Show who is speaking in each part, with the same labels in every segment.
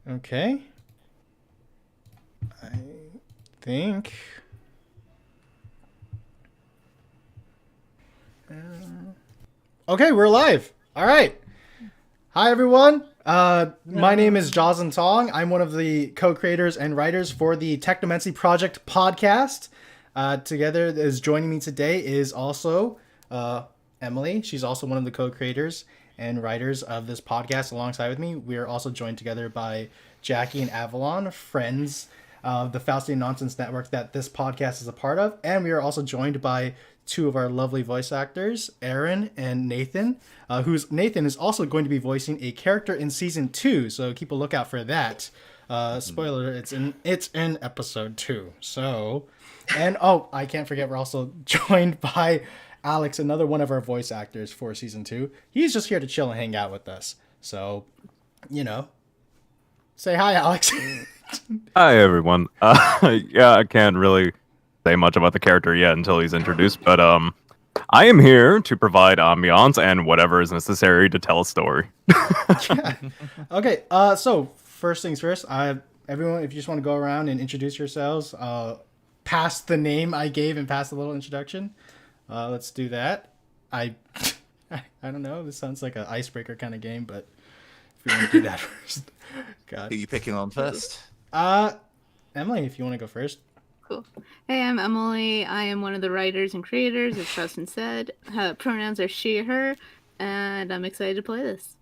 Speaker 1: Okay. I think. Okay, we're live. All right. Hi, everyone. My name is Jocelyn Tong. I'm one of the co-creators and writers for the Technomancy Project podcast. Together is joining me today is also Emily. She's also one of the co-creators and writers of this podcast alongside with me. We are also joined together by Jackie and Avalon, friends of the Faustian Nonsense Network that this podcast is a part of. And we are also joined by two of our lovely voice actors, Aaron and Nathan, Nathan is also going to be voicing a character in season 2, so keep a lookout for that. Spoiler, it's in episode 2. So, and I can't forget we're also joined by Alex, another one of our voice actors for season 2. He's just here to chill and hang out with us. So, say hi, Alex.
Speaker 2: Hi, everyone. Yeah, I can't really say much about the character yet until he's introduced, but I am here to provide ambiance and whatever is necessary to tell a story.
Speaker 1: Yeah. Okay, so first things first, everyone, if you just want to go around and introduce yourselves, past the name I gave and past the little introduction, let's do that. I don't know, this sounds like an icebreaker kind of game, but if you want to do that first. God.
Speaker 3: Who are you picking on first?
Speaker 1: Emily, if you want to go first.
Speaker 4: Cool. Hey, I'm Emily. I am one of the writers and creators, as Justin said. Pronouns are she, her, and I'm excited to play this.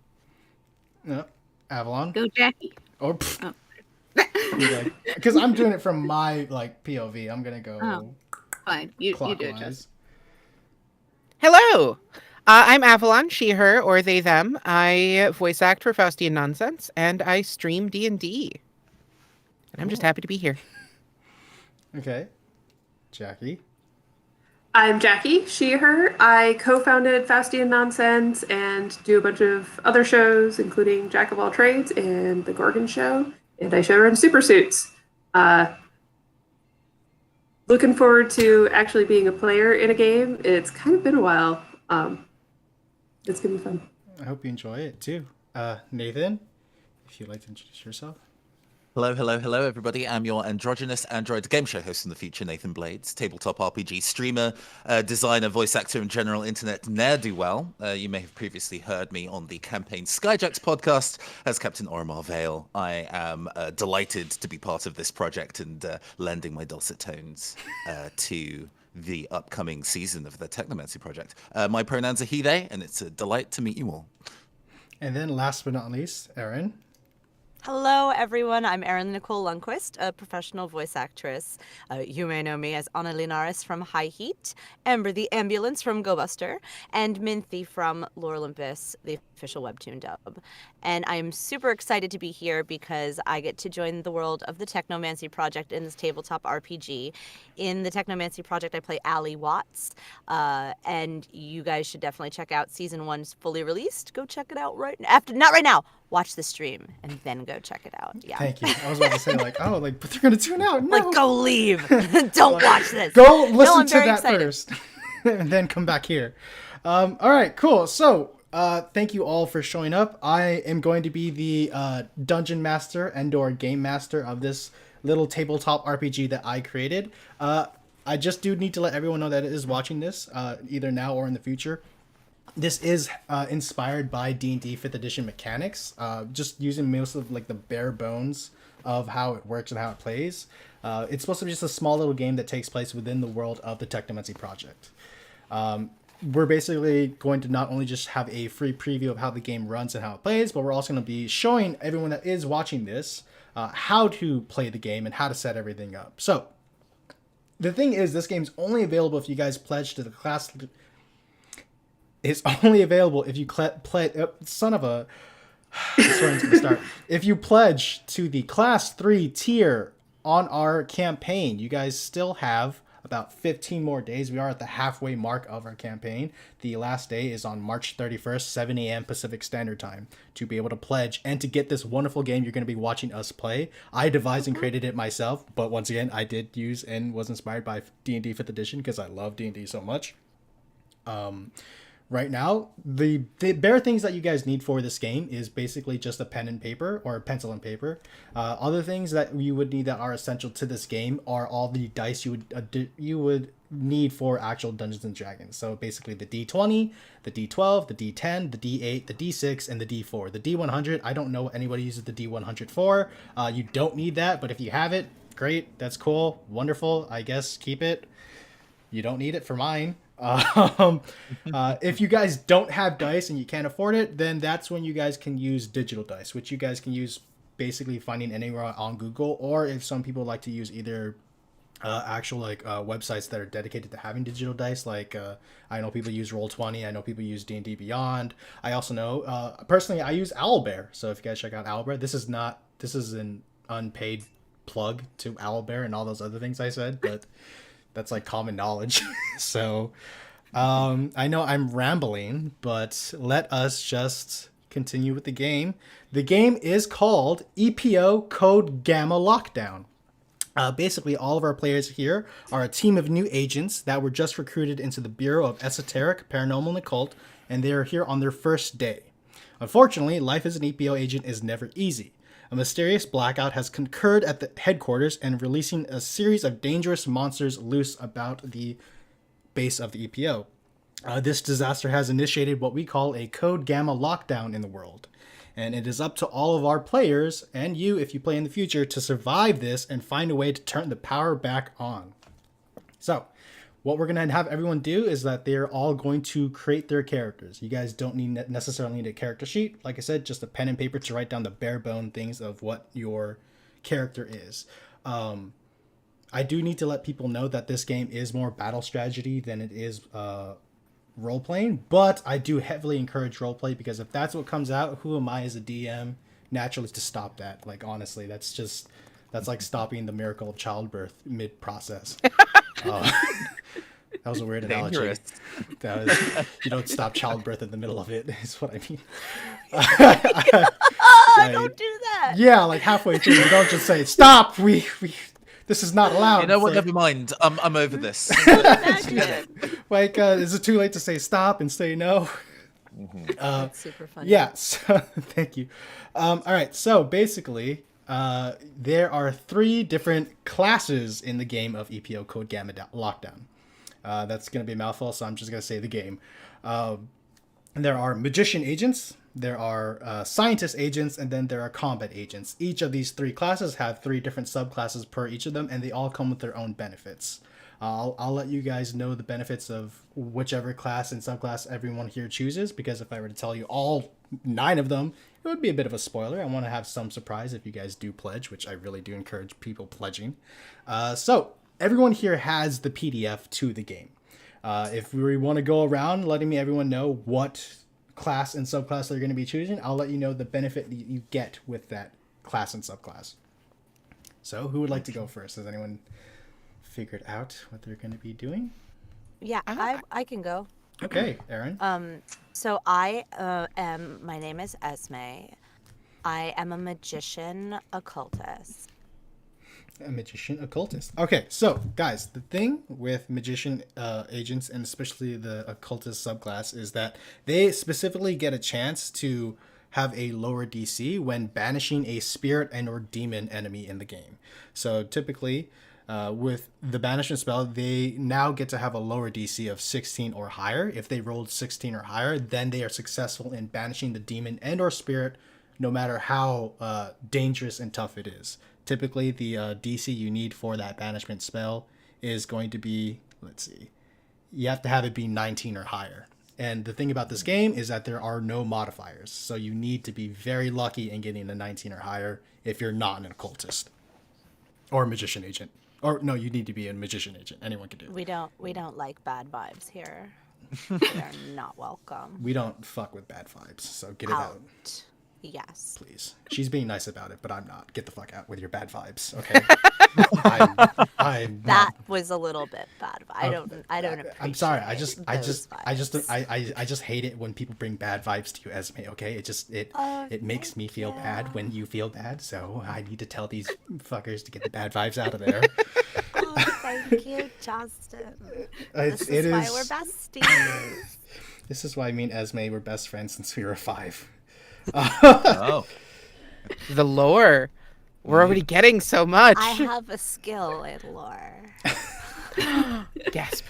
Speaker 1: No, Avalon.
Speaker 4: Go, Jackie.
Speaker 1: Oh. Because I'm doing it from my POV. I'm gonna go.
Speaker 4: Fine. You do it, Justin.
Speaker 5: Hello. I'm Avalon, she, her, or they, them. I voice act for Faustian Nonsense, and I stream D&D. And I'm just happy to be here.
Speaker 1: Okay. Jackie.
Speaker 6: I'm Jackie, she, her. I co-founded Faustian Nonsense and do a bunch of other shows, including Jack of All Trades and The Gorgon Show. And I showrun Super Suits. Looking forward to actually being a player in a game. It's kind of been a while. It's going to be fun.
Speaker 1: I hope you enjoy it, too. Nathan, if you'd like to introduce yourself.
Speaker 3: Hello, everybody. I'm your androgynous android game show host in the future, Nathan Blades, tabletop RPG streamer, designer, voice actor, and general internet ne'er-do-well. You may have previously heard me on the Campaign Skyjacks podcast as Captain Oromar Vale. I am delighted to be part of this project and lending my dulcet tones to the upcoming season of the Technomancy Project. My pronouns are he, they, and it's a delight to meet you all.
Speaker 1: And then last but not least, Erin.
Speaker 7: Hello, everyone. I'm Erin Nicole Lundquist, a professional voice actress. You may know me as Anna Linares from High Heat, Amber the Ambulance from Go Buster, and Minthy from Lore Olympus, the official webtoon dub. And I'm super excited to be here because I get to join the world of the Technomancy Project in this tabletop RPG. In the Technomancy Project, I play Allie Watts, and you guys should definitely check out Season 1's fully released. Go check it out not right now. Watch the stream and then go check it out. Yeah.
Speaker 1: Thank you. I was about to say but they're gonna tune out. No.
Speaker 7: Go leave. Don't watch this.
Speaker 1: Go listen to that
Speaker 7: excited.
Speaker 1: first, and then come back here. All right, cool. So, thank you all for showing up. I am going to be the dungeon master and/or game master of this little tabletop RPG that I created. I just do need to let everyone know that it is watching this, either now or in the future. This is inspired by D&D 5th edition mechanics, just using most of the bare bones of how it works and how it plays. It's supposed to be just a small little game that takes place within the world of the Technomancy Project. We're basically going to not only just have a free preview of how the game runs and how it plays, but we're also going to be showing everyone that is watching this how to play the game and how to set everything up. So, the thing is, this game's only available if you guys pledge to the class... It's only available if you If you pledge to the Class 3 tier on our campaign, you guys still have about 15 more days. We are at the halfway mark of our campaign. The last day is on March 31st, 7 a.m. Pacific Standard Time, to be able to pledge and to get this wonderful game you're going to be watching us play. I devised and created it myself, but once again, I did use and was inspired by D&D 5th edition because I love D&D so much. right now, the bare things that you guys need for this game is basically just a pen and paper or a pencil and paper. Other things that you would need that are essential to this game are all the dice you would need for actual Dungeons and Dragons. So basically the D20, the D12, the D10, the D8, the D6, and the D4. The D100, I don't know what anybody uses the D100 for. You don't need that, but if you have it, great. That's cool. Wonderful. I guess keep it. You don't need it for mine. If you guys don't have dice and you can't afford it, then that's when you guys can use digital dice, which you guys can use basically finding anywhere on Google, or if some people like to use either actual websites that are dedicated to having digital dice, I know people use Roll20, I know people use D&D Beyond. I also know personally I use Owlbear, so if you guys check out Owlbear, this is an unpaid plug to Owlbear and all those other things I said, but that's like common knowledge. So I know I'm rambling, but let us just continue with the game. The game is called EPO Code Gamma Lockdown. Basically, all of our players here are a team of new agents that were just recruited into the Bureau of Esoteric, Paranormal, and Occult, and they are here on their first day. Unfortunately, life as an EPO agent is never easy. A mysterious blackout has concurred at the headquarters and releasing a series of dangerous monsters loose about the base of the EPO. This disaster has initiated what we call a Code Gamma lockdown in the world. And it is up to all of our players, and you, if you play in the future, to survive this and find a way to turn the power back on. So, what we're going to have everyone do is that they're all going to create their characters. You guys don't necessarily need a character sheet. Like I said, just a pen and paper to write down the bare bone things of what your character is. I do need to let people know that this game is more battle strategy than it is role-playing, but I do heavily encourage role-play, because if that's what comes out, who am I as a DM naturally to stop that? Like, honestly, that's like stopping the miracle of childbirth mid-process. That was a weird analogy.
Speaker 3: Dangerous.
Speaker 1: That was, you don't stop childbirth in the middle of it, is what I mean.
Speaker 7: Don't do that.
Speaker 1: Yeah, like halfway through, you don't just say, stop, we this is not allowed.
Speaker 3: You know what?
Speaker 1: It's like,
Speaker 3: Never mind. I'm over this.
Speaker 7: Imagine.
Speaker 1: like, is it too late to say stop and say no?
Speaker 7: That's super funny.
Speaker 1: Yeah, so, thank you. All right, so basically, there are 3 different classes in the game of EPO Code Gamma Lockdown. That's going to be a mouthful, so I'm just going to say the game. There are magician agents, there are scientist agents, and then there are combat agents. Each of these 3 classes have 3 different subclasses per each of them, and they all come with their own benefits. I'll let you guys know the benefits of whichever class and subclass everyone here chooses, because if I were to tell you all 9 of them, it would be a bit of a spoiler. I want to have some surprise if you guys do pledge, which I really do encourage people pledging. So everyone here has the PDF to the game. If we want to go around letting everyone know what class and subclass they're going to be choosing, I'll let you know the benefit that you get with that class and subclass. So who would like to go first? Has anyone figured out what they're going to be doing?
Speaker 7: Yeah, I can go.
Speaker 1: Okay, Aaron.
Speaker 7: So my name is Esme. I am a magician occultist.
Speaker 1: A magician occultist. Okay, so guys, the thing with magician agents, and especially the occultist subclass, is that they specifically get a chance to have a lower DC when banishing a spirit and or demon enemy in the game. So typically, with the banishment spell, they now get to have a lower DC of 16 or higher. If they rolled 16 or higher, then they are successful in banishing the demon and or spirit, no matter how dangerous and tough it is. Typically, the DC you need for that banishment spell is going to be, let's see, you have to have it be 19 or higher. And the thing about this game is that there are no modifiers. So you need to be very lucky in getting a 19 or higher if you're not an occultist or a magician agent. Or no, you need to be a magician agent. Anyone can do it.
Speaker 7: We don't like bad vibes here. They are not welcome.
Speaker 1: We don't fuck with bad vibes. So get it out.
Speaker 7: Yes.
Speaker 1: Please. She's being nice about it, but I'm not. Get the fuck out with your bad vibes, okay? I'm
Speaker 7: That
Speaker 1: not.
Speaker 7: was a little bit bad. I don't
Speaker 1: I'm sorry. I
Speaker 7: appreciate
Speaker 1: just hate it when people bring bad vibes to you, Esme, okay? It makes me feel bad when you feel bad, so I need to tell these fuckers to get the bad vibes out of there.
Speaker 7: Oh, thank you, Justin. This is why we're besties.
Speaker 1: This is why me and Esme were best friends since we were 5.
Speaker 3: Oh.
Speaker 5: The lore. We're already getting so much.
Speaker 7: I have a skill in lore.
Speaker 5: Gasp.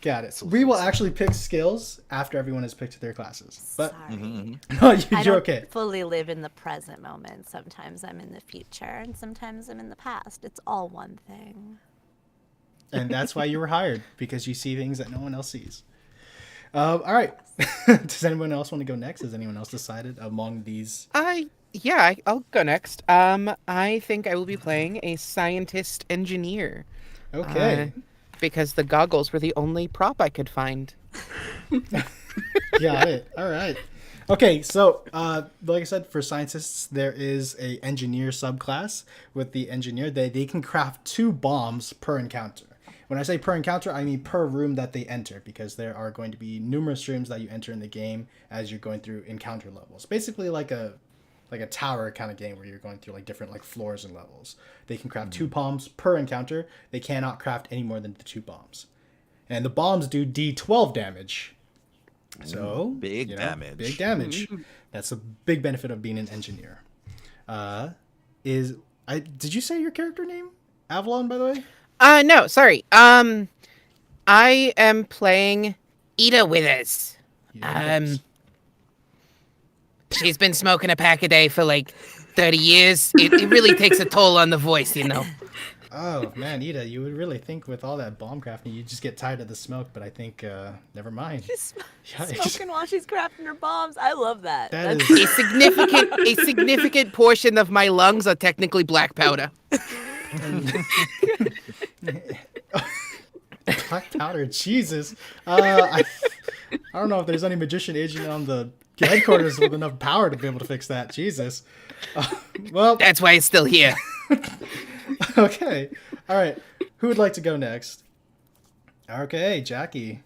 Speaker 1: Got it. We will actually pick skills after everyone has picked their classes. But
Speaker 7: Sorry.
Speaker 1: no,
Speaker 7: I
Speaker 1: you're
Speaker 7: don't
Speaker 1: okay.
Speaker 7: fully live in the present moment. Sometimes I'm in the future, and sometimes I'm in the past. It's all one thing.
Speaker 1: And that's why you were hired, because you see things that no one else sees. All right. Does anyone else want to go next? Has anyone else decided among these?
Speaker 5: I'll go next. I think I will be playing a scientist engineer.
Speaker 1: Okay.
Speaker 5: Because the goggles were the only prop I could find.
Speaker 1: Got it. All right. Okay, so like I said, for scientists, there is a engineer subclass. With the engineer, they can craft 2 bombs per encounter. When I say per encounter, I mean per room that they enter, because there are going to be numerous rooms that you enter in the game as you're going through encounter levels. Basically like a tower kind of game where you're going through like different like floors and levels. They can craft 2 bombs per encounter. They cannot craft any more than the 2 bombs. And the bombs do D12 damage. So
Speaker 3: Big damage.
Speaker 1: Big damage. That's a big benefit of being an engineer. Did you say your character name? Avalon, by the way?
Speaker 5: No, sorry. I am playing Ida Withers. She's been smoking a pack a day for like 30 years. It really takes a toll on the voice, you know.
Speaker 1: Oh, man, Ida, you would really think with all that bomb crafting, you'd just get tired of the smoke, but I think, never mind.
Speaker 7: She's
Speaker 1: Yeah,
Speaker 7: smoking while she's crafting her bombs. I love that.
Speaker 1: That
Speaker 7: That's
Speaker 1: is-
Speaker 5: A significant portion of my lungs are technically black powder.
Speaker 1: Black powder, Jesus. I don't know if there's any magician agent on the headquarters with enough power to be able to fix that. Jesus. Well,
Speaker 5: That's why it's still here.
Speaker 1: okay. All right. Who would like to go next? Okay, Jackie.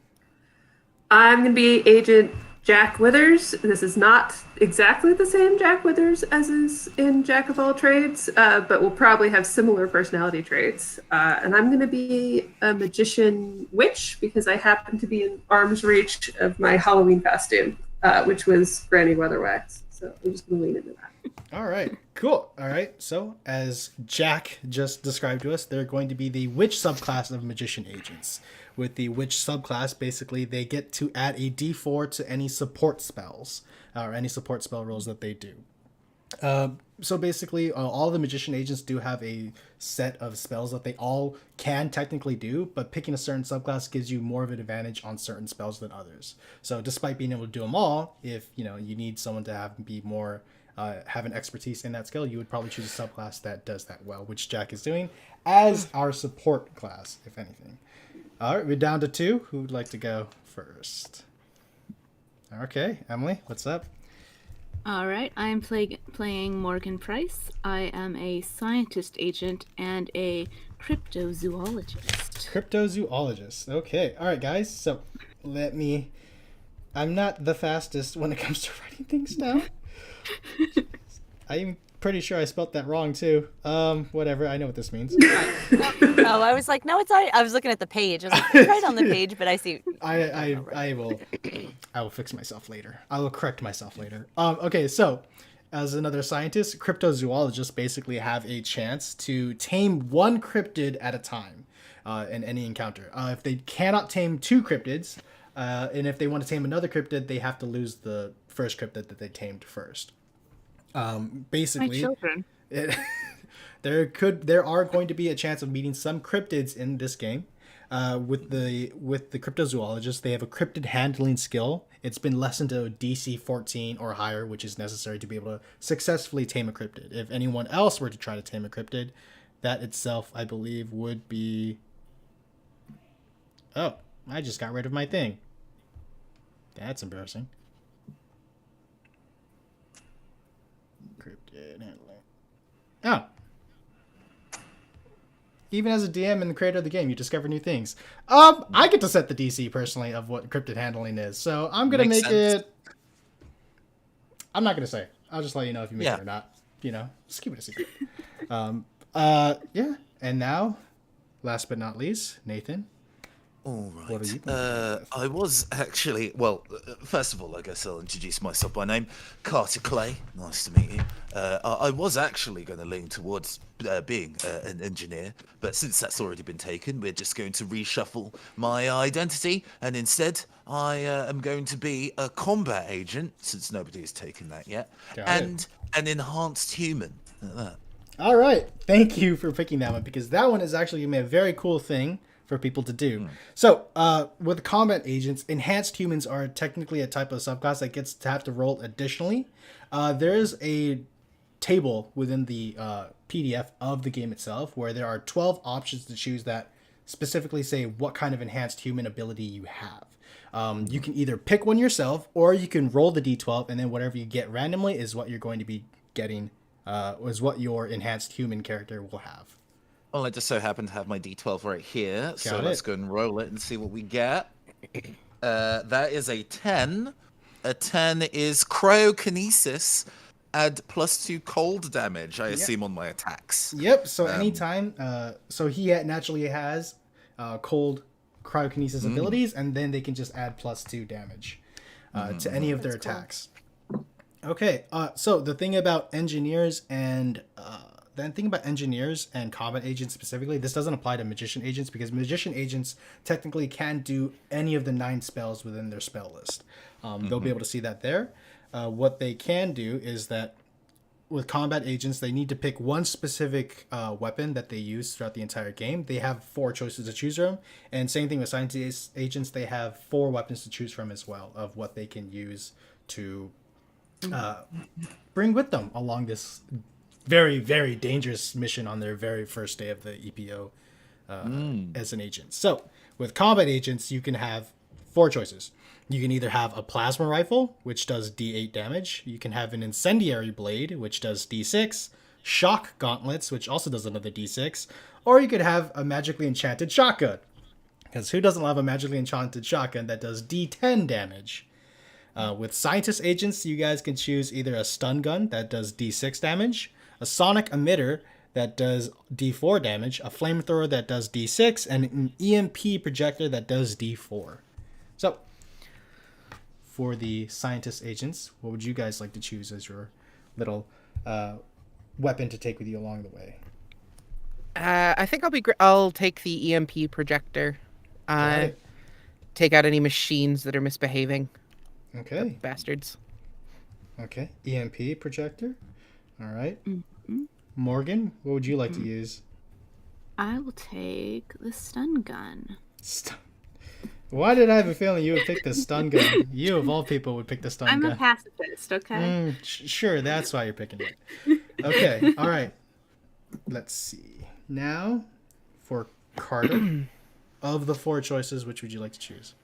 Speaker 6: I'm going to be Agent Jack Withers. This is not exactly the same Jack Withers as is in Jack of all trades, but we'll probably have similar personality traits. And I'm going to be a magician witch because I happen to be in arm's reach of my Halloween costume, which was Granny Weatherwax. So I'm just going to lean into that.
Speaker 1: All right, cool. All right, so as Jack just described to us, they're going to be the witch subclass of magician agents. With the witch subclass, basically, they get to add a d4 to any support spells, or any support spell rolls that they do. So basically, all the magician agents do have a set of spells that they all can technically do, but picking a certain subclass gives you more of an advantage on certain spells than others. So despite being able to do them all, if you need someone to be more have an expertise in that skill, you would probably choose a subclass that does that well, which Jack is doing as our support class, if anything. All right, we're down to 2. Who would like to go first? Okay, Emily, what's up?
Speaker 4: All right, I am playing Morgan Price. I am a scientist agent and a cryptozoologist.
Speaker 1: Cryptozoologist. Okay, all right, guys. So I'm not the fastest when it comes to writing things down. I'm pretty sure I spelt that wrong too. Whatever. I know what this means.
Speaker 7: Oh, I was like, no, it's already. I was looking at the page. I was like, it's right on the page, but I see.
Speaker 1: I will fix myself later. I will correct myself later. Okay, so as another scientist, cryptozoologists basically have a chance to tame 1 cryptid at a time in any encounter. If they cannot tame 2 cryptids, and if they want to tame another cryptid, they have to lose the first cryptid that they tamed first. Basically,
Speaker 4: My children.
Speaker 1: there are going to be a chance of meeting some cryptids in this game. With the cryptozoologist, they have a cryptid handling skill. It's been lessened to DC 14 or higher, which is necessary to be able to successfully tame a cryptid. If anyone else were to try to tame a cryptid, that itself, I believe, would be... Oh, I just got rid of my thing. That's embarrassing. Cryptid handling. Oh. Even as a DM and the creator of the game, you discover new things. I get to set the DC personally of what cryptid handling is, so I'm gonna
Speaker 3: Makes
Speaker 1: make
Speaker 3: sense.
Speaker 1: it. I'm not gonna say. I'll just let you know if you make
Speaker 3: Yeah.
Speaker 1: it or not. Just keep it a secret. Yeah. And now, last but not least, Nathan.
Speaker 3: All
Speaker 1: What are
Speaker 3: right.
Speaker 1: you thinking
Speaker 3: I was actually, well, first of all, I guess I'll introduce myself by name. Carter Clay. Nice to meet you. I was actually going to lean towards being an engineer, but since that's already been taken, we're just going to reshuffle my identity, and instead, I am going to be a combat agent, since nobody has taken that yet,
Speaker 1: Got it.
Speaker 3: and an enhanced human. Look at that.
Speaker 1: All right. Thank you for picking that one, because that one is actually going to be a very cool thing for people to do. So, with combat agents, enhanced humans are technically a type of subclass that gets to have to roll additionally. There's a table within the PDF of the game itself where there are 12 options to choose that specifically say what kind of enhanced human ability you have. You can either pick one yourself, or you can roll the d12, and then whatever you get randomly is what you're going to be getting, is what your enhanced human character will have.
Speaker 3: Well, I just so happen to have my D12 right here, so
Speaker 1: Got
Speaker 3: let's
Speaker 1: it.
Speaker 3: go and roll it and see what we get. That is a 10. A 10 is cryokinesis. Add +2 cold damage, I assume, on my attacks.
Speaker 1: Yep. So anytime, so he naturally has cold cryokinesis abilities, and then they can just add +2 damage to any of their attacks. Okay. So the thing about engineers and combat agents specifically, this doesn't apply to magician agents, because magician agents technically can do any of the 9 spells within their spell list. They'll be able to see that there. What they can do is that with combat agents, they need to pick one specific weapon that they use throughout the entire game. They have 4 choices to choose from. And same thing with science agents, they have 4 weapons to choose from as well, of what they can use to bring with them along this very, very dangerous mission on their very first day of the EPO as an agent. So with combat agents, you can have 4 choices. You can either have a plasma rifle, which does D8 damage. You can have an incendiary blade, which does D6. Shock gauntlets, which also does another D6. Or you could have a magically enchanted shotgun. Because who doesn't love a magically enchanted shotgun that does D10 damage? With scientist agents, you guys can choose either a stun gun that does D6 damage, a sonic emitter that does D4 damage, a flamethrower that does D6, and an EMP projector that does D4. So, for the scientist agents, what would you guys like to choose as your little weapon to take with you along the way?
Speaker 5: I think I'll take the EMP projector.
Speaker 1: Got it.
Speaker 5: Take out any machines that are misbehaving.
Speaker 1: Okay.
Speaker 5: Bastards.
Speaker 1: Okay. EMP projector. All right. Morgan, what would you like to use?
Speaker 4: I will take the stun gun.
Speaker 1: Why did I have a feeling you would pick the stun gun? You, of all people, would pick the stun
Speaker 4: I'm
Speaker 1: gun.
Speaker 4: a pacifist, okay?
Speaker 1: Sure, that's why you're picking it. Okay, all right. Let's see. Now, for Carter, of the 4 choices, which would you like to choose?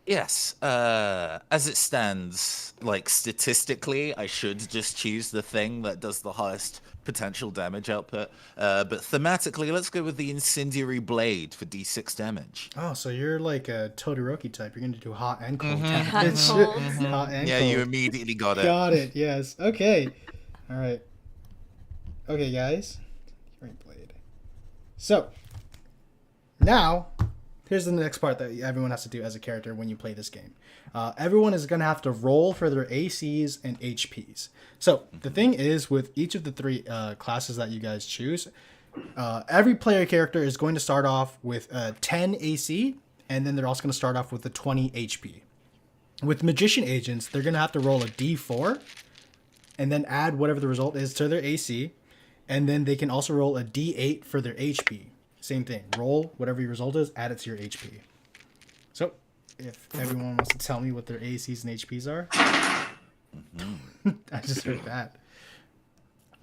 Speaker 3: Yes. As it stands, like statistically, I should just choose the thing that does the highest potential damage output. But thematically, let's go with the incendiary blade for D6 damage.
Speaker 1: Oh, so you're like a Todoroki type. You're going to do hot and cold damage.
Speaker 7: Hot and cold.
Speaker 1: Hot and
Speaker 3: Yeah,
Speaker 1: cold.
Speaker 3: you immediately got it.
Speaker 1: Got it, yes. Okay. All right. Okay, guys. Great blade. So, now, here's the next part that everyone has to do as a character when you play this game. Everyone is going to have to roll for their ACs and HPs. So, the thing is, with each of the 3 classes that you guys choose, every player character is going to start off with a 10 AC, and then they're also going to start off with a 20 HP. With magician agents, they're going to have to roll a D4, and then add whatever the result is to their AC, and then they can also roll a D8 for their HP. Same thing. Roll whatever your result is, add it to your HP. So, if everyone wants to tell me what their ACs and HPs are. I just heard that.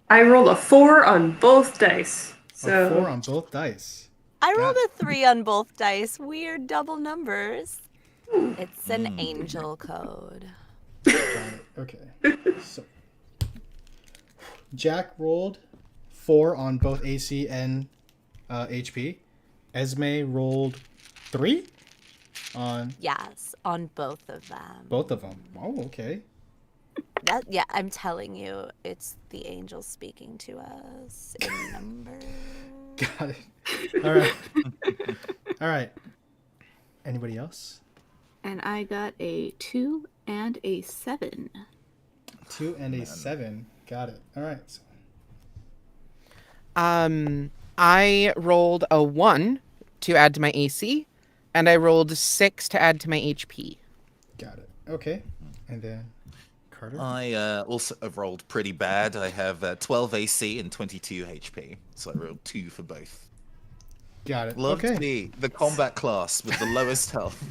Speaker 6: I rolled a 4 on both dice. So
Speaker 1: A 4 on both dice.
Speaker 7: I rolled a 3 on both dice. Weird double numbers. It's an angel code.
Speaker 1: Got it. Okay. So, Jack rolled 4 on both AC and HP. Esme rolled 3 on
Speaker 7: Yes, on both of them.
Speaker 1: both of them. Oh, okay.
Speaker 7: Yeah, I'm telling you, it's the angel speaking to us in numbers.
Speaker 1: Got it. All right. All right. Anybody else?
Speaker 4: And I got a 2 and a 7.
Speaker 1: 2 and a 7. Got it. All right.
Speaker 5: I rolled a 1 to add to my AC, and I rolled a 6 to add to my HP.
Speaker 1: Got it. Okay. And then Carter.
Speaker 3: I also have rolled pretty bad. I have 12 AC and 22 HP, so I rolled 2 for both.
Speaker 1: Got it.
Speaker 3: Love
Speaker 1: okay.
Speaker 3: to be the combat class with the lowest health.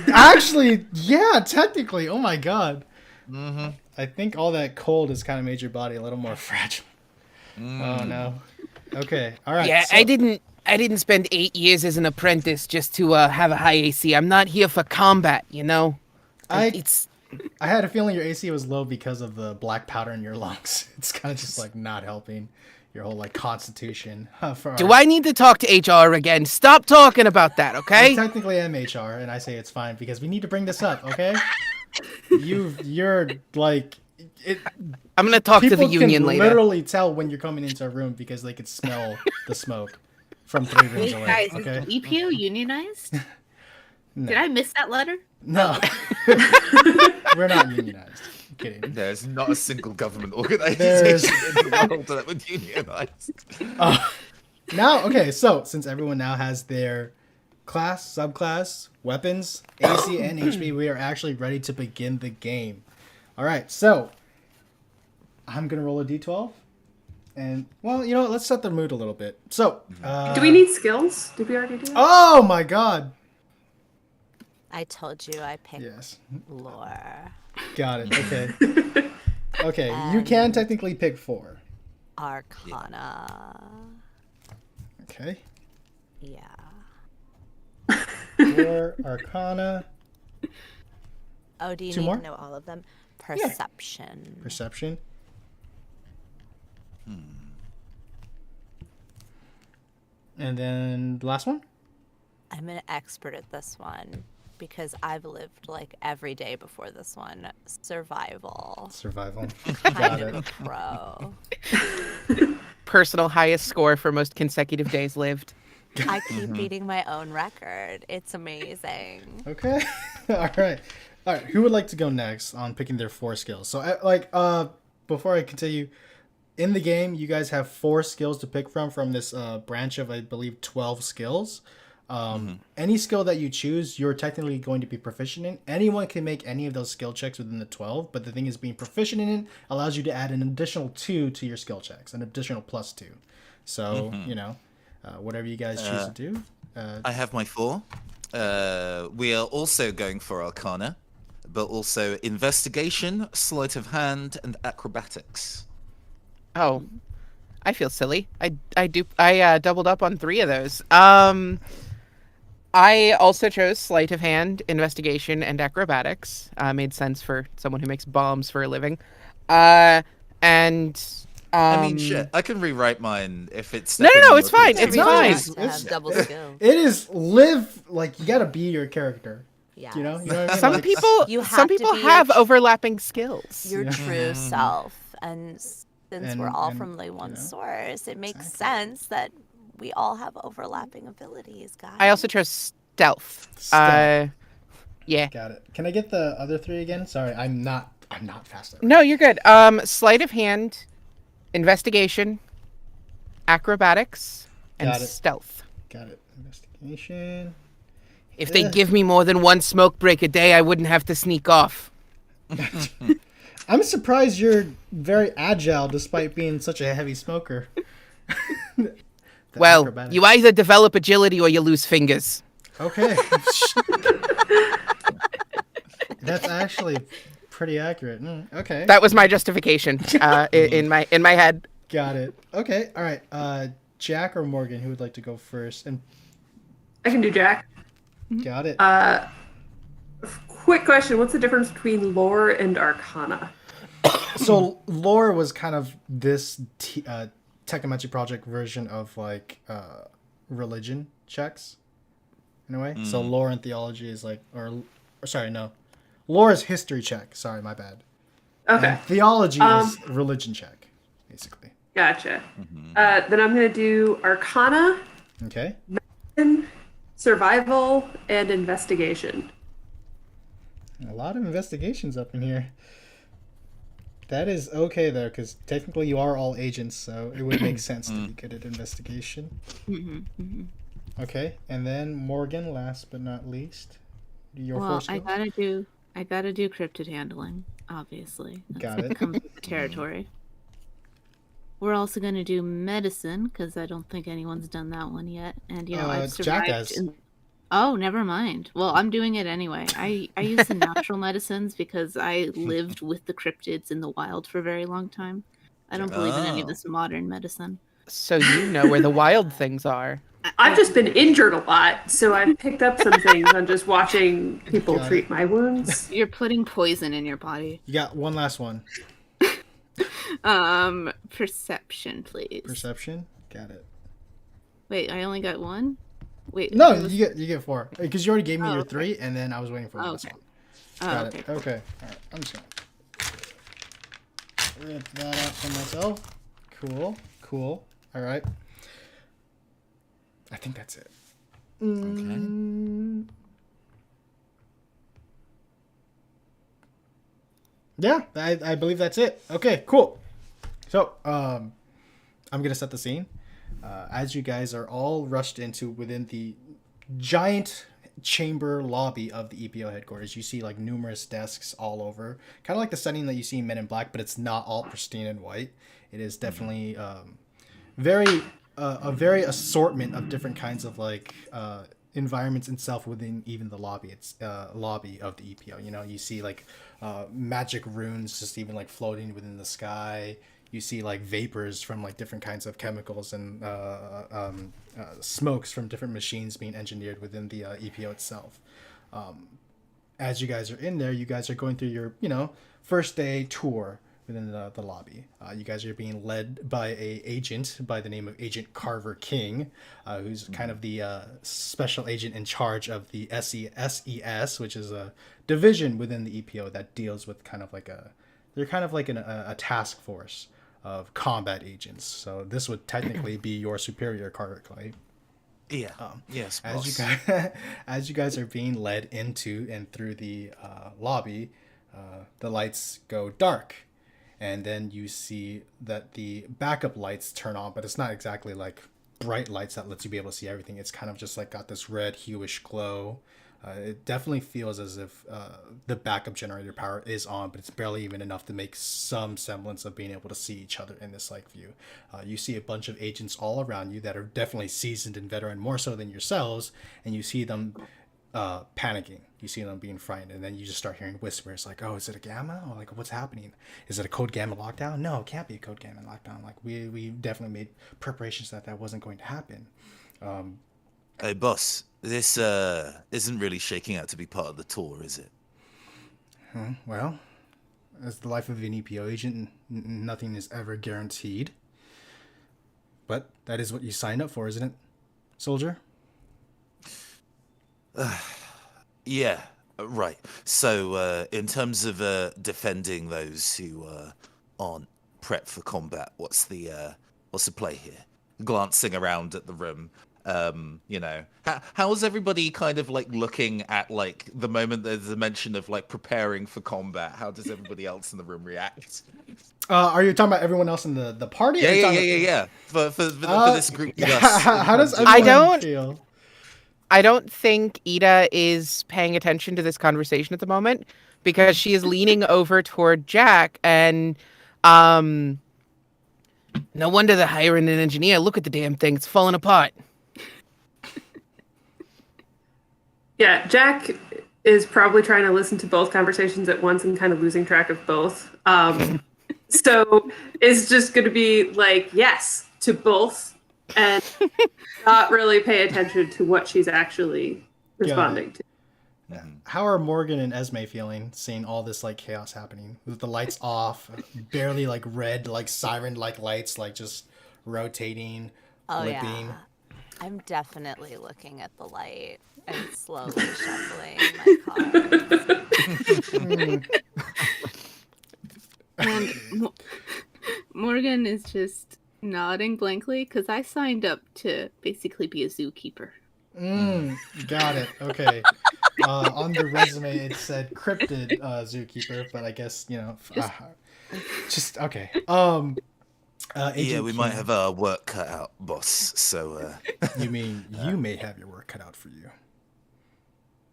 Speaker 1: Actually, yeah, technically. Oh my god.
Speaker 3: Mm-hmm.
Speaker 1: I think all that cold has kind of made your body a little more fragile. Oh no. Okay. All right.
Speaker 5: Yeah,
Speaker 1: so-
Speaker 5: I didn't spend 8 years as an apprentice just to have a high AC. I'm not here for combat, you know.
Speaker 1: I had a feeling your AC was low because of the black powder in your lungs. It's kind of just like not helping your whole like constitution.
Speaker 5: Do I need to talk to HR again? Stop talking about that,
Speaker 1: I
Speaker 5: okay?
Speaker 1: technically am HR, and I say it's fine because we need to bring this up. Okay. You're like it.
Speaker 5: I'm gonna talk to the
Speaker 1: People
Speaker 5: union
Speaker 1: can
Speaker 5: later.
Speaker 1: literally tell when you're coming into a room because they could smell the smoke from 3 rooms
Speaker 4: Wait,
Speaker 1: away.
Speaker 4: guys,
Speaker 1: Okay.
Speaker 4: is EPO unionized?
Speaker 1: No.
Speaker 4: Did I miss that letter?
Speaker 1: No. We're not unionized. I'm kidding.
Speaker 3: There's not a single government organization in the world that would unionize.
Speaker 1: Now, okay, so since everyone now has their class, subclass, weapons, AC, and HP, we are actually ready to begin the game. All right, so I'm going to roll a d12. And, well, you know what? Let's set the mood a little bit. So,
Speaker 6: Do we need skills? Did we already do that?
Speaker 1: oh my god.
Speaker 7: I told you I picked
Speaker 1: Yes.
Speaker 7: lore.
Speaker 1: Got it. Okay. Okay, you can technically pick 4.
Speaker 7: Arcana.
Speaker 1: Okay.
Speaker 7: Yeah.
Speaker 1: 4 Arcana.
Speaker 7: Oh, do you
Speaker 1: 2
Speaker 7: need
Speaker 1: more?
Speaker 7: to know all of them? Perception.
Speaker 1: Perception. And then the last one?
Speaker 7: I'm an expert at this one because I've lived like every day before this one. Survival.
Speaker 1: Survival. Got
Speaker 7: Kind of a
Speaker 1: it.
Speaker 7: pro.
Speaker 5: Personal highest score for most consecutive days lived.
Speaker 7: I keep beating my own record. It's amazing.
Speaker 1: Okay. All right. All right. Who would like to go next on picking their 4 skills? So, before I continue, in the game, you guys have 4 skills to pick from this branch of, I believe, 12 skills. Any skill that you choose, you're technically going to be proficient in. Anyone can make any of those skill checks within the 12, but the thing is, being proficient in it allows you to add an additional 2 to your skill checks, an additional +2. So, whatever you guys choose to do.
Speaker 3: I have my 4. We are also going for Arcana, but also Investigation, Sleight of Hand, and Acrobatics.
Speaker 5: Oh, I feel silly. I doubled up on 3 of those. I also chose Sleight of Hand, Investigation, and Acrobatics. Made sense for someone who makes bombs for a living.
Speaker 3: I mean, shit, I can rewrite mine if it's...
Speaker 5: No, it's
Speaker 3: stepping
Speaker 5: fine.
Speaker 3: more
Speaker 5: It's
Speaker 1: No,
Speaker 5: fine.
Speaker 7: Has to have double skill.
Speaker 1: It is live, like, you gotta be your character.
Speaker 7: Yeah.
Speaker 1: You know what I mean?
Speaker 5: Some
Speaker 1: Like,
Speaker 5: people,
Speaker 7: You have
Speaker 5: some
Speaker 7: to
Speaker 5: people
Speaker 7: be
Speaker 5: have
Speaker 7: your-
Speaker 5: overlapping skills.
Speaker 7: Your true self. And since we're all
Speaker 1: And,
Speaker 7: from the one
Speaker 1: you know,
Speaker 7: source, it makes
Speaker 1: exactly.
Speaker 7: sense that we all have overlapping abilities, guys.
Speaker 5: I also chose stealth.
Speaker 1: Stealth.
Speaker 5: Yeah.
Speaker 1: Got it. Can I get the other 3 again? Sorry, I'm not fast enough.
Speaker 5: No, you're good. Sleight of Hand, Investigation, Acrobatics, and
Speaker 1: Got it.
Speaker 5: Stealth.
Speaker 1: Got it. Investigation.
Speaker 5: If they give me more than 1 smoke break a day, I wouldn't have to sneak off.
Speaker 1: I'm surprised you're very agile despite being such a heavy smoker. The
Speaker 5: Well,
Speaker 1: acrobatics.
Speaker 5: you either develop agility or you lose fingers.
Speaker 1: Okay. That's actually pretty accurate. Okay.
Speaker 5: That was my justification in my head.
Speaker 1: Got it. Okay. All right. Jack or Morgan, who would like to go first? And
Speaker 6: I can do Jack.
Speaker 1: got it.
Speaker 6: Quick question: what's the difference between lore and Arcana?
Speaker 1: So lore was kind of this Technomancy Project version of like religion checks, in a way. So lore and theology is like, or sorry, no, lore is history check. Sorry, my bad.
Speaker 6: Okay,
Speaker 1: And theology is religion check, basically.
Speaker 6: gotcha. Then I'm gonna do Arcana,
Speaker 1: Okay.
Speaker 6: survival, and investigation.
Speaker 1: A lot of investigations up in here. That is okay though, because technically you are all agents, so it would make sense to be good at investigation. Okay, and then Morgan, last but not least, your
Speaker 4: Well,
Speaker 1: first.
Speaker 4: I gotta do cryptid handling, obviously.
Speaker 1: Got it.
Speaker 4: Comes with the territory. We're also gonna do medicine because I don't think anyone's done that one yet, and I've survived.
Speaker 1: Jackass.
Speaker 4: Oh, never mind. Well, I'm doing it anyway. I use the natural medicines because I lived with the cryptids in the wild for a very long time. I don't believe in any of this modern medicine.
Speaker 5: So you know where the wild things are.
Speaker 6: I've just been injured a lot, so I've picked up some things on just watching people treat my wounds.
Speaker 4: You're putting poison in your body.
Speaker 1: You got one last one.
Speaker 4: Perception, please.
Speaker 1: Perception. Got it.
Speaker 4: Wait, I only got one? Wait.
Speaker 1: No, you get 4 because you already gave me your 3, and then I was waiting for the last one. Got it. Okay. All right. I'm just gonna rip that out for myself. Cool. All right. I think that's it.
Speaker 3: Okay.
Speaker 1: Yeah, I believe that's it. Okay, cool. So, I'm gonna set the scene. As you guys are all rushed into within the giant chamber lobby of the EPO headquarters, you see like numerous desks all over, kind of like the setting that you see in Men in Black, but it's not all pristine and white. It is definitely a very assortment of different kinds of like environments itself within even the lobby. It's lobby of the EPO. You see like magic runes just even like floating within the sky. You see like vapors from like different kinds of chemicals and smokes from different machines being engineered within the EPO itself. As you guys are in there, you guys are going through your first day tour within the lobby. You guys are being led by a agent by the name of Agent Carver King, who's kind of the special agent in charge of the SES, which is a division within the EPO that deals with they're kind of like a task force of combat agents. So this would technically be your superior, Carver Clay.
Speaker 3: Yeah. Yes.
Speaker 1: As you guys are being led into and through the lobby, the lights go dark. And then you see that the backup lights turn on, but it's not exactly like bright lights that lets you be able to see everything. It's kind of just like got this red hueish glow. It definitely feels as if the backup generator power is on, but it's barely even enough to make some semblance of being able to see each other in this like view. You see a bunch of agents all around you that are definitely seasoned and veteran, more so than yourselves, and you see them panicking. You see them being frightened, and then you just start hearing whispers like, "Oh, is it a gamma? Or like, what's happening? Is it a code gamma lockdown? No, it can't be a code gamma lockdown. Like, we definitely made preparations that wasn't going to happen."
Speaker 3: Hey, boss, this isn't really shaking out to be part of the tour, is it?
Speaker 1: Well, as the life of an EPO agent, nothing is ever guaranteed. But that is what you signed up for, isn't it, soldier?
Speaker 3: Yeah, right. So, in terms of defending those who aren't prepped for combat, what's the play here? Glancing around at the room, how is everybody kind of like looking at like the moment there's a mention of like preparing for combat? How does everybody else in the room react?
Speaker 1: Are you talking about everyone else in the party?
Speaker 3: Yeah. For this group, yes.
Speaker 1: How does everyone feel?
Speaker 5: I don't think Ida is paying attention to this conversation at the moment because she is leaning over toward Jack and no wonder they're hiring an engineer. Look at the damn thing. It's falling apart.
Speaker 6: Yeah, Jack is probably trying to listen to both conversations at once and kind of losing track of both. So it's just going to be like, yes to both and not really pay attention to what she's actually responding to.
Speaker 1: How are Morgan and Esme feeling seeing all this like chaos happening with the lights off, barely like red, like siren like lights, like just rotating, flipping?
Speaker 7: Yeah. I'm definitely looking at the light and slowly shuffling my cards.
Speaker 4: And Morgan is just nodding blankly because I signed up to basically be a zookeeper.
Speaker 1: Got it. Okay. On the resume, it said cryptid zookeeper, but I guess just okay.
Speaker 3: Yeah,
Speaker 1: Agent
Speaker 3: we might
Speaker 1: King,
Speaker 3: have our work cut out, boss. So,
Speaker 1: You mean you may have your work cut out for you?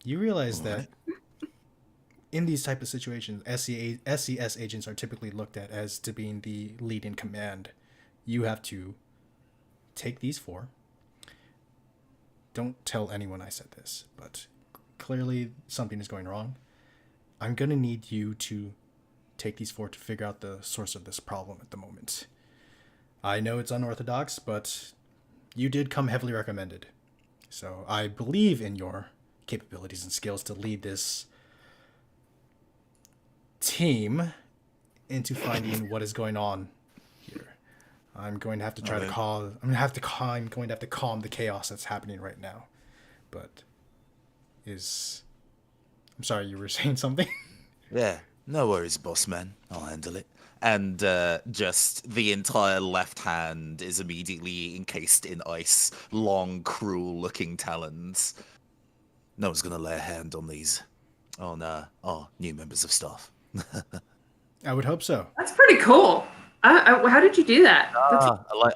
Speaker 1: You realize that in these type of situations, SES agents are typically looked at as to being the lead in command. You have to take these 4. Don't tell anyone I said this, but clearly something is going wrong. I'm going to need you to take these 4 to figure out the source of this problem at the moment. I know it's unorthodox, but you did come heavily recommended. So I believe in your capabilities and skills to lead this team into finding what is going on here. I'm going to have to try to calm the chaos that's happening right now. But I'm sorry, you were saying something?
Speaker 3: yeah, no worries, boss man. I'll handle it. And just the entire left hand is immediately encased in ice, long, cruel-looking talons. No one's gonna lay a hand on these, on our new members of staff.
Speaker 1: I would hope so.
Speaker 6: That's pretty cool. How did you do that?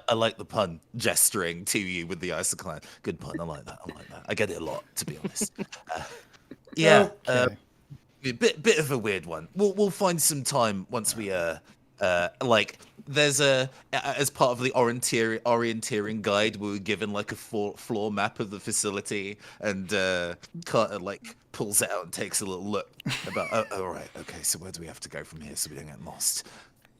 Speaker 3: I like the pun, gesturing to you with the iciclan. Good pun. I like that. I get it a lot, to be honest. Yeah.
Speaker 1: Okay.
Speaker 3: Bit of a weird one. We'll find some time once we there's as part of the orienteering guide we were given like a floor map of the facility, and Carter pulls it out and takes a little look about all right, okay, so where do we have to go from here so we don't get lost?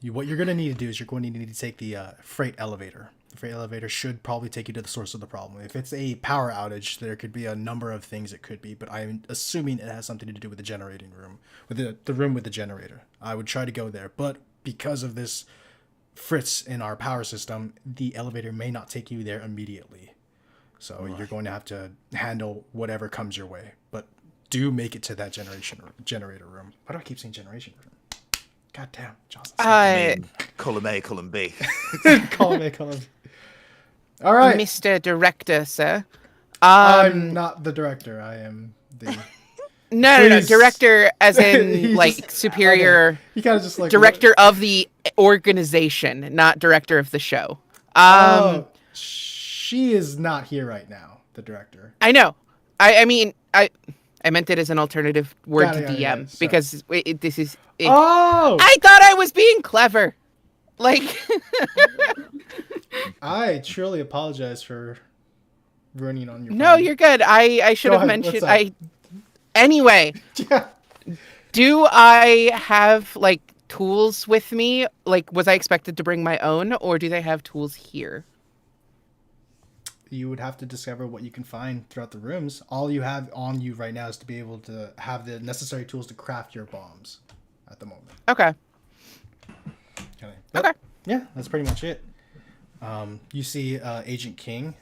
Speaker 1: What you're going to need to do is you're going to need to take the freight elevator. The freight elevator should probably take you to the source of the problem. If it's a power outage, there could be a number of things it could be, but I'm assuming it has something to do with the generating room, with the room with the generator. I would try to go there, but because of this fritz in our power system, the elevator may not take you there immediately. So You're going to have to handle whatever comes your way, but do make it to that generator room. Why do I keep saying generation room? God damn, Johnson.
Speaker 3: Column A, column B.
Speaker 1: Column A, column B. All right.
Speaker 5: Mr. Director, sir.
Speaker 1: I'm not the director. I am the...
Speaker 5: No, director as in superior.
Speaker 1: Okay. He kind of just
Speaker 5: director of the organization, not director of the show.
Speaker 1: She is not here right now. The director.
Speaker 5: I know. I mean I meant it as an alternative word to DM because this is. I thought I was being clever.
Speaker 1: I truly apologize for ruining on your.
Speaker 5: No, you're good. I should have mentioned. Anyway,
Speaker 1: yeah.
Speaker 5: Do I have tools with me? Was I expected to bring my own, or do they have tools here?
Speaker 1: You would have to discover what you can find throughout the rooms. All you have on you right now is to be able to have the necessary tools to craft your bombs at the moment.
Speaker 5: Okay.
Speaker 1: Okay. Yeah, that's pretty much it. You see Agent King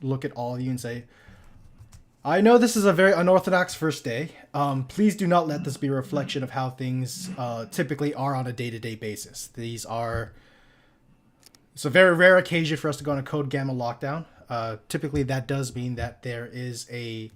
Speaker 1: look at all of you and say, I know this is a very unorthodox first day. Please do not let this be a reflection of how things typically are on a day-to-day basis. It's a very rare occasion for us to go on a Code Gamma lockdown. Typically, that does mean that there is a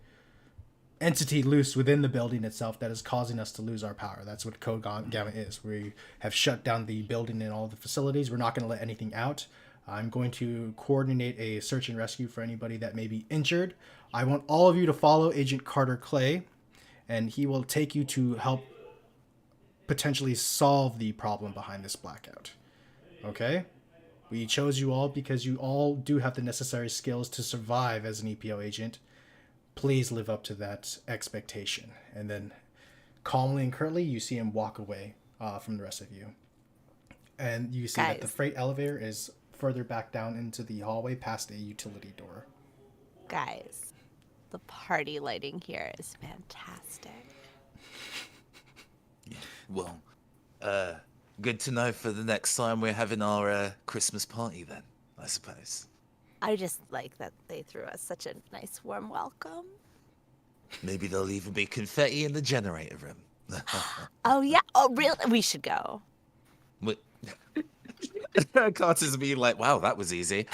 Speaker 1: entity loose within the building itself that is causing us to lose our power. That's what Code Gamma is. We have shut down the building and all the facilities. We're not going to let anything out. I'm going to coordinate a search and rescue for anybody that may be injured. I want all of you to follow Agent Carter Clay, and he will take you to help potentially solve the problem behind this blackout. Okay? We chose you all because you all do have the necessary skills to survive as an EPO agent. Please live up to that expectation. And then calmly and curtly, you see him walk away from the rest of you. And you see that the freight elevator is further back down into the hallway past a utility door.
Speaker 7: Guys, the party lighting here is fantastic.
Speaker 3: Well, good to know for the next time we're having our Christmas party then, I suppose.
Speaker 7: I just like that they threw us such a nice warm welcome.
Speaker 3: Maybe there'll even be confetti in the generator room.
Speaker 7: Oh yeah, oh really? We should go.
Speaker 3: Carter's being like, wow, that was easy.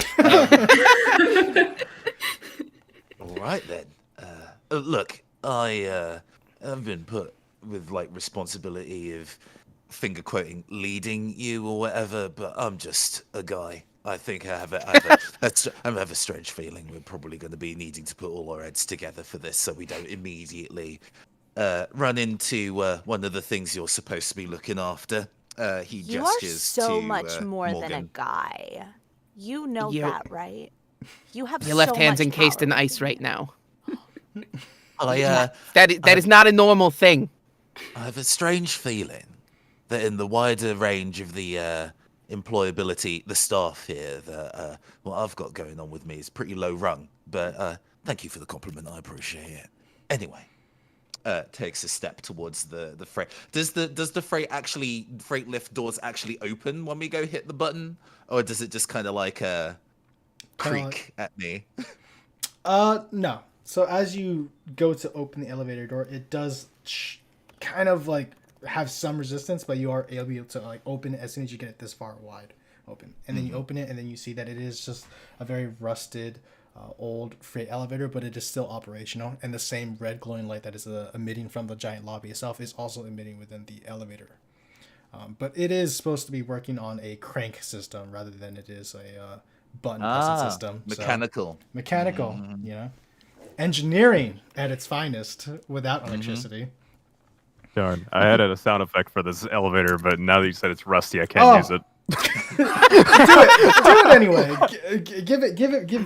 Speaker 3: right then. Look, I've been put with like responsibility of finger quoting leading you or whatever, but I'm just a guy. I think I have a strange feeling we're probably going to be needing to put all our heads together for this, so we don't immediately run into one of the things you're supposed to be looking after. He
Speaker 7: You are
Speaker 3: gestures
Speaker 7: so
Speaker 3: to
Speaker 7: much more
Speaker 3: Morgan.
Speaker 7: than a guy. You know
Speaker 5: You-
Speaker 7: that, right? You have
Speaker 5: Your left
Speaker 7: so
Speaker 5: hand's
Speaker 7: much
Speaker 5: encased
Speaker 7: power
Speaker 5: in
Speaker 7: within
Speaker 5: ice right
Speaker 7: you.
Speaker 5: now.
Speaker 3: That
Speaker 5: is not a normal thing.
Speaker 3: I have a strange feeling that in the wider range of the employability, the staff here, that what I've got going on with me is pretty low rung. But thank you for the compliment. I appreciate it. Anyway, takes a step towards the freight. Does the freight lift doors actually open when we go hit the button, or does it just kind of like creak at me?
Speaker 1: No. So as you go to open the elevator door, it does kind of like have some resistance, but you are able to like open it as soon as you get it this far wide open. And then you open it, and then you see that it is just a very rusted, old freight elevator, but it is still operational. And the same red glowing light that is emitting from the giant lobby itself is also emitting within the elevator. But it is supposed to be working on a crank system rather than it is a button pressing system.
Speaker 3: Mechanical.
Speaker 1: So, mechanical, you know. Engineering at its finest without electricity.
Speaker 2: Darn, I had a sound effect for this elevator, but now that you said it's rusty, I can't use it.
Speaker 1: Do it anyway.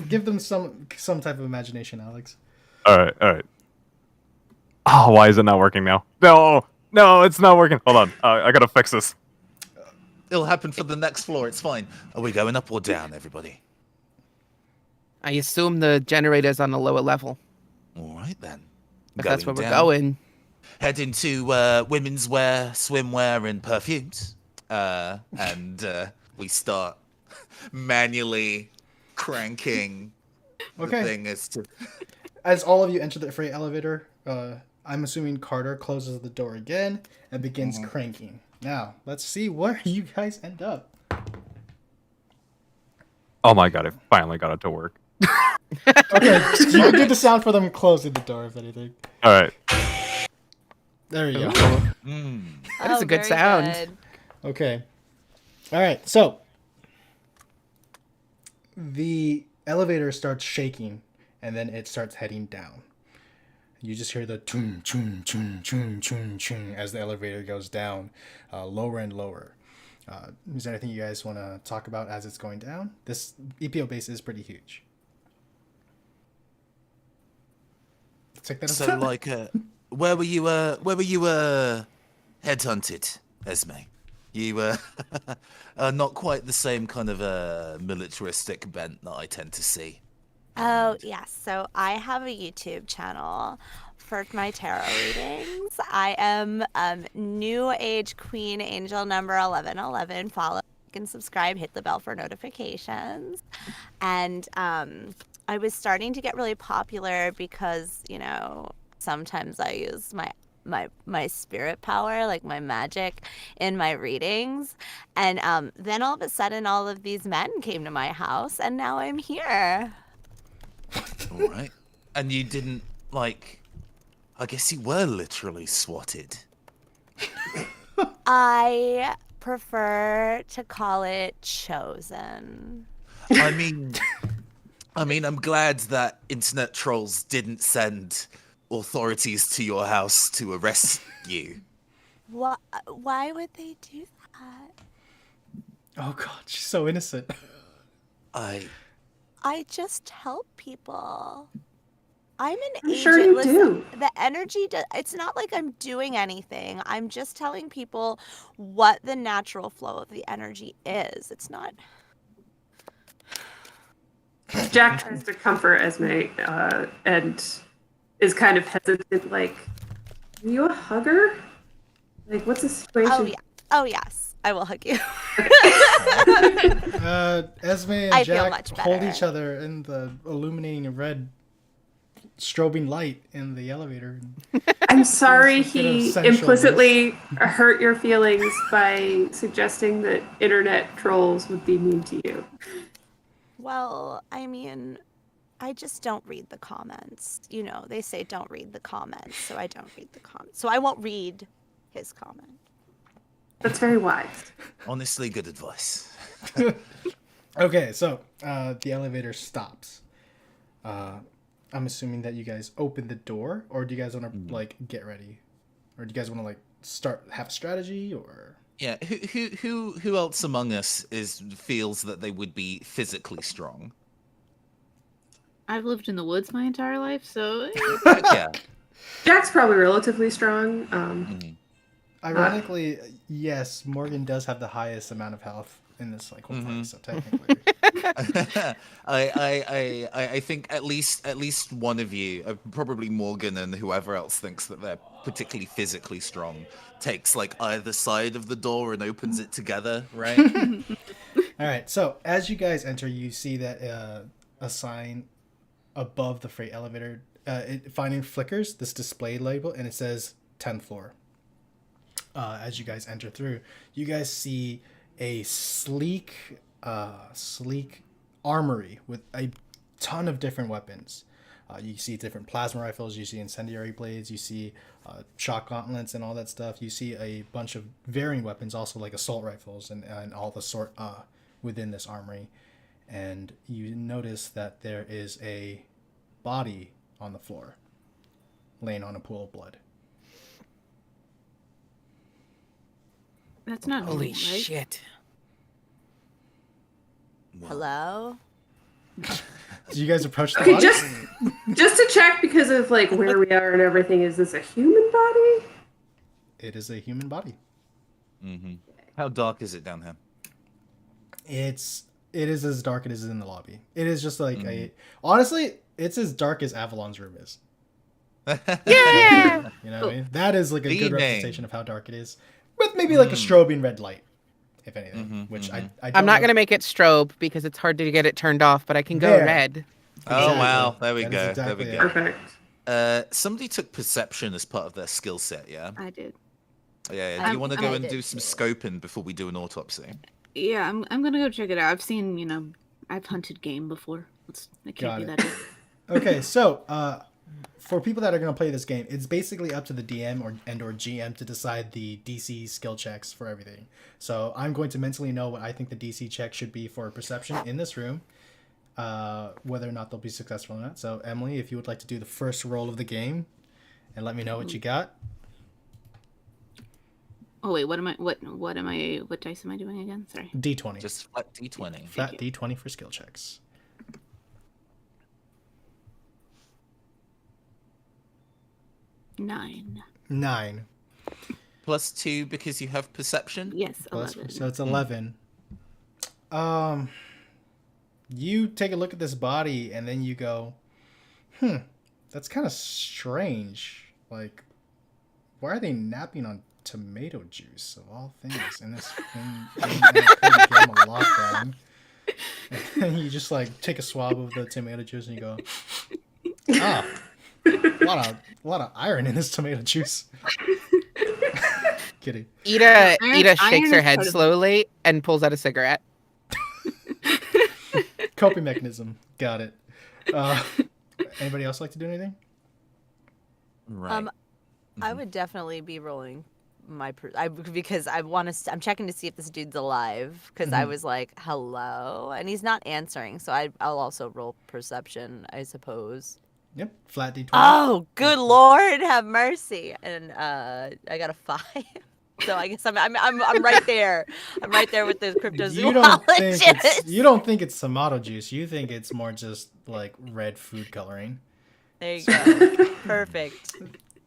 Speaker 1: Give them some type of imagination, Alex.
Speaker 2: All right. Oh, why is it not working now? No, it's not working. Hold on, I gotta fix this.
Speaker 3: It'll happen for the next floor. It's fine. Are we going up or down, everybody?
Speaker 5: I assume the generator's on a lower level.
Speaker 3: All right then.
Speaker 5: If that's where we're
Speaker 3: down.
Speaker 5: going.
Speaker 3: Head into women's wear, swimwear, and perfumes. And we start manually cranking the thing
Speaker 1: As all of you enter the freight elevator, I'm assuming Carter closes the door again and begins cranking. Now, let's see where you guys end up.
Speaker 2: Oh my god, I finally got it to work.
Speaker 1: Okay, you can do the sound for them closing the door, if anything.
Speaker 2: All right.
Speaker 1: There you go.
Speaker 5: That is a good
Speaker 7: very
Speaker 5: sound.
Speaker 7: good.
Speaker 1: Okay. All right, so the elevator starts shaking, and then it starts heading down. You just hear the chun chun chun chun chun chun as the elevator goes down, lower and lower. Is there anything you guys want to talk about as it's going down? This EPO base is pretty huge. Take that as
Speaker 3: So, like, where were you headhunted, Esme? You are not quite the same kind of militaristic bent that I tend to see.
Speaker 7: Oh, yes. So I have a YouTube channel for my tarot readings. I am New Age Queen Angel number 1111. Follow, like, and subscribe. Hit the bell for notifications. And I was starting to get really popular because, you know, sometimes I use my spirit power, like my magic, in my readings. And then all of a sudden, all of these men came to my house, and now I'm here.
Speaker 3: All right. And you didn't, like, I guess you were literally swatted.
Speaker 7: I prefer to call it chosen.
Speaker 3: I mean, I'm glad that internet trolls didn't send authorities to your house to arrest you.
Speaker 7: Why would they do that?
Speaker 1: Oh god, she's so innocent.
Speaker 7: I just help people. I'm an
Speaker 6: I'm
Speaker 7: agent.
Speaker 6: sure you
Speaker 7: Listen,
Speaker 6: do.
Speaker 7: The energy, it's not like I'm doing anything. I'm just telling people what the natural flow of the energy is. It's not.
Speaker 6: Jack tries to comfort Esme and is kind of hesitant, like, are you a hugger? Like, what's the situation?
Speaker 7: Oh, yeah. Oh, yes. I will hug you.
Speaker 1: Esme and
Speaker 7: I feel
Speaker 1: Jack
Speaker 7: much
Speaker 1: hold
Speaker 7: better.
Speaker 1: each other in the illuminating red strobing light in the elevator.
Speaker 6: I'm sorry
Speaker 1: It's a bit of
Speaker 6: he
Speaker 1: sensualness.
Speaker 6: implicitly hurt your feelings by suggesting that internet trolls would be mean to you.
Speaker 7: Well, I mean, I just don't read the comments. You know, they say don't read the comments, so I don't read the comments. So I won't read his comment.
Speaker 6: That's very wise.
Speaker 3: Honestly, good advice.
Speaker 1: Okay, so the elevator stops. I'm assuming that you guys open the door, or do you guys want to like get ready, or do you guys want to like have a strategy, or?
Speaker 3: Yeah, who else among us feels that they would be physically strong?
Speaker 4: I've lived in the woods my entire life, so
Speaker 3: Yeah.
Speaker 6: Jack's probably relatively strong.
Speaker 1: Ironically, yes, Morgan does have the highest amount of health in this like whole party, so technically.
Speaker 3: I think at least one of you, probably Morgan and whoever else thinks that they're particularly physically strong, takes like either side of the door and opens it together, right?
Speaker 1: All right, so as you guys enter, you see that a sign above the freight elevator, it finally flickers this display label, and it says 10th floor. As you guys enter through, you guys see a sleek armory with a ton of different weapons. You see different plasma rifles, you see incendiary blades, you see shock gauntlets and all that stuff. You see a bunch of varying weapons, also like assault rifles and all the sort within this armory. And you notice that there is a body on the floor, laying on a pool of blood.
Speaker 4: that's not
Speaker 5: Holy
Speaker 4: normal, right?
Speaker 5: shit.
Speaker 7: Hello?
Speaker 1: Do you guys approach the
Speaker 6: Okay,
Speaker 1: body?
Speaker 6: just to check because of like where we are and everything. Is this a human body?
Speaker 1: It is a human body.
Speaker 3: How dark is it down here?
Speaker 1: It is as dark as it is in the lobby. It is just like honestly, it's as dark as Avalon's room is.
Speaker 5: Yeah.
Speaker 1: You know what I mean? That is like a good
Speaker 3: Beaming.
Speaker 1: representation of how dark it is, with maybe like a strobing red light, if anything. Which I don't
Speaker 5: I'm not
Speaker 1: know.
Speaker 5: going to make it strobe because it's hard to get it turned off, but I can go
Speaker 1: There.
Speaker 5: red.
Speaker 3: Oh
Speaker 1: Exactly.
Speaker 3: wow, there we
Speaker 1: That is
Speaker 3: go.
Speaker 1: exactly
Speaker 3: There we
Speaker 1: it.
Speaker 3: go.
Speaker 6: Perfect.
Speaker 3: Somebody took perception as part of their skill set, yeah?
Speaker 4: I did.
Speaker 3: Yeah. Do you want to go
Speaker 7: I
Speaker 3: and
Speaker 7: did
Speaker 3: do some scoping before we do an autopsy?
Speaker 4: Yeah, I'm gonna go check it out. I've seen, I've hunted game before. It
Speaker 1: Got
Speaker 4: can't be
Speaker 1: it.
Speaker 4: that good.
Speaker 1: Okay, so for people that are going to play this game, it's basically up to the DM or GM to decide the DC skill checks for everything. So I'm going to mentally know what I think the DC check should be for perception in this room, whether or not they'll be successful or not. So Emily, if you would like to do the first roll of the game, and let me know what you got.
Speaker 4: Oh wait, what dice am I doing again? Sorry.
Speaker 1: D20.
Speaker 3: Just flat D20.
Speaker 1: Flat D20 for skill checks.
Speaker 4: Nine.
Speaker 1: 9.
Speaker 3: +2 because you have perception?
Speaker 4: Yes,
Speaker 1: Plus,
Speaker 4: 11.
Speaker 1: so it's 11. You take a look at this body and then you go, that's kind of strange. Like, why are they napping on tomato juice of all things in this gamma lockdown? And you just like take a swab of the tomato juice and you go, a lot of iron in this tomato juice. Kidding.
Speaker 5: Ida
Speaker 4: Iron
Speaker 5: shakes
Speaker 4: is
Speaker 5: her head
Speaker 4: part of-
Speaker 5: slowly and pulls out a cigarette.
Speaker 1: Coping mechanism. Got it. Anybody else like to do anything?
Speaker 3: Right.
Speaker 7: I would definitely be rolling because I want to. I'm checking to see if this dude's alive because I was like, "Hello," and he's not answering. So I'll also roll perception, I suppose.
Speaker 1: Yep. Flat D20.
Speaker 7: Oh, good Lord, have mercy! And I got a 5. So I guess I'm right there. I'm right there with the cryptozoologist.
Speaker 1: You don't think it's tomato juice. You think it's more just like red food coloring.
Speaker 7: There you go. Perfect.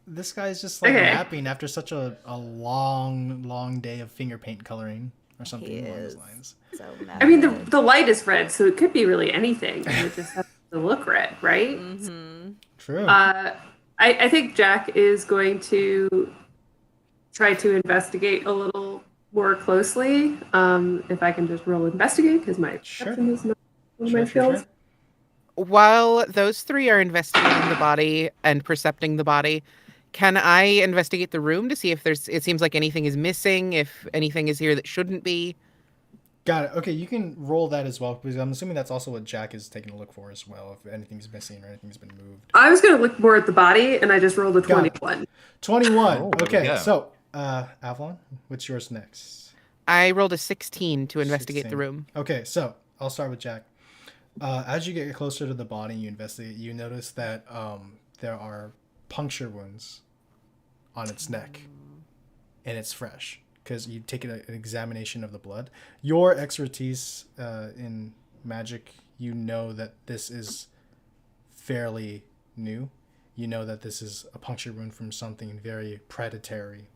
Speaker 1: This guy's just like
Speaker 6: Okay.
Speaker 1: napping after such a long day of finger paint coloring or something
Speaker 7: He
Speaker 1: along those
Speaker 7: is.
Speaker 1: lines.
Speaker 7: So
Speaker 6: I mean,
Speaker 7: mad.
Speaker 6: the light is red, so it could be really anything. It just has to look red, right?
Speaker 1: True.
Speaker 6: I think Jack is going to try to investigate a little more closely. If I can just roll investigate, because my perception is not one of my skills.
Speaker 5: While those three are investigating the body and percepting the body, can I investigate the room to see if it seems like anything is missing, if anything is here that shouldn't be?
Speaker 1: Got it. Okay, you can roll that as well, because I'm assuming that's also what Jack is taking a look for as well, if anything's missing or anything's been moved.
Speaker 6: I was going to look more at the body, and I just rolled a
Speaker 1: Got it.
Speaker 6: 21.
Speaker 1: 21.
Speaker 3: Oh, there we
Speaker 1: Okay,
Speaker 3: go.
Speaker 1: so, Avalon, what's yours next?
Speaker 5: I rolled a 16 to investigate
Speaker 1: 16.
Speaker 5: the room.
Speaker 1: Okay, so I'll start with Jack. As you get closer to the body and you investigate, you notice that there are puncture wounds on its neck, and it's fresh because you take an examination of the blood. Your expertise in magic, you know that this is fairly new. You know that this is a puncture wound from something very predatory,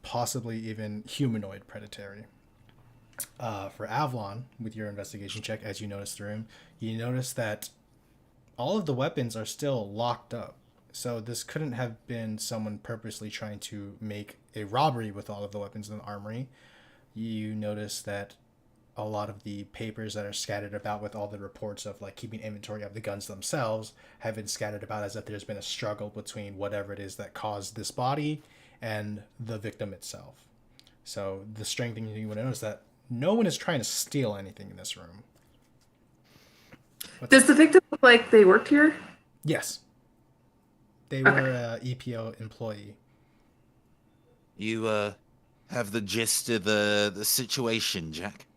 Speaker 1: possibly even humanoid predatory. For Avalon, with your investigation check, as you notice the room, you notice that all of the weapons are still locked up. So this couldn't have been someone purposely trying to make a robbery with all of the weapons in the armory. You notice that a lot of the papers that are scattered about with all the reports of like keeping inventory of the guns themselves have been scattered about as if there's been a struggle between whatever it is that caused this body and the victim itself. So the strange thing you would notice that no one is trying to steal anything in this room.
Speaker 6: Does the victim look like they worked here?
Speaker 1: Yes. They were a EPO employee.
Speaker 3: You have the gist of the situation, Jack?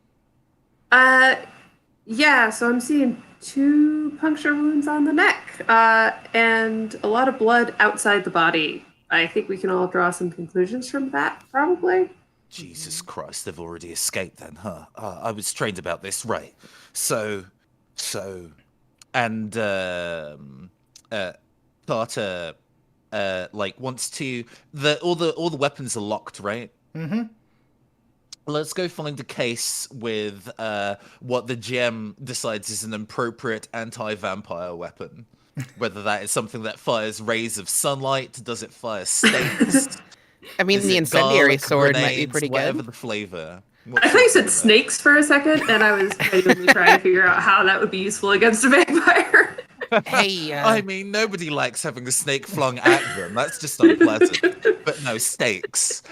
Speaker 6: Yeah, so I'm seeing 2 puncture wounds on the neck, and a lot of blood outside the body. I think we can all draw some conclusions from that, probably.
Speaker 3: Jesus Christ, they've already escaped then, huh? I was trained about this, right? So, and Carter, like wants to all the weapons are locked, right?
Speaker 1: Mm-hmm.
Speaker 3: Let's go find a case with what the GM decides is an appropriate anti-vampire weapon. Whether that is something that fires rays of sunlight, does it fire stakes?
Speaker 5: I mean,
Speaker 3: Is
Speaker 5: the
Speaker 3: it
Speaker 5: incendiary
Speaker 3: garlic,
Speaker 5: sword might be
Speaker 3: grenades,
Speaker 5: pretty
Speaker 3: whatever
Speaker 5: good.
Speaker 3: the flavor.
Speaker 6: I thought you said snakes for a second, and I was genuinely trying to figure out how that would be useful against a vampire.
Speaker 5: Hey,
Speaker 3: I mean, nobody likes having a snake flung at them. That's just unpleasant. But no, stakes.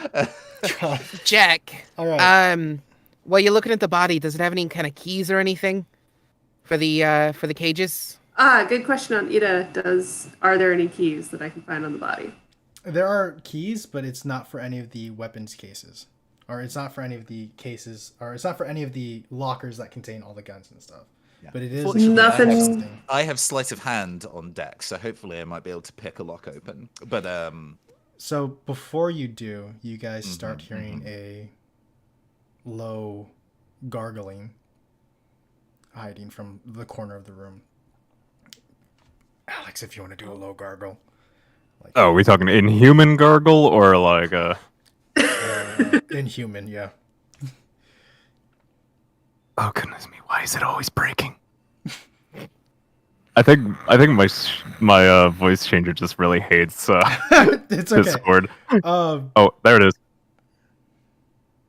Speaker 5: Jack.
Speaker 1: All right.
Speaker 5: While you're looking at the body, does it have any kind of keys or anything for the cages?
Speaker 6: Good question on Ida. Are there any keys that I can find on the body?
Speaker 1: There are keys, but it's not for any of the weapons cases. Or it's not for any of the cases, or it's not for any of the lockers that contain all the guns and stuff.
Speaker 3: Yeah.
Speaker 1: But it is
Speaker 3: Fortunately,
Speaker 6: Nothing.
Speaker 3: I have sleight of hand on deck, so hopefully I might be able to pick a lock open. But
Speaker 1: So before you do, you guys start hearing a low gargling hiding from the corner of the room. Alex, if you want to do a low gargle. Like,
Speaker 2: Oh, we talking inhuman gargle or like
Speaker 1: inhuman, yeah.
Speaker 2: Oh goodness me, why is it always breaking? I think my voice changer just really hates
Speaker 1: It's okay.
Speaker 2: Discord.
Speaker 1: Um,
Speaker 2: Oh, there it is.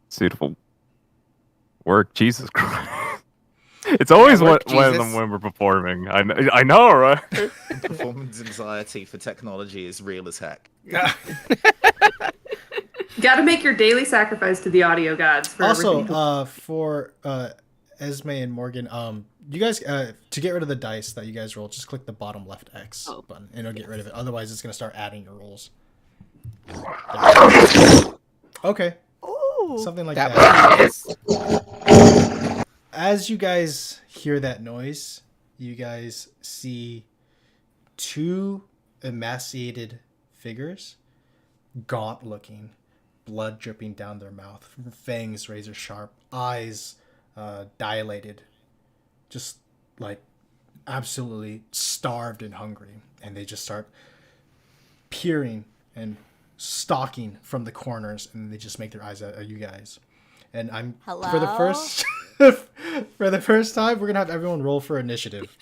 Speaker 2: Suitable work, Jesus Christ. It's always
Speaker 5: Yeah, work,
Speaker 2: when
Speaker 5: Jesus.
Speaker 2: we're performing. I know, right?
Speaker 3: performance anxiety for technology is real as heck.
Speaker 6: Got to make your daily sacrifice to the audio gods. For
Speaker 1: also,
Speaker 6: everything.
Speaker 1: for Esme and Morgan, you guys to get rid of the dice that you guys roll, just click the bottom left X button, and it'll get rid of it. Otherwise, it's gonna start adding your rolls. Okay,
Speaker 7: Ooh.
Speaker 1: something like
Speaker 5: That
Speaker 1: that.
Speaker 5: was nice.
Speaker 1: As you guys hear that noise, you guys see 2 emaciated figures, gaunt looking, blood dripping down their mouth, fangs razor sharp, eyes dilated, just like absolutely starved and hungry. And they just start peering and stalking from the corners, and they just make their eyes at you guys. And I'm for the
Speaker 7: Hello?
Speaker 1: first for the first time, we're gonna have everyone roll for initiative.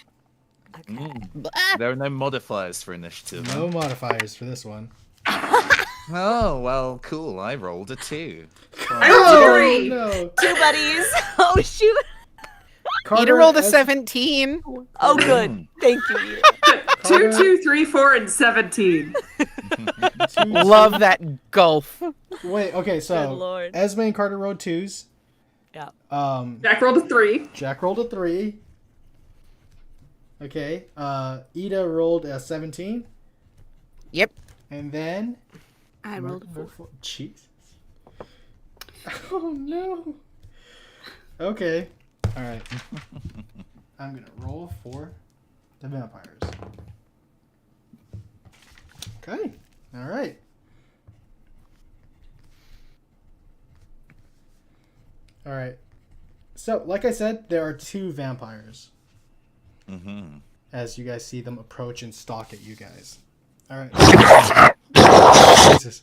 Speaker 3: There are no modifiers for initiative.
Speaker 1: No modifiers for this one.
Speaker 3: Oh, well, cool. I rolled a 2.
Speaker 6: I rolled a 3.
Speaker 1: no!
Speaker 7: 2 buddies. Oh shoot.
Speaker 5: Ida rolled a 17.
Speaker 7: Oh good. Thank you. Ida.
Speaker 6: 2, 2, 3, 4, and 17.
Speaker 5: Love that gulf.
Speaker 1: Wait, okay,
Speaker 7: Good
Speaker 1: so
Speaker 7: lord.
Speaker 1: Esme and Carter rolled 2s.
Speaker 7: Yeah.
Speaker 6: Jack rolled a 3.
Speaker 1: Jack rolled a 3. Okay. Ida rolled a 17.
Speaker 5: Yep.
Speaker 1: And then
Speaker 4: I rolled a 4.
Speaker 1: Jesus. Oh no. Okay. All right. I'm gonna roll for the vampires. Okay. All right. All right. So, like I said, there are 2 vampires.
Speaker 3: Mm-hmm.
Speaker 1: As you guys see them approach and stalk at you guys. All right. Jesus.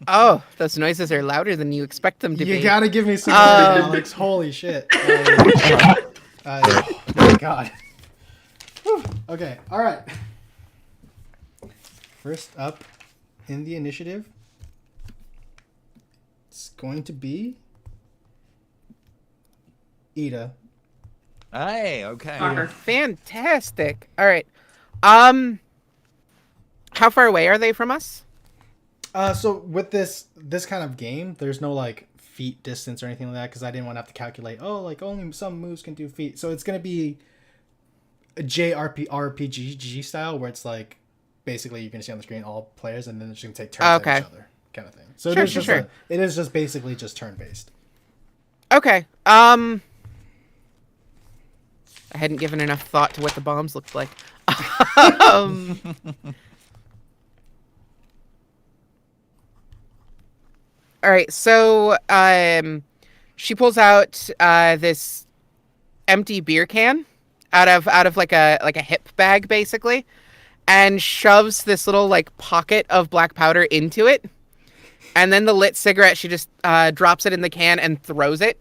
Speaker 5: Oh, those noises are louder than you expect them to be.
Speaker 1: You gotta give me some credit, Alex. Holy shit. Oh my god. Whew. Okay, alright. First up in the initiative, it's going to be Ida.
Speaker 3: Hey, okay.
Speaker 6: Are.
Speaker 5: Fantastic. All right. How far away are they from us?
Speaker 1: So with this kind of game, there's no like feet distance or anything like that because I didn't want to have to calculate. Oh, like only some moves can do feet. So it's gonna be a JRPG style where it's like basically you're gonna see on the screen all players and then they're just gonna take turns at each other kind of thing. So
Speaker 5: Sure,
Speaker 1: it is
Speaker 5: sure,
Speaker 1: just
Speaker 5: sure.
Speaker 1: it is just basically just turn based.
Speaker 5: Okay. I hadn't given enough thought to what the bombs looked like. um, all right, so she pulls out this empty beer can out of like a hip bag basically, and shoves this little like pocket of black powder into it, and then the lit cigarette she just drops it in the can and throws it.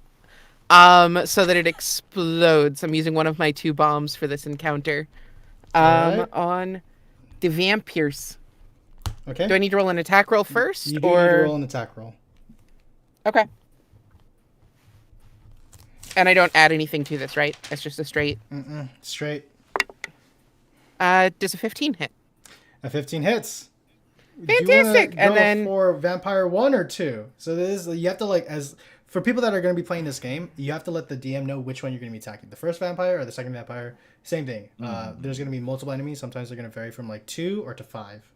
Speaker 5: So that it explodes. I'm using one of my 2 bombs for this encounter.
Speaker 1: Alright.
Speaker 5: On the vampires.
Speaker 1: Okay.
Speaker 5: Do I need to roll an attack roll first?
Speaker 1: You do
Speaker 5: or...
Speaker 1: need to roll an attack roll.
Speaker 5: Okay. And I don't add anything to this, right? It's just a straight.
Speaker 1: Straight.
Speaker 5: Does a 15 hit?
Speaker 1: A 15 hits. Do you
Speaker 5: Fantastic.
Speaker 1: wanna
Speaker 5: And
Speaker 1: go
Speaker 5: then
Speaker 1: for vampire 1 or 2. So this is you have to like as for people that are going to be playing this game, you have to let the DM know which one you're going to be attacking. The first vampire or the second vampire. Same thing. There's going to be multiple enemies. Sometimes they're going to vary from like 2 or to 5.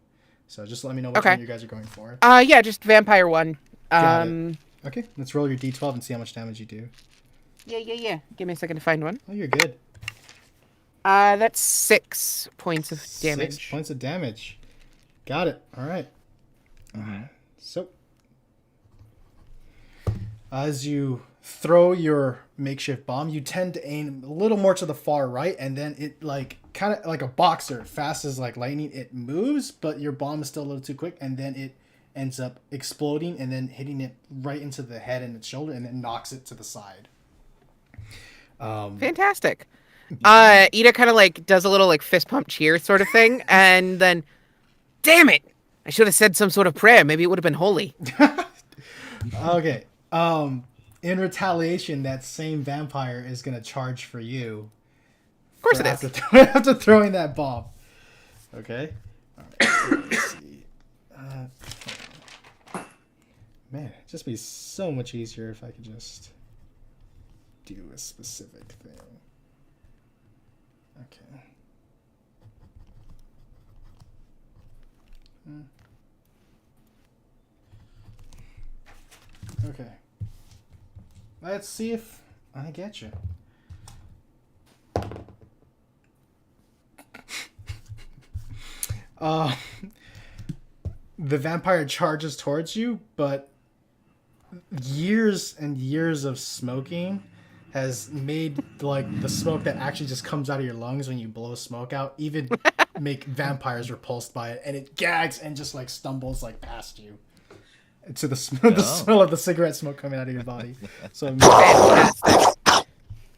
Speaker 1: So just let me know which one you guys are going for.
Speaker 5: yeah, just vampire 1.
Speaker 1: Got it. Okay, let's roll your d12 and see how much damage you do.
Speaker 5: Yeah. Give me a second to find one.
Speaker 1: Oh, you're good.
Speaker 5: That's 6 points of damage.
Speaker 1: 6 points of damage. Got it. All right. So, as you throw your makeshift bomb, you tend to aim a little more to the far right, and then it like kind of like a boxer, fast as like lightning. It moves, but your bomb is still a little too quick, and then it ends up exploding and then hitting it right into the head and its shoulder, and then knocks it to the side.
Speaker 5: Fantastic. Ida kind of like does a little like fist pump cheer sort of thing, and then, damn it! I should have said some sort of prayer. Maybe it would have been holy.
Speaker 1: Okay. In retaliation, that same vampire is gonna charge for you.
Speaker 5: Of course it is.
Speaker 1: After throwing that bomb. Okay. All right. Let's see. Man, it'd just be so much easier if I could just do a specific thing. Okay. Okay. Let's see if I get you. The vampire charges towards you, but years and years of smoking has made like the smoke that actually just comes out of your lungs when you blow smoke out even make vampires repulsed by it, and it gags and just like stumbles like past you to the smell of the cigarette smoke coming out of your body. So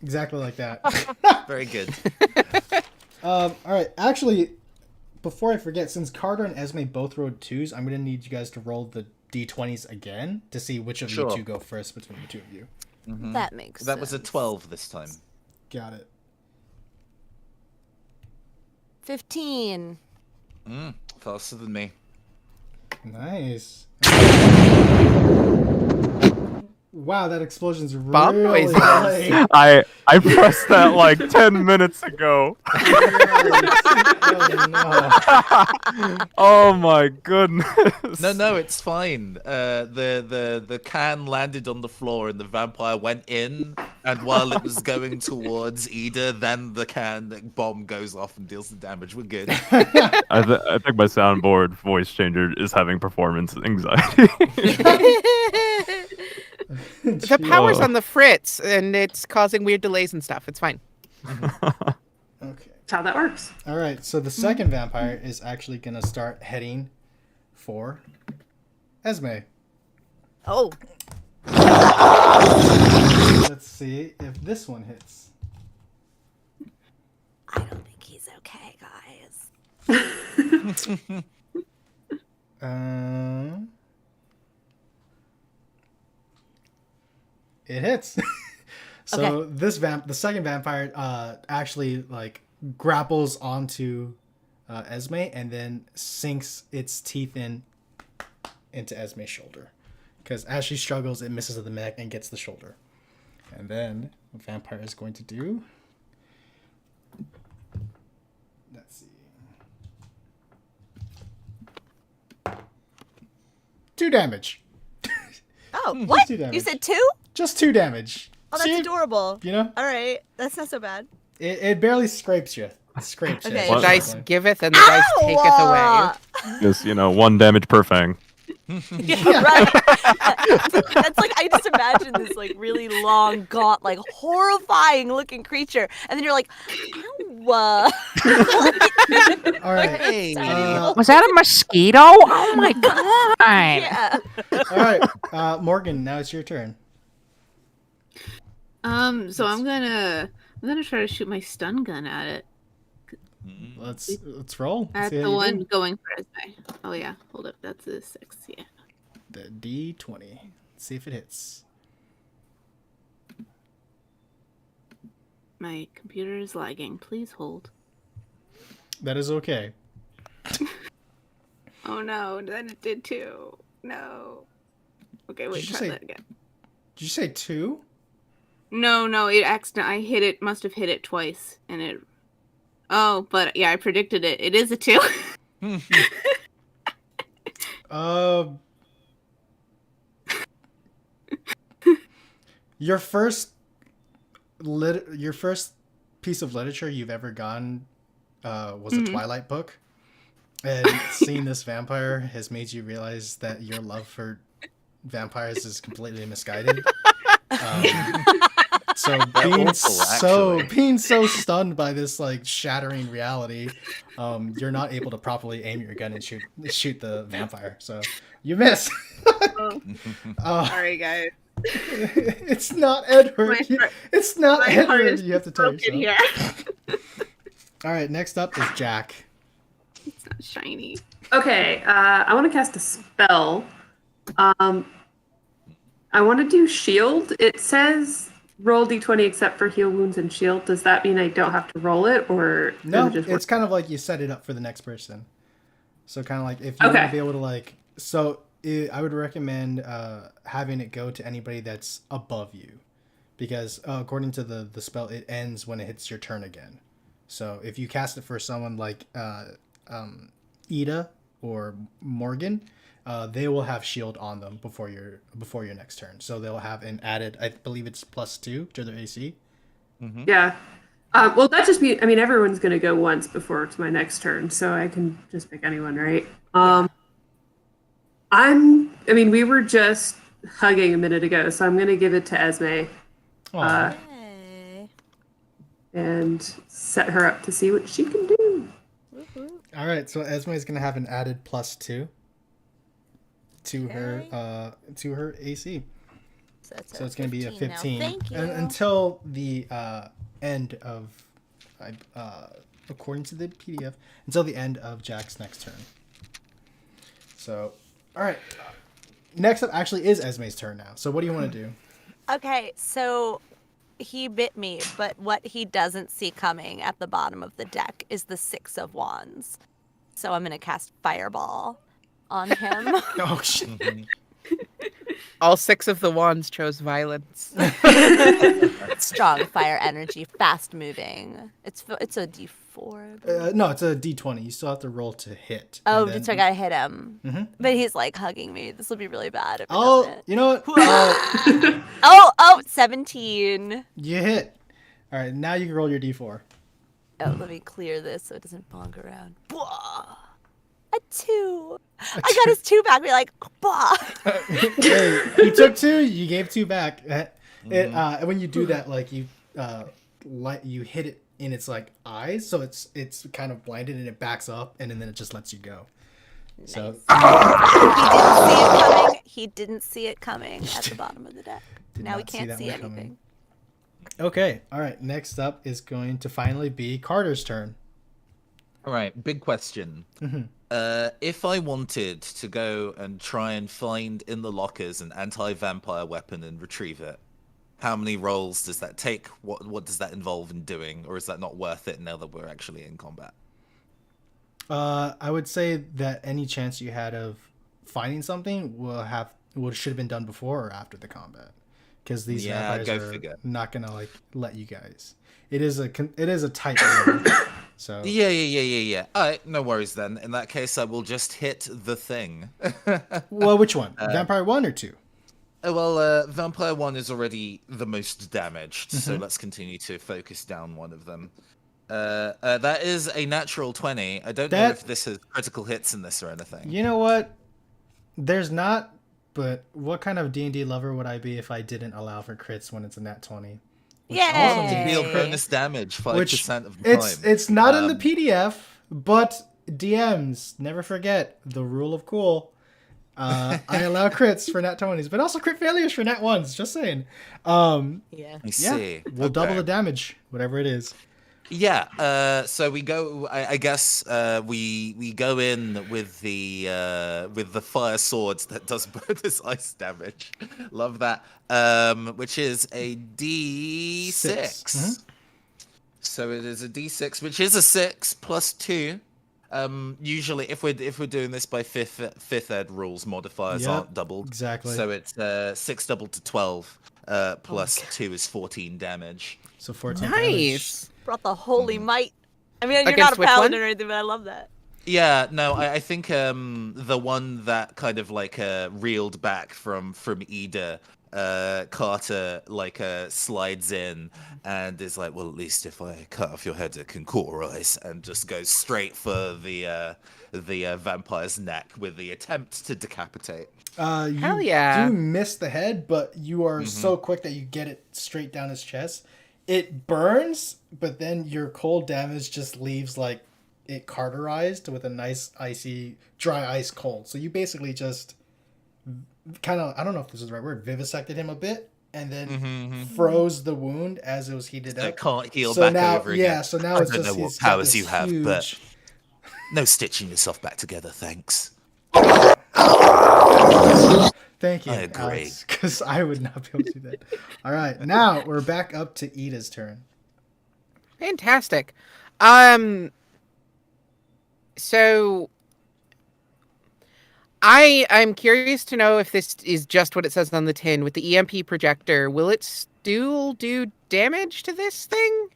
Speaker 1: exactly like that.
Speaker 3: Very good.
Speaker 1: All right, actually, before I forget, since Carter and Esme both rolled 2s, I'm gonna need you guys to roll the d20s again to see which of you two go first between the 2 of you.
Speaker 7: That makes sense.
Speaker 3: That was a 12 this time.
Speaker 1: Got it.
Speaker 7: 15.
Speaker 3: Faster than me.
Speaker 1: Nice. Wow, that explosion's
Speaker 5: Bomb
Speaker 1: really
Speaker 5: noises.
Speaker 1: delayed.
Speaker 2: I pressed that like 10 minutes ago.
Speaker 1: Oh, no.
Speaker 2: Oh my goodness.
Speaker 3: No, it's fine. The can landed on the floor and the vampire went in, and while it was going towards Ida, then the bomb goes off and deals the damage. We're good.
Speaker 2: I think my soundboard voice changer is having performance anxiety.
Speaker 5: The power's
Speaker 2: Oh.
Speaker 5: on the fritz, and it's causing weird delays and stuff. It's fine.
Speaker 1: Okay.
Speaker 6: That's how that works.
Speaker 1: All right. So the second vampire is actually gonna start heading for Esme.
Speaker 7: Oh,
Speaker 1: Let's see if this one hits.
Speaker 7: I don't think he's okay, guys.
Speaker 1: It hits. So
Speaker 7: Okay.
Speaker 1: the second vampire, actually like grapples onto Esme and then sinks its teeth into Esme's shoulder, because as she struggles, it misses the neck and gets the shoulder. And then the vampire is going to do. Let's see. 2 damage.
Speaker 7: Oh, what?
Speaker 1: 2
Speaker 7: You
Speaker 1: damage.
Speaker 7: said 2?
Speaker 1: Just 2 damage.
Speaker 7: Oh, that's
Speaker 1: See?
Speaker 7: adorable.
Speaker 1: You know,
Speaker 7: All right, that's not so bad.
Speaker 1: it barely scrapes you. It scrapes you.
Speaker 7: Okay.
Speaker 5: The
Speaker 2: What?
Speaker 5: dice giveth and the dice taketh away.
Speaker 2: Just, 1 damage per fang.
Speaker 7: Yeah, right. That's like, I just imagine this like really long, gaunt, like horrifying looking creature, and then you're like, ow.
Speaker 1: All right.
Speaker 5: Hey.
Speaker 8: Was that a mosquito? Oh my god!
Speaker 7: Yeah.
Speaker 1: All right, Morgan. Now it's your turn.
Speaker 4: So I'm gonna try to shoot my stun gun at it.
Speaker 1: Let's roll.
Speaker 4: At
Speaker 1: See how
Speaker 4: the
Speaker 1: you
Speaker 4: one
Speaker 1: do.
Speaker 4: going for Esme. Oh yeah, hold up, that's a 6. Yeah.
Speaker 1: The D20. Let's see if it hits.
Speaker 4: My computer is lagging. Please hold.
Speaker 1: That is okay.
Speaker 4: Oh no, then it did too. No. Okay, wait,
Speaker 1: Did you
Speaker 4: try
Speaker 1: say-
Speaker 4: that again.
Speaker 1: Did you say 2?
Speaker 4: No, it I hit it, must have hit it twice, and it. Oh, but yeah, I predicted it. It is a 2.
Speaker 1: Your first piece of literature you've ever gotten was a Twilight book, and seeing this vampire has made you realize that your love for vampires is completely misguided. So
Speaker 3: awful,
Speaker 1: being so stunned by this like shattering reality, you're not able to properly aim your gun and shoot the vampire. So you miss.
Speaker 4: Sorry, guys.
Speaker 1: It's not Edward. It's not
Speaker 4: My heart
Speaker 1: Edward.
Speaker 4: is
Speaker 1: You have to tell
Speaker 4: broken
Speaker 1: yourself.
Speaker 4: here.
Speaker 1: All right, next up is Jack.
Speaker 4: It's not shiny.
Speaker 6: Okay, I want to cast a spell. I want to do shield. It says roll d20 except for heal wounds and shield. Does that mean I don't have to roll it, or
Speaker 1: No,
Speaker 6: does it just work?
Speaker 1: it's kind of like you set it up for the next person. So kind of like if you want
Speaker 6: Okay.
Speaker 1: to be able to like, I would recommend having it go to anybody that's above you, because according to the spell, it ends when it hits your turn again. So if you cast it for someone like Ida or Morgan, they will have shield on them before your next turn. So they'll have an added, I believe it's +2 to their AC.
Speaker 6: Yeah. Well, that just means, I mean, everyone's going to go once before it's my next turn, so I can just pick anyone, right? We were just hugging a minute ago, so I'm going to give it to Esme
Speaker 1: Aw.
Speaker 7: Hey.
Speaker 6: and set her up to see what she can do.
Speaker 1: All right, so Esme is gonna have an added +2 to her AC.
Speaker 7: So
Speaker 1: So it's gonna be a 15
Speaker 7: now. Thank you.
Speaker 1: until the end of, according to the PDF, until the end of Jack's next turn. So, all right. Next up actually is Esme's turn now. So what do you want to do?
Speaker 7: Okay, so he bit me, but what he doesn't see coming at the bottom of the deck is the 6 of Wands. So I'm going to cast Fireball on him.
Speaker 1: Oh shit!
Speaker 5: All 6 of the wands chose violence.
Speaker 7: Strong fire energy, fast moving. It's a D4. I believe.
Speaker 1: No, it's a D20. You still have to roll to hit.
Speaker 7: Oh,
Speaker 1: and then-
Speaker 7: so I gotta hit him.
Speaker 1: Mhm.
Speaker 7: But he's like hugging me. This will be really bad if it
Speaker 1: Oh,
Speaker 7: doesn't.
Speaker 1: you know what?
Speaker 7: Oh, 17.
Speaker 1: You hit. All right, now you can roll your D4.
Speaker 7: Oh, let me clear this so it doesn't bonk around. Blah. A 2. I got his 2 back. Be like, bah.
Speaker 1: Hey, you took 2. You gave 2 back. When you do that, like you hit it in its like eyes, so it's kind of blinded and it backs up, and then it just lets you go.
Speaker 7: Nice.
Speaker 1: So
Speaker 7: He didn't see it coming at the bottom of the deck.
Speaker 1: Did
Speaker 7: Now we
Speaker 1: not see
Speaker 7: can't
Speaker 1: that
Speaker 7: see
Speaker 1: one coming.
Speaker 7: anything.
Speaker 1: Okay, all right. Next up is going to finally be Carter's turn.
Speaker 3: All right, big question. If I wanted to go and try and find in the lockers an anti-vampire weapon and retrieve it, how many rolls does that take? What does that involve in doing? Or is that not worth it now that we're actually in combat?
Speaker 1: I would say that any chance you had of finding something should have been done before or after the combat, because these vampires are not gonna like let you guys. It is a tight room. So
Speaker 3: Yeah. All right, no worries then. In that case, I will just hit the thing.
Speaker 1: Well, which one? Vampire 1 or 2?
Speaker 3: Vampire 1 is already the most damaged, so let's continue to focus down one of them. That is a natural 20. I don't know if this has critical hits in this or anything.
Speaker 1: You know what? There's not, but what kind of D&D lover would I be if I didn't allow for crits when it's a nat 20?
Speaker 7: Yay!
Speaker 3: Deal bonus damage 5% of the time.
Speaker 1: It's not in the PDF, but DMs, never forget the rule of cool. I allow crits for nat 20s, but also crit failures for nat 1s, just saying.
Speaker 7: Yeah.
Speaker 3: I see.
Speaker 1: We'll double the damage, whatever it is.
Speaker 3: Yeah, so we go. I guess we go in with the fire swords that does bonus ice damage. Love that. Which is a D6.
Speaker 1: Mhm.
Speaker 3: So it is a D6, which is a 6 plus 2. Usually, if we're doing this by fifth ed rules, modifiers aren't doubled.
Speaker 1: Exactly.
Speaker 3: So it's 6 doubled to 12. Plus 2 is 14 damage.
Speaker 1: So 14 damage.
Speaker 5: Nice.
Speaker 7: Brought the holy might. I mean, you're
Speaker 5: Against
Speaker 7: not a
Speaker 5: which
Speaker 7: paladin
Speaker 5: one?
Speaker 7: or anything, but I love that.
Speaker 3: Yeah, no, I think the one that kind of like reeled back from Ida, Carter like slides in and is like, well, at least if I cut off your head, it can cauterize, and just goes straight for the vampire's neck with the attempt to decapitate.
Speaker 1: You
Speaker 5: Hell yeah.
Speaker 1: do miss the head, but you are so quick that you get it straight down his chest. It burns, but then your cold damage just leaves like it carterized with a nice icy, dry ice cold. So you basically just kind of, I don't know if this is the right word, vivisected him a bit and then froze the wound as it was heated up.
Speaker 3: It can't heal
Speaker 1: So
Speaker 3: back
Speaker 1: now,
Speaker 3: over again.
Speaker 1: yeah, so now
Speaker 3: I
Speaker 1: it's
Speaker 3: don't
Speaker 1: just
Speaker 3: know what
Speaker 1: he's got
Speaker 3: powers
Speaker 1: this
Speaker 3: you have,
Speaker 1: huge...
Speaker 3: but no stitching yourself back together, thanks.
Speaker 1: Thank you,
Speaker 3: I agree.
Speaker 1: because I would not be able to do that. All right, now we're back up to Ida's turn.
Speaker 5: Fantastic. So I'm curious to know if this is just what it says on the tin with the EMP projector. Will it still do damage to this thing?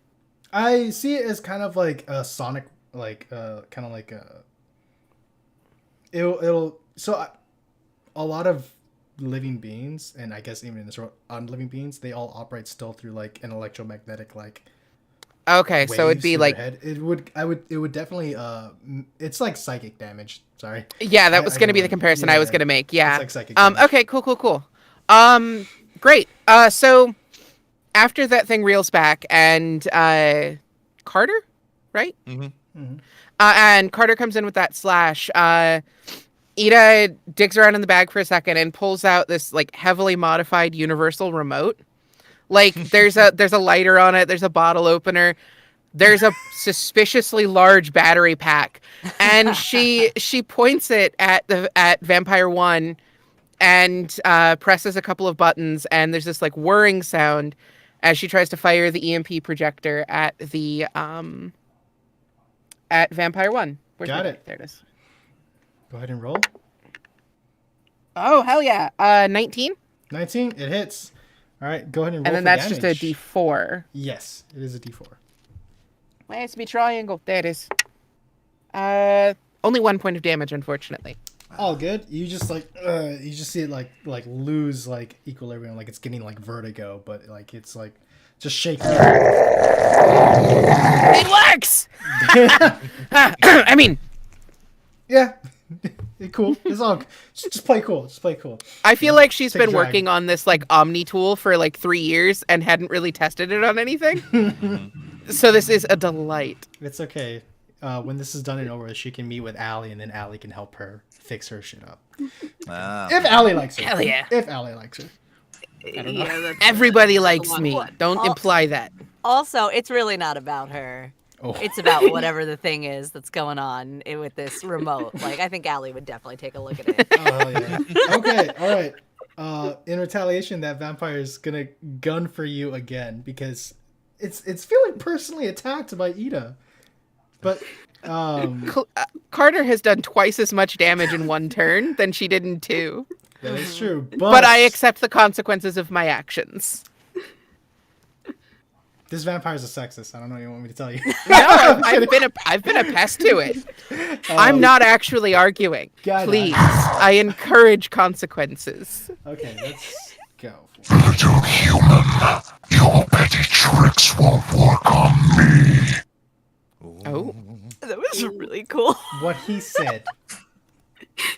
Speaker 1: I see it as kind of like a sonic, like kind of like a. A lot of living beings, and I guess even in this world, unliving beings, they all operate still through like an electromagnetic like.
Speaker 5: Okay, so it'd be like
Speaker 1: it would definitely it's like psychic damage. Sorry.
Speaker 5: Yeah, that was going to be the comparison I was going to make. Yeah.
Speaker 1: It's like psychic damage.
Speaker 5: Okay, cool. Great. So after that thing reels back and Carter, right? And Carter comes in with that slash. Ida digs around in the bag for a second and pulls out this like heavily modified universal remote. Like there's a lighter on it, there's a bottle opener, there's a suspiciously large battery pack, and she points it at Vampire 1 and presses a couple of buttons, and there's this like whirring sound as she tries to fire the EMP projector at the at Vampire 1. Where's
Speaker 1: Got
Speaker 5: my-
Speaker 1: it.
Speaker 5: There it is.
Speaker 1: Go ahead and roll.
Speaker 5: Oh, hell yeah. 19?
Speaker 1: 19, it hits. All right, go ahead and roll
Speaker 5: And then
Speaker 1: for
Speaker 5: that's
Speaker 1: damage.
Speaker 5: just a D4.
Speaker 1: Yes, it is a D4.
Speaker 5: Why has to be triangle? There it is. Only 1 point of damage, unfortunately.
Speaker 1: All good. You just you just see it like lose like equilibrium, like it's getting like vertigo, but like it's like just shaking.
Speaker 5: It works! I mean,
Speaker 1: Yeah, cool. It's all just play cool. Just play cool.
Speaker 5: I feel like she's
Speaker 1: Take a
Speaker 5: been
Speaker 1: drag.
Speaker 5: working on this like Omni tool for like 3 years and hadn't really tested it on anything. So this is a delight.
Speaker 1: It's okay. When this is done and over, she can meet with Allie, and then Allie can help her fix her shit up. If Allie likes her.
Speaker 5: Hell yeah.
Speaker 1: If Allie likes her. don't know.
Speaker 4: Yeah, that's
Speaker 5: Everybody
Speaker 4: that's a
Speaker 5: likes
Speaker 4: long
Speaker 5: me.
Speaker 4: one.
Speaker 5: Don't imply that.
Speaker 7: Also, it's really not about her.
Speaker 1: Oh.
Speaker 7: It's about whatever the thing is that's going on with this remote. Like, I think Allie would definitely take a look at it.
Speaker 1: Oh, yeah. Okay, all right. In retaliation, that vampire is gonna gun for you again because it's feeling personally attacked by Ida. But
Speaker 5: Carter has done twice as much damage in 1 turn than she did in 2.
Speaker 1: that is true.
Speaker 5: But I accept the consequences of my actions.
Speaker 1: This vampire's a sexist. I don't know what you want me to tell you.
Speaker 5: No, I've been a pest to it. I'm not actually arguing.
Speaker 1: God,
Speaker 5: Please, I encourage consequences.
Speaker 1: Okay, let's go.
Speaker 9: Little human, your petty tricks won't work on me.
Speaker 5: Oh,
Speaker 7: That was really cool.
Speaker 1: What he said.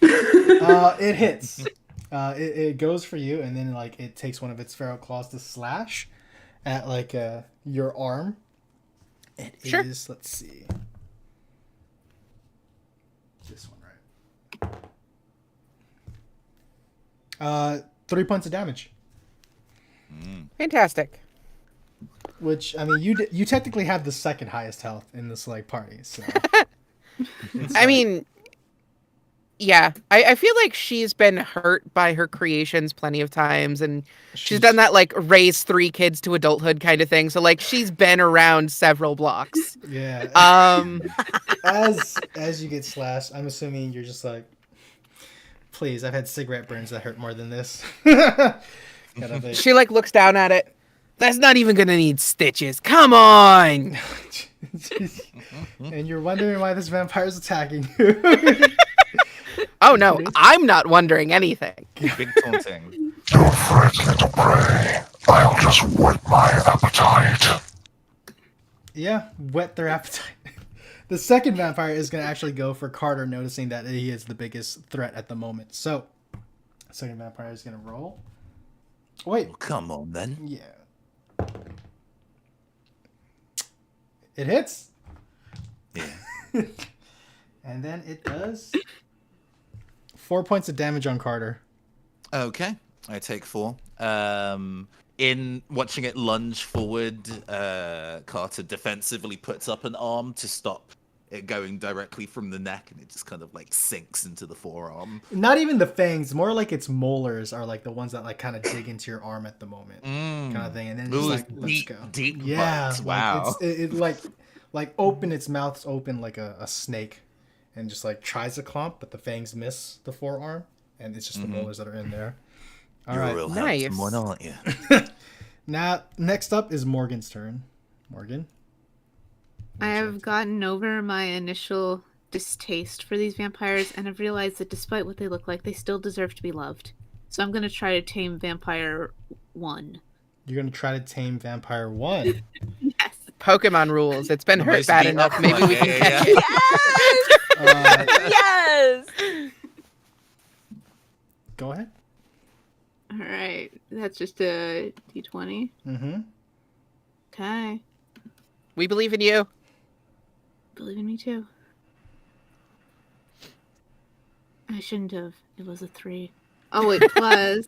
Speaker 1: It hits. It goes for you, and then like it takes one of its feral claws to slash at like your arm. It
Speaker 5: Sure.
Speaker 1: is. Let's see. This one, right? 3 points of damage.
Speaker 5: fantastic.
Speaker 1: Which I mean, you technically have the second highest health in this like party. So.
Speaker 5: I mean, yeah, I feel like she's been hurt by her creations plenty of times, and she's done that like raise 3 kids to adulthood kind of thing. So like she's been around several blocks.
Speaker 1: Yeah. As you get slashed, I'm assuming you're just like, please, I've had cigarette burns that hurt more than this. Kind of thing.
Speaker 5: She like looks down at it. That's not even gonna need stitches. Come on.
Speaker 1: And you're wondering why this vampire is attacking you.
Speaker 5: Oh no, I'm not wondering anything.
Speaker 3: Big taunting.
Speaker 9: You're afraid, little prey. I'll just whet my appetite.
Speaker 1: Yeah, whet their appetite. The second vampire is going to actually go for Carter, noticing that he is the biggest threat at the moment. So, second vampire is going to roll. Wait,
Speaker 3: Well, come on then.
Speaker 1: yeah. It hits.
Speaker 3: Yeah.
Speaker 1: And then it does 4 points of damage on Carter.
Speaker 3: Okay, I take 4. In watching it lunge forward, Carter defensively puts up an arm to stop it going directly from the neck, and it just kind of like sinks into the forearm.
Speaker 1: Not even the fangs, more like its molars are like the ones that like kind of dig into your arm at the moment, kind of thing. And then it's
Speaker 3: Ooh,
Speaker 1: like, let's
Speaker 3: deep,
Speaker 1: go.
Speaker 3: deep
Speaker 1: Yeah,
Speaker 3: butts.
Speaker 1: like,
Speaker 3: Wow.
Speaker 1: it like open its mouth's open like a snake, and just like tries to clomp, but the fangs miss the forearm, and it's just the molars that are in there. All
Speaker 3: You're
Speaker 1: right.
Speaker 3: a real
Speaker 5: Nice.
Speaker 3: handsome one, aren't you?
Speaker 1: Now next up is Morgan's turn. Morgan.
Speaker 4: I have gotten over my initial distaste for these vampires, and I've realized that despite what they look like, they still deserve to be loved. So I'm going to try to tame Vampire 1.
Speaker 1: You're gonna try to tame Vampire 1.
Speaker 4: Yes.
Speaker 5: Pokemon rules. It's been hurt
Speaker 3: Nice
Speaker 5: bad
Speaker 3: beat
Speaker 5: enough.
Speaker 3: up,
Speaker 5: Maybe
Speaker 3: like,
Speaker 5: we can
Speaker 3: yeah,
Speaker 5: catch
Speaker 3: yeah.
Speaker 5: it.
Speaker 7: Yes!
Speaker 1: Go ahead.
Speaker 4: All right. That's just a d20.
Speaker 1: Mm-hmm.
Speaker 4: Okay.
Speaker 5: We believe in you.
Speaker 4: Believe in me too. I shouldn't have. It was a 3. Oh, wait, plus.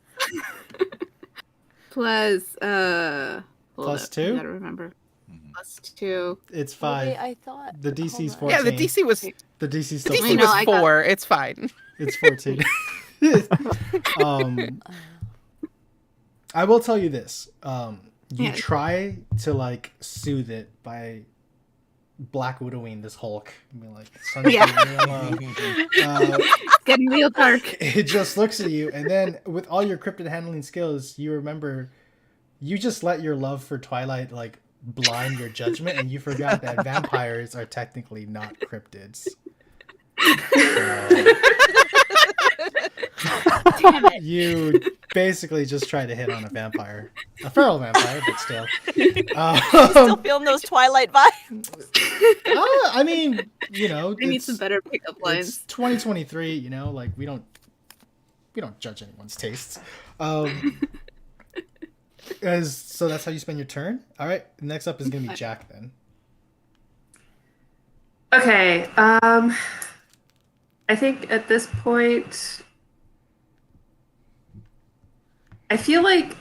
Speaker 4: Plus, hold
Speaker 1: Plus
Speaker 4: up,
Speaker 1: 2?
Speaker 4: I gotta remember. Plus 2.
Speaker 1: It's 5.
Speaker 7: Wait, I thought
Speaker 1: The DC's
Speaker 7: hold on.
Speaker 1: 14.
Speaker 5: Yeah, the DC was
Speaker 1: The DC's
Speaker 5: the
Speaker 1: still
Speaker 5: DC
Speaker 4: I know,
Speaker 5: was
Speaker 4: I got-
Speaker 5: 4. It's fine.
Speaker 1: It's 14. I will tell you this. You
Speaker 4: Yeah.
Speaker 1: try to like soothe it by Black Widowing this Hulk. And be like,
Speaker 4: It's getting real dark.
Speaker 1: it just looks at you, and then with all your cryptid handling skills, you remember you just let your love for Twilight like blind your judgment, and you forgot that vampires are technically not cryptids.
Speaker 4: Damn it.
Speaker 1: You basically just tried to hit on a vampire, a feral vampire, but still.
Speaker 7: Still feeling those Twilight vibes.
Speaker 1: I mean, you know,
Speaker 4: I need some better pickup
Speaker 1: it's
Speaker 4: lines.
Speaker 1: 2023. You know, like we don't judge anyone's tastes. So that's how you spend your turn. All right. Next up is gonna be Jack then.
Speaker 6: Okay. I think at this point, I feel like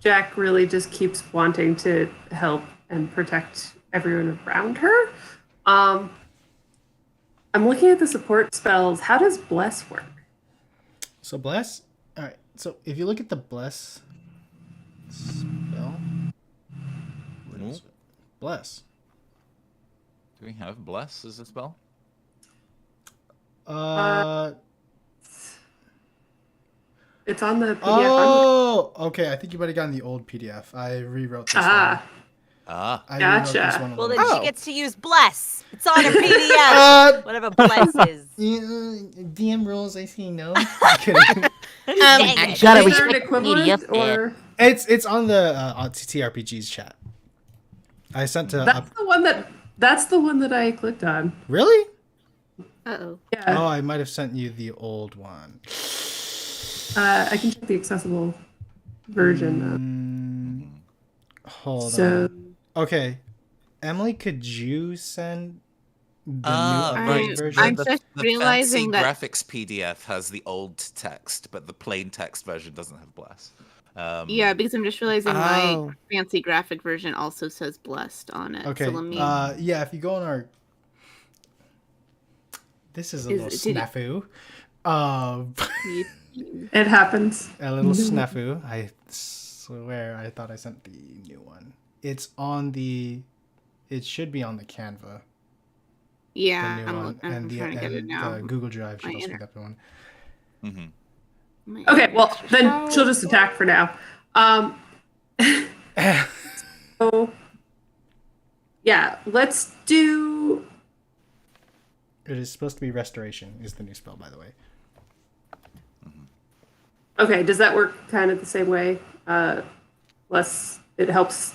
Speaker 6: Jack really just keeps wanting to help and protect everyone around her. I'm looking at the support spells. How does Bless work?
Speaker 1: So Bless. All right. So if you look at the Bless spell, what is it? Bless.
Speaker 3: Do we have Bless as a spell?
Speaker 6: It's on the PDF.
Speaker 1: Oh, okay. I think you might have gotten the old PDF. I rewrote this one.
Speaker 3: Ah.
Speaker 1: I rewrote this
Speaker 6: Gotcha.
Speaker 1: one a
Speaker 7: Well,
Speaker 1: little
Speaker 7: then
Speaker 1: bit.
Speaker 7: she gets to use Bless. It's on her PDF. Whatever Bless is.
Speaker 1: DM rules. I see no.
Speaker 7: Dang it.
Speaker 8: Gotta
Speaker 6: Is there an
Speaker 8: respect
Speaker 6: equivalent
Speaker 8: PDF.
Speaker 6: or
Speaker 1: It's on the on TTRPG's chat. I sent to
Speaker 6: that's the one that I clicked on.
Speaker 1: Really?
Speaker 4: Uh-oh.
Speaker 6: Yeah.
Speaker 1: Oh, I might have sent you the old one.
Speaker 6: I can check the accessible version
Speaker 1: Hold
Speaker 6: So-
Speaker 1: on. Okay, Emily, could you send the new updated
Speaker 6: right.
Speaker 1: version?
Speaker 4: I'm just realizing
Speaker 3: fancy
Speaker 4: that-
Speaker 3: graphics PDF has the old text, but the plain text version doesn't have Bless.
Speaker 4: Yeah, because I'm just realizing my
Speaker 5: Oh.
Speaker 4: fancy graphic version also says blessed on it.
Speaker 1: Okay.
Speaker 4: So let me.
Speaker 1: Yeah, if you go on our. This is a little
Speaker 4: did it-
Speaker 1: snafu.
Speaker 6: It happens.
Speaker 1: A little snafu. I swear I thought I sent the new one. It's on the. It should be on the Canva. The
Speaker 4: Yeah,
Speaker 1: new
Speaker 4: I'm
Speaker 1: one.
Speaker 4: I'm trying to get it now.
Speaker 1: The Google Drive should
Speaker 4: My
Speaker 1: also be
Speaker 4: inter-
Speaker 1: that one.
Speaker 3: Mm-hmm.
Speaker 4: My
Speaker 6: Okay, well
Speaker 4: extra
Speaker 6: then
Speaker 4: shout.
Speaker 6: she'll just attack for now. So yeah, let's do.
Speaker 1: It is supposed to be restoration. Is the new spell, by the way.
Speaker 6: Okay, does that work kind of the same way? Less it helps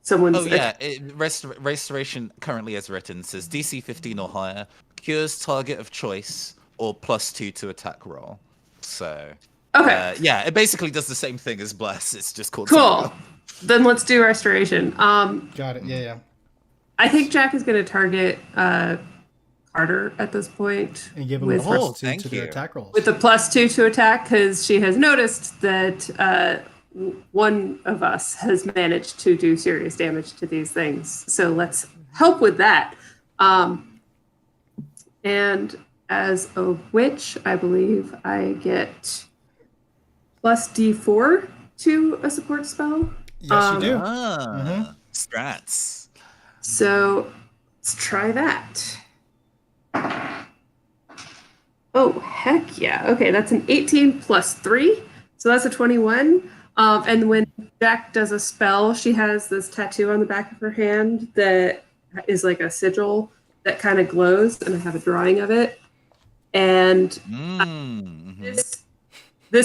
Speaker 6: someone's.
Speaker 3: Oh yeah, restoration currently as written says DC 15 or higher, cures target of choice, or +2 to attack roll. So
Speaker 6: Okay.
Speaker 3: yeah, it basically does the same thing as Bless. It's just called
Speaker 6: Cool.
Speaker 3: something else.
Speaker 6: Then let's do restoration.
Speaker 1: Got it. Yeah.
Speaker 6: I think Jack is going to target Carter at this point
Speaker 1: And give them
Speaker 6: with
Speaker 1: a plus 2
Speaker 3: thank
Speaker 1: to their
Speaker 3: you.
Speaker 1: attack rolls.
Speaker 6: with a +2 to attack because she has noticed that one of us has managed to do serious damage to these things. So let's help with that. And as a witch, I believe I get +D4 to a support spell.
Speaker 1: Yes, you do.
Speaker 3: Strats.
Speaker 6: So let's try that. Oh, heck yeah. Okay, that's an 18 +3. So that's a 21. And when Jack does a spell, she has this tattoo on the back of her hand that is like a sigil that kind of glows, and I have a drawing of it. And this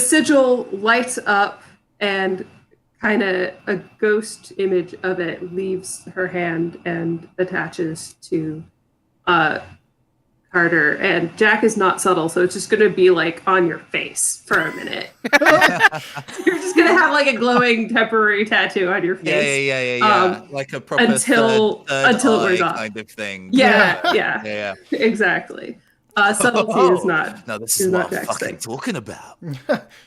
Speaker 6: sigil lights up, and kind of a ghost image of it leaves her hand and attaches to Carter. And Jack is not subtle, so it's just going to be like on your face for a minute. You're just going to have like a glowing temporary tattoo on your face.
Speaker 3: Yeah. Like a proper
Speaker 6: until it wears
Speaker 3: eye
Speaker 6: off.
Speaker 3: kind of thing.
Speaker 6: Yeah, exactly. Subtlety is not.
Speaker 3: No, this
Speaker 6: is
Speaker 3: is
Speaker 6: not
Speaker 3: what I'm
Speaker 6: Jack's
Speaker 3: fucking
Speaker 6: thing.
Speaker 3: talking about.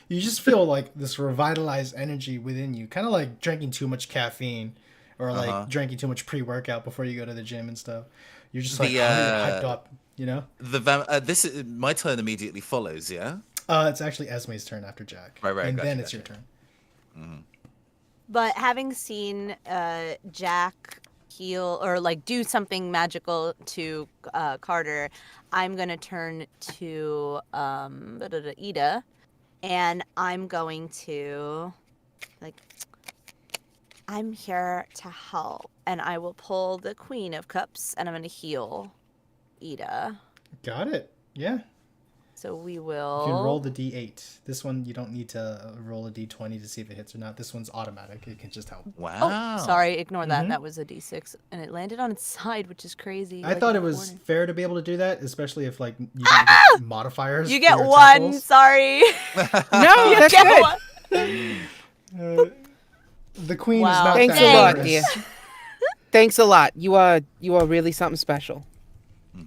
Speaker 1: You just feel like this revitalized energy within you, kind of like drinking too much caffeine or like drinking too much pre-workout before you go to the gym and stuff. You're just like, you're hyped up, you know?
Speaker 3: This is my turn immediately follows, yeah?
Speaker 1: It's actually Esme's turn after Jack.
Speaker 3: Right,
Speaker 1: And
Speaker 3: gotcha,
Speaker 1: then it's
Speaker 3: gotcha.
Speaker 1: your turn.
Speaker 7: But having seen Jack heal or like do something magical to Carter, I'm gonna turn to Ida, and I'm going to like, I'm here to help, and I will pull the Queen of Cups, and I'm gonna heal Ida.
Speaker 1: Got it. Yeah.
Speaker 7: So we will.
Speaker 1: You can roll the d8. This one, you don't need to roll a d20 to see if it hits or not. This one's automatic. It can just help.
Speaker 3: Wow.
Speaker 7: Oh, sorry, ignore that. That was a d6, and it landed on its side, which is crazy.
Speaker 1: I
Speaker 7: like
Speaker 1: thought
Speaker 7: in
Speaker 1: it
Speaker 7: the
Speaker 1: was
Speaker 7: corner.
Speaker 1: fair to be able to do that, especially if like you don't get modifiers.
Speaker 7: You
Speaker 1: for
Speaker 7: get
Speaker 1: your
Speaker 7: one.
Speaker 1: attack rolls.
Speaker 7: Sorry.
Speaker 5: No,
Speaker 7: You
Speaker 5: that's
Speaker 7: get
Speaker 5: good.
Speaker 7: one.
Speaker 1: The queen
Speaker 7: Wow.
Speaker 1: is not
Speaker 5: Thanks
Speaker 1: that
Speaker 5: a lot,
Speaker 1: generous.
Speaker 5: dear. Thanks a lot. You are really something special.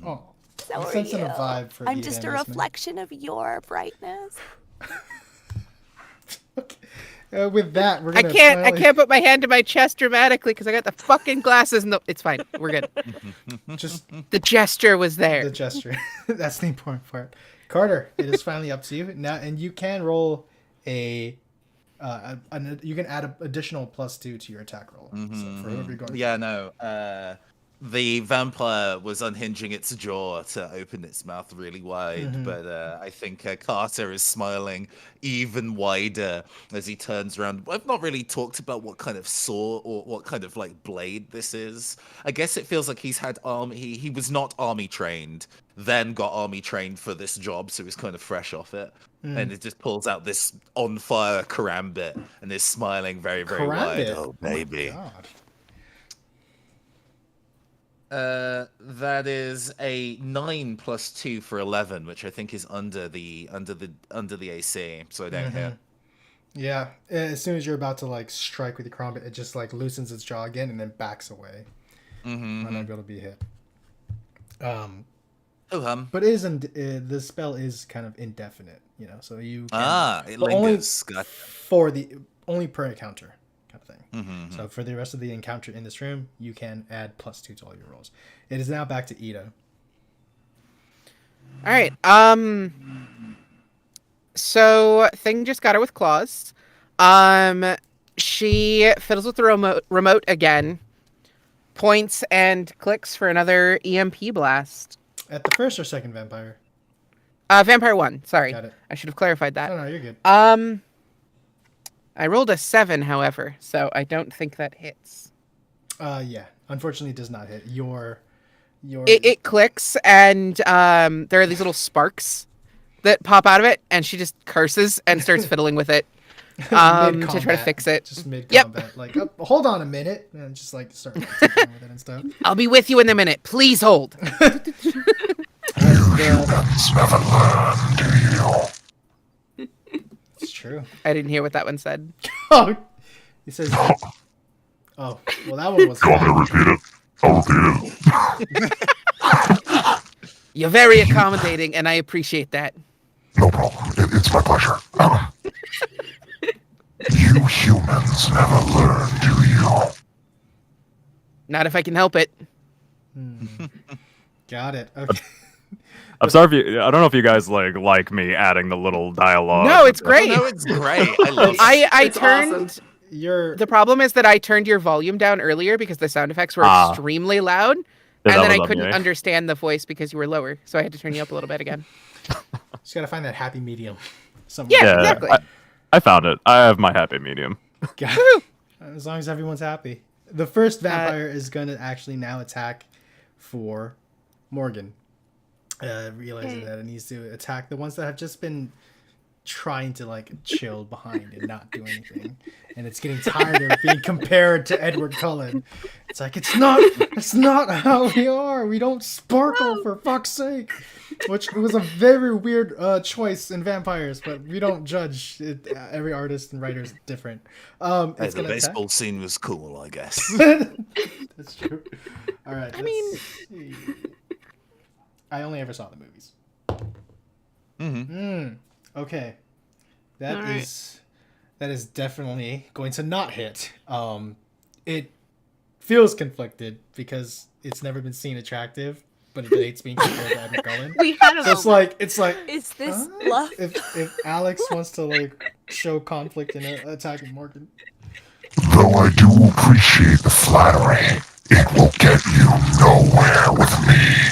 Speaker 1: Oh,
Speaker 7: So
Speaker 1: I'm
Speaker 7: are
Speaker 1: sensing
Speaker 7: you.
Speaker 1: a vibe for
Speaker 7: I'm
Speaker 1: Ida
Speaker 7: just a
Speaker 1: in this, man.
Speaker 7: reflection of your brightness.
Speaker 1: Okay. With that, we're
Speaker 5: I
Speaker 1: gonna.
Speaker 5: can't put my hand to my chest dramatically because I got the fucking glasses. And it's fine. We're good.
Speaker 1: Just
Speaker 5: The gesture was there.
Speaker 1: the gesture. That's the important part. Carter, it is finally up to you now, and you can roll you can add an additional +2 to your attack roll. So for whoever you're going.
Speaker 3: Yeah, no. The vampire was unhinging its jaw to open its mouth really wide, but I think Carter is smiling even wider as he turns around. I've not really talked about what kind of saw or what kind of like blade this is. I guess it feels like he's had he was not army trained, then got army trained for this job, so he's kind of fresh off it. And it just pulls out this on fire karambit and is smiling very, very wide.
Speaker 1: Karambit?
Speaker 3: Oh baby.
Speaker 1: God.
Speaker 3: That is a 9 + 2 for 11, which I think is under the AC, so I don't hit.
Speaker 1: Yeah. As soon as you're about to like strike with your karambit, it just like loosens its jaw again and then backs away. Might not be able to be hit. But it isn't. The spell is kind of indefinite, so you. Can,
Speaker 3: it
Speaker 1: but
Speaker 3: lingers.
Speaker 1: only per encounter kind of thing. So for the rest of the encounter in this room, you can add +2 to all your rolls. It is now back to Ida.
Speaker 5: All right. So thing just got her with claws. She fiddles with the remote again, points and clicks for another EMP blast.
Speaker 1: At the first or second vampire?
Speaker 5: Vampire 1. Sorry.
Speaker 1: Got it.
Speaker 5: I should have clarified that.
Speaker 1: No, you're good.
Speaker 5: I rolled a 7, however, so I don't think that hits.
Speaker 1: Yeah. Unfortunately, it does not hit. Your.
Speaker 5: It clicks, and there are these little sparks that pop out of it, and she just curses and starts fiddling with it to try to
Speaker 1: Mid-combat,
Speaker 5: fix it.
Speaker 1: Just mid-combat. Like, hold on a minute. And just like start tinkering with it and stuff.
Speaker 5: I'll be with you in a minute. Please hold.
Speaker 9: Humans never learn, do you?
Speaker 1: It's true.
Speaker 5: I didn't hear what that one said.
Speaker 1: Oh, he says. Oh, well, that one was.
Speaker 9: You want me to repeat it? I'll repeat it.
Speaker 5: You're very accommodating, and I appreciate that.
Speaker 9: No problem. It's my pleasure. You humans never learn, do you?
Speaker 5: Not if I can help it.
Speaker 1: Got it. Okay.
Speaker 2: I'm sorry if you. I don't know if you guys like me adding the little dialogue.
Speaker 5: No, it's great.
Speaker 3: No, it's great. I love it.
Speaker 5: I
Speaker 6: It's
Speaker 5: turned.
Speaker 6: awesome.
Speaker 5: The problem is that I turned your volume down earlier because the sound effects were extremely loud,
Speaker 2: Yeah,
Speaker 5: and
Speaker 2: that
Speaker 5: then I
Speaker 2: was on
Speaker 5: couldn't
Speaker 2: me.
Speaker 5: understand the voice because you were lower, so I had to turn you up a little bit again.
Speaker 1: Just gotta find that happy medium. Somewhere.
Speaker 5: Yeah, exactly.
Speaker 2: I found it. I have my happy medium.
Speaker 1: Got it. As long as everyone's happy. The first vampire is gonna actually now attack for Morgan. Realizing that it needs to attack the ones that have just been trying to like chill behind and not do anything, and it's getting tired of being compared to Edward Cullen. It's like it's not how we are. We don't sparkle, for fuck's sake. Which was a very weird choice in vampires, but we don't judge it. Every artist and writer is different. It's
Speaker 3: The
Speaker 1: gonna
Speaker 3: baseball scene was cool, I guess.
Speaker 1: That's true. All right. See. I only ever saw the movies. Okay. That is definitely going to not hit. It feels conflicted because it's never been seen attractive, but it hates being compared to Edward Cullen.
Speaker 4: We had a
Speaker 1: So it's like
Speaker 7: Is this bluff?
Speaker 1: if Alex wants to like show conflict in attacking Morgan.
Speaker 9: Though I do appreciate the flattery, it will get you nowhere with me.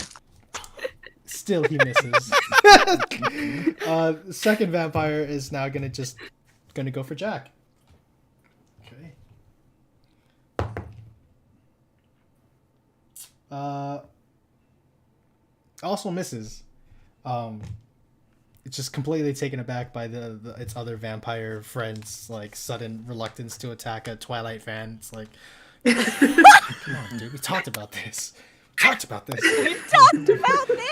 Speaker 1: Still, he misses. Second vampire is now gonna go for Jack. Okay. Also misses. It's just completely taken aback by its other vampire friends' like sudden reluctance to attack a Twilight fan. It's like, come on, dude, we talked about this. We talked about this.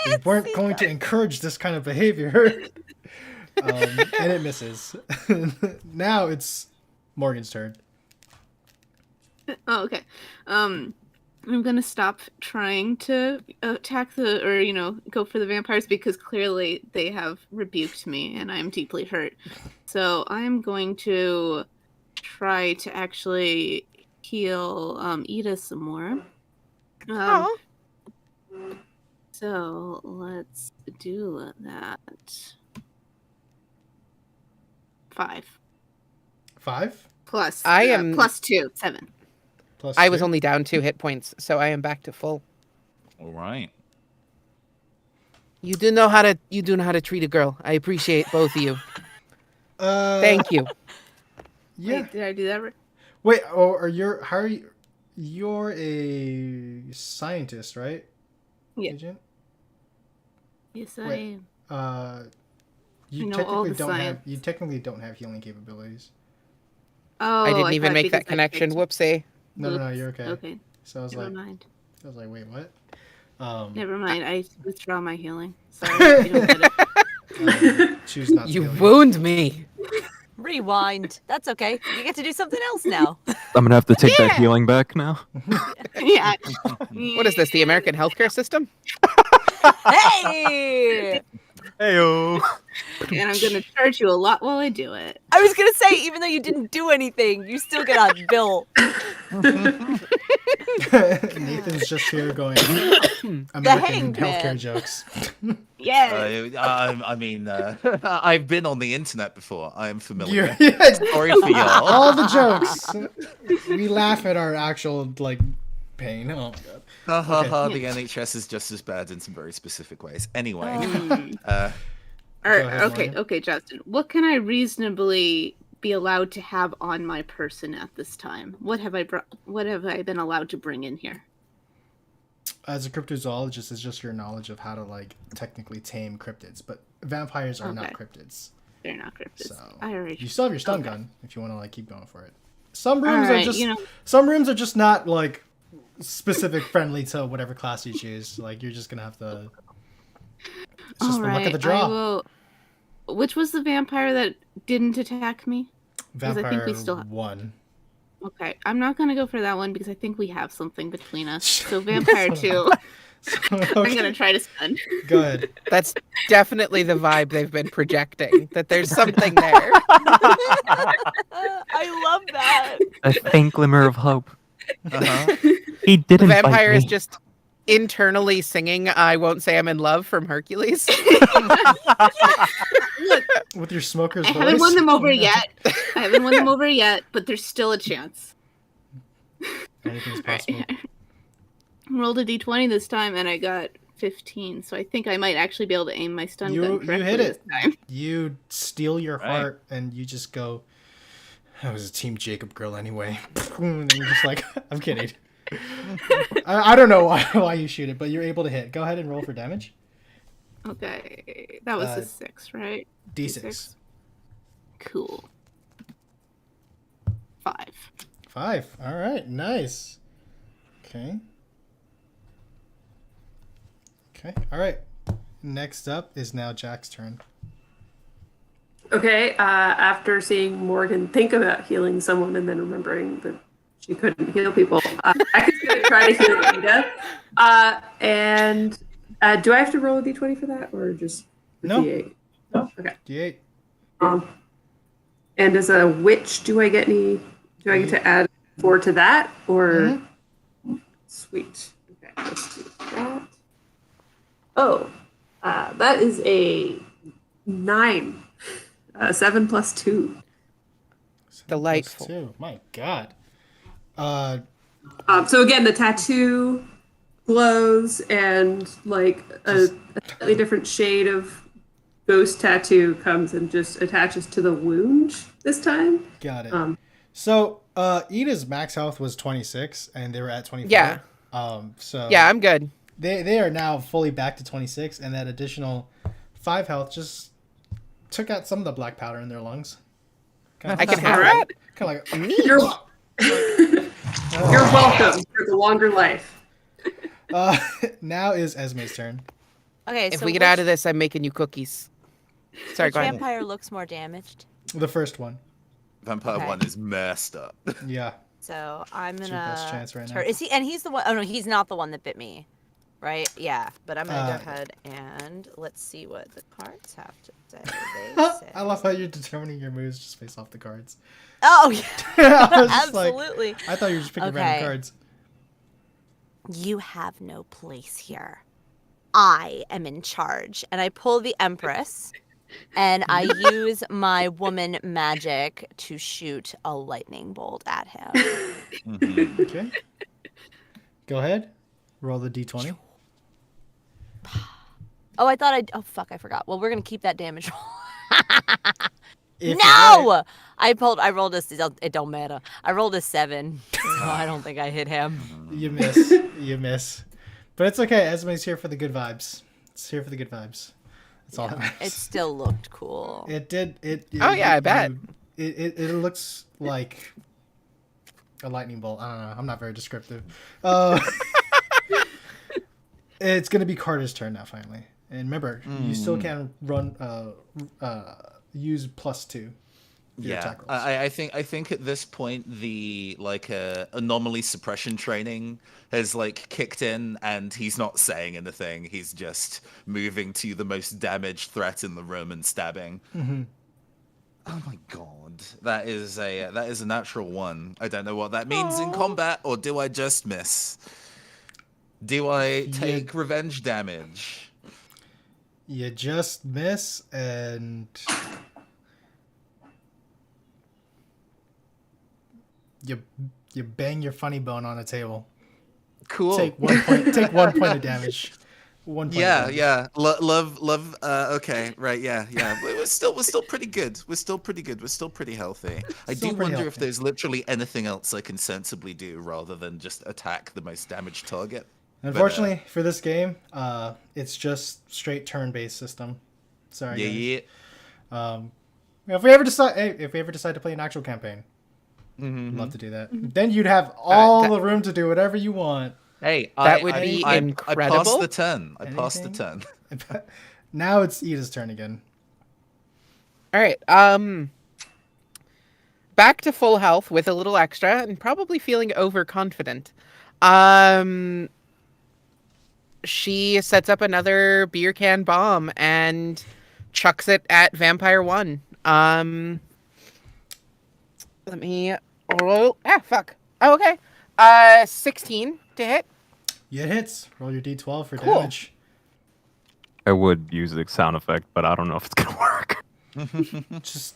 Speaker 1: We weren't going to encourage this kind of behavior. And it misses. Now it's Morgan's turn.
Speaker 4: Oh, okay. I'm gonna stop trying to attack go for the vampires because clearly they have rebuked me and I'm deeply hurt. So I'm going to try to actually heal Ida some more. So let's do that. 5.
Speaker 1: 5?
Speaker 4: Plus,
Speaker 5: I am
Speaker 4: plus 2, 7.
Speaker 1: Plus
Speaker 5: I was
Speaker 1: 2?
Speaker 5: only down 2 hit points, so I am back to full.
Speaker 3: All right.
Speaker 5: You do know how to treat a girl. I appreciate both of you. Thank you.
Speaker 1: Yeah.
Speaker 4: Wait, did I do that right?
Speaker 1: Wait, you're a scientist, right?
Speaker 4: Yeah.
Speaker 1: Agent?
Speaker 4: Yes, I
Speaker 1: Wait.
Speaker 4: am.
Speaker 1: You
Speaker 4: I know all the science.
Speaker 1: you technically don't have healing capabilities.
Speaker 4: Oh,
Speaker 5: I didn't even
Speaker 4: thought
Speaker 5: make that
Speaker 4: because I
Speaker 5: connection.
Speaker 4: picked-
Speaker 5: Whoopsie.
Speaker 1: No, you're okay.
Speaker 4: Okay,
Speaker 1: So I was
Speaker 4: never
Speaker 1: like,
Speaker 4: mind.
Speaker 1: wait, what?
Speaker 4: Never mind. I withdraw my healing. Sorry, you don't get it.
Speaker 1: Choose not to
Speaker 5: You
Speaker 1: heal
Speaker 5: wound me.
Speaker 7: Rewind. That's okay. You get to do something else now.
Speaker 2: I'm gonna have to take that
Speaker 7: Yeah.
Speaker 2: healing back now.
Speaker 4: Yeah.
Speaker 5: What is this, the American healthcare system?
Speaker 7: Hey!
Speaker 2: Heyo.
Speaker 4: And I'm gonna charge you a lot while I do it.
Speaker 7: I was gonna say, even though you didn't do anything, you still get a bill.
Speaker 1: Nathan's just here going American
Speaker 7: hanged
Speaker 1: healthcare
Speaker 7: man.
Speaker 1: jokes.
Speaker 4: Yeah.
Speaker 3: I've been on the internet before. I am familiar.
Speaker 1: Yeah,
Speaker 3: Sorry for y'all.
Speaker 1: all the jokes. We laugh at our actual pain. Oh my god.
Speaker 3: Ha ha
Speaker 1: Okay.
Speaker 3: ha, the NHS is just as bad in some very specific ways. Anyway,
Speaker 1: ahead,
Speaker 4: Okay, Justin. What can I reasonably be allowed to have on my person at this time? What have I been allowed to bring in here?
Speaker 1: As a cryptozoologist, it's just your knowledge of how to technically tame cryptids, but vampires are not
Speaker 4: Okay.
Speaker 1: cryptids.
Speaker 4: They're not cryptids.
Speaker 1: So
Speaker 4: I already.
Speaker 1: you still have your stun
Speaker 4: Okay.
Speaker 1: gun if you want to keep going for it. Some rooms
Speaker 4: Alright,
Speaker 1: are just some rooms are just not specific friendly to whatever class you choose. You're just gonna have to. It's just the luck of the draw.
Speaker 4: Which was the vampire that didn't attack me?
Speaker 1: Vampire
Speaker 4: I think we still have...
Speaker 1: 1.
Speaker 4: Okay, I'm not gonna go for that one because I think we have something between us. So Vampire 2, I'm gonna try to stun.
Speaker 1: Go ahead.
Speaker 5: That's definitely the vibe they've been projecting, that there's something there.
Speaker 7: I love that.
Speaker 2: A faint glimmer of hope.
Speaker 3: uh-huh.
Speaker 2: He
Speaker 5: The
Speaker 2: didn't
Speaker 5: vampire
Speaker 2: bite
Speaker 5: is
Speaker 2: me.
Speaker 5: just internally singing I Won't Say I'm in Love from Hercules.
Speaker 1: With your smoker's
Speaker 4: I
Speaker 1: voice.
Speaker 4: haven't won them over yet. But there's still a chance.
Speaker 1: Anything's possible.
Speaker 4: Rolled a d20 this time and I got 15, so I think I might actually be able to aim my stun gun
Speaker 1: You
Speaker 4: correctly
Speaker 1: hit
Speaker 4: this
Speaker 1: it.
Speaker 4: time.
Speaker 1: You steal your
Speaker 3: Right.
Speaker 1: heart and you just go, I was a Team Jacob girl anyway. And you're just like, I'm kidding. I don't know why you shoot it, but you're able to hit. Go ahead and roll for damage.
Speaker 4: Okay, that was a 6, right?
Speaker 1: D6.
Speaker 4: Cool. 5.
Speaker 1: 5. All right. Nice. Okay. All right. Next up is now Jack's turn.
Speaker 6: Okay, after seeing Morgan think about healing someone and then remembering that she couldn't heal people, I'm going to try to heal Ida. And do I have to roll a d20 for that, or just the
Speaker 1: No.
Speaker 6: d8? No? Okay.
Speaker 1: D8.
Speaker 6: And as a witch, do I get to add 4 to that, or? Sweet. Okay, let's do that. Oh, that is a 9. 7 plus 2.
Speaker 5: Delightful.
Speaker 1: +2. My God. Uh,
Speaker 6: So again, the tattoo glows, and like a slightly different shade of ghost tattoo comes and just attaches to the wound this time.
Speaker 1: got it. So, Ida's max health was 26, and they were at 24.
Speaker 5: Yeah.
Speaker 1: So
Speaker 5: Yeah, I'm good.
Speaker 1: they are now fully back to 26, and that additional 5 health just took out some of the black powder in their lungs.
Speaker 5: I can have that.
Speaker 1: Kind of like
Speaker 6: You're, you're welcome for the longer life.
Speaker 1: now is Esme's turn.
Speaker 7: Okay,
Speaker 5: If
Speaker 7: so
Speaker 5: we get
Speaker 7: which
Speaker 5: out of this, I'm making you cookies. Sorry, go ahead.
Speaker 7: vampire looks more damaged?
Speaker 1: The first one.
Speaker 3: Vampire
Speaker 7: Okay.
Speaker 3: 1 is messed up.
Speaker 1: Yeah.
Speaker 7: So I'm
Speaker 1: It's
Speaker 7: gonna.
Speaker 1: your best chance right now.
Speaker 7: Is he? And he's the one. Oh no, he's not the one that bit me, right? Yeah. But I'm gonna
Speaker 1: Uh,
Speaker 7: go ahead and let's see what the cards have to say. They say.
Speaker 1: I love how you're determining your moves just based off the cards.
Speaker 7: Oh yeah.
Speaker 1: I was just like-
Speaker 7: Absolutely.
Speaker 1: I thought you were just picking
Speaker 7: Okay.
Speaker 1: random cards.
Speaker 7: You have no place here. I am in charge. And I pull the Empress and I use my woman magic to shoot a lightning bolt at him.
Speaker 3: Mhm.
Speaker 1: Okay. Go ahead. Roll the d20.
Speaker 7: Oh, I thought oh fuck, I forgot. Well, we're gonna keep that damage roll.
Speaker 1: If you
Speaker 7: No! I rolled a, it don't matter. I rolled a 7. So I don't think I hit him.
Speaker 1: You miss. You miss. But it's okay. Esme's here for the good vibes. It's here for the good vibes. That's all that matters.
Speaker 7: It still looked cool.
Speaker 1: It did.
Speaker 5: Oh, yeah, I bet.
Speaker 1: It looks like a lightning bolt. I don't know. I'm not very descriptive. It's gonna be Carter's turn now, finally. And remember, you still can run. Use +2. For your
Speaker 3: Yeah,
Speaker 1: attack rolls.
Speaker 3: I think at this point the anomaly suppression training has like kicked in, and he's not saying anything. He's just moving to the most damaged threat in the room and stabbing.
Speaker 1: Mm-hmm.
Speaker 3: Oh my god, that is a natural 1. I don't know what that means in combat, or do I just miss? Do I take revenge damage?
Speaker 1: You just miss, and you bang your funny bone on a table.
Speaker 3: Cool.
Speaker 1: Take 1 point. Take 1 point of damage. 1 point.
Speaker 3: Yeah,
Speaker 1: of damage.
Speaker 3: yeah. Love. Okay, right. Yeah, yeah. We're still pretty good. We're still pretty good. We're still pretty healthy. I
Speaker 1: Still
Speaker 3: do
Speaker 1: pretty
Speaker 3: wonder if
Speaker 1: healthy.
Speaker 3: there's literally anything else I can sensibly do rather than just attack the most damaged target.
Speaker 1: Unfortunately for this game, it's just straight turn-based system. Sorry.
Speaker 3: Yeah,
Speaker 1: guys.
Speaker 3: yeah.
Speaker 1: If we ever decide to play an actual campaign,
Speaker 3: Mm-hmm.
Speaker 1: I'd love to do that. Then you'd have all
Speaker 5: that-
Speaker 1: the room to do whatever you want.
Speaker 3: Hey,
Speaker 5: That would be
Speaker 3: I
Speaker 5: incredible.
Speaker 3: passed the turn. I passed the
Speaker 1: Anything?
Speaker 3: turn.
Speaker 1: Now it's Ida's turn again.
Speaker 5: All right. Back to full health with a little extra and probably feeling overconfident. She sets up another beer can bomb and chucks it at Vampire 1. Let me roll. Ah, fuck. Oh, okay. 16 to hit.
Speaker 1: Yeah, it hits. Roll your d12 for
Speaker 5: Cool.
Speaker 1: damage.
Speaker 2: I would use the sound effect, but I don't know if it's gonna work.
Speaker 1: Just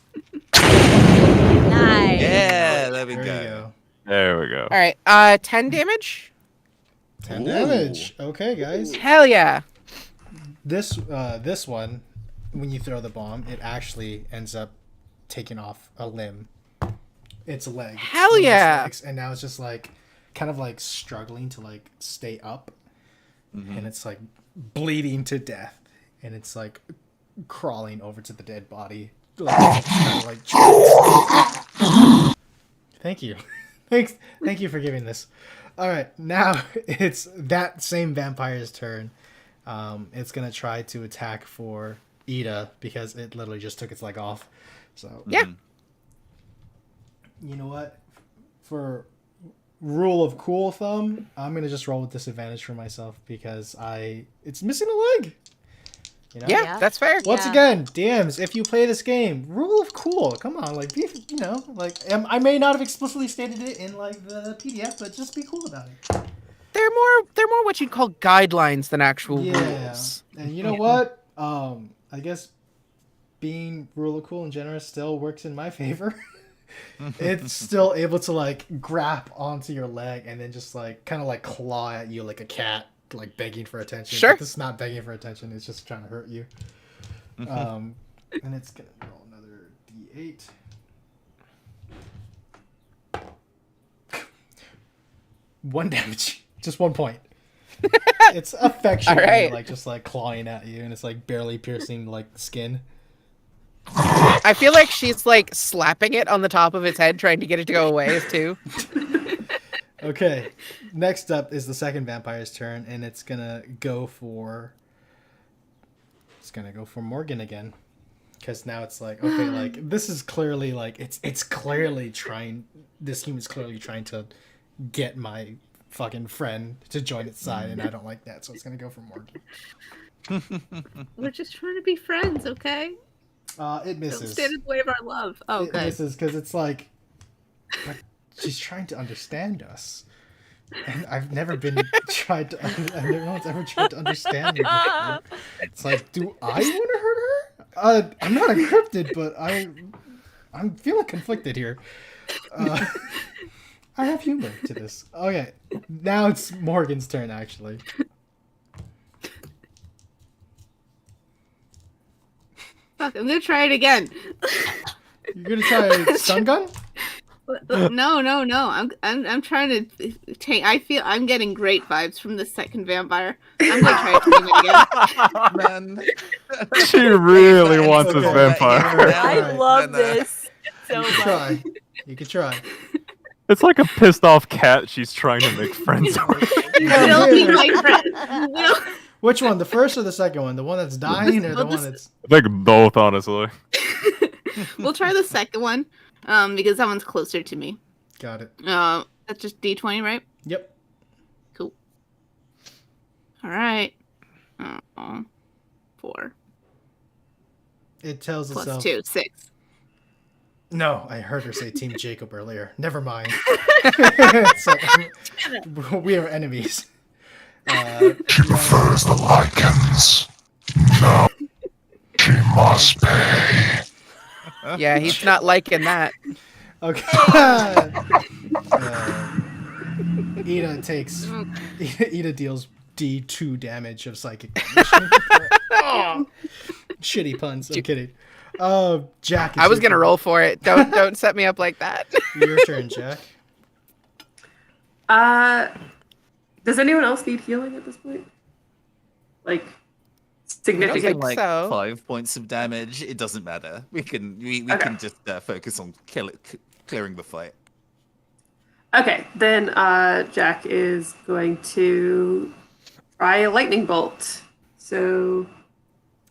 Speaker 7: Nice.
Speaker 3: Yeah, there we
Speaker 1: there
Speaker 3: go.
Speaker 1: you go.
Speaker 2: There we go.
Speaker 5: All right. 10 damage.
Speaker 1: 10
Speaker 3: Ooh.
Speaker 1: damage. Okay, guys.
Speaker 5: Hell yeah.
Speaker 1: This one, when you throw the bomb, it actually ends up taking off a limb. Its leg.
Speaker 5: Hell
Speaker 1: one of its
Speaker 5: yeah.
Speaker 1: legs, and now it's just like kind of like struggling to like stay up. And it's like bleeding to death. And it's like crawling over to the dead body. Like, thank you. Thank you for giving this. All right, now it's that same vampire's turn. It's gonna try to attack for Ida because it literally just took its leg off. So
Speaker 5: Yeah.
Speaker 1: you know what? For rule of cool thumb, I'm gonna just roll with disadvantage for myself because it's missing a leg. You know?
Speaker 5: Yeah,
Speaker 7: Yeah.
Speaker 5: that's fair.
Speaker 1: Once
Speaker 7: Yeah.
Speaker 1: again, DMs, if you play this game, rule of cool. Come on, like be, you know, like I may not have explicitly stated it in like the PDF, but just be cool about it.
Speaker 5: They're more what you'd call guidelines than actual
Speaker 1: Yeah,
Speaker 5: rules.
Speaker 1: and you know what? I guess being rule of cool and generous still works in my favor. It's still able to like grab onto your leg and then just like kind of like claw at you like a cat, like begging for attention.
Speaker 5: Sure.
Speaker 1: But this is not begging for attention. It's just trying to hurt you. And it's gonna roll another d8. One damage, just 1 point. It's affectionately
Speaker 5: Alright.
Speaker 1: like just like clawing at you, and it's like barely piercing like skin.
Speaker 5: I feel like she's like slapping it on the top of its head, trying to get it to go away too.
Speaker 1: Okay, next up is the second vampire's turn, and it's gonna go for Morgan again, because now it's like, okay, like this is clearly like it's clearly trying. This human's clearly trying to get my fucking friend to join its side, and I don't like that, so it's gonna go for Morgan.
Speaker 4: We're just trying to be friends, okay?
Speaker 1: It
Speaker 4: Don't
Speaker 1: misses.
Speaker 4: stand in the way of our love. Oh,
Speaker 1: It
Speaker 4: good.
Speaker 1: misses because it's like, but she's trying to understand us, and I've never been tried to. No one's ever tried to understand me before. It's like, do I want to hurt her? I'm not a cryptid, but I'm feeling conflicted here. I have humor to this. Okay, now it's Morgan's turn actually.
Speaker 4: Fuck, I'm gonna try it again.
Speaker 1: You're gonna try stun gun?
Speaker 4: No. I'm trying to take. I feel I'm getting great vibes from the second vampire. I'm gonna try to tame it again.
Speaker 3: Man.
Speaker 2: She really wants this
Speaker 1: Okay.
Speaker 2: vampire.
Speaker 7: I
Speaker 1: Alright.
Speaker 7: love this so
Speaker 1: You
Speaker 7: much.
Speaker 1: can try. You can try.
Speaker 2: It's like a pissed off cat she's trying to make friends with.
Speaker 4: You will be my friend. You will.
Speaker 1: Which one? The first or the second one? The one that's dying or the
Speaker 4: Well,
Speaker 1: one
Speaker 4: this-
Speaker 1: that's...
Speaker 2: I think both, honestly.
Speaker 4: We'll try the second one, because that one's closer to me.
Speaker 1: Got it.
Speaker 4: That's just D20, right?
Speaker 1: Yep.
Speaker 4: Cool. All right. 4
Speaker 1: It tells
Speaker 4: plus
Speaker 1: itself...
Speaker 4: 2, 6.
Speaker 1: No, I heard her say Team Jacob earlier. Never mind. It's like, we are enemies.
Speaker 9: She prefers the lichens. No, she must pay.
Speaker 5: Yeah, he's not liking that.
Speaker 1: Okay. Ida deals D2 damage of psychic damage. Oh, shitty puns. I'm kidding. Jack.
Speaker 5: I was gonna roll for it. Don't set me up like that.
Speaker 1: Your turn, Jack.
Speaker 6: Does anyone else need healing at this point? Like significant?
Speaker 5: think
Speaker 3: Like
Speaker 5: so.
Speaker 3: 5 points of damage. It doesn't matter. We can
Speaker 6: Okay.
Speaker 3: can just focus on clearing the fight.
Speaker 6: Okay, then Jack is going to try a lightning bolt. So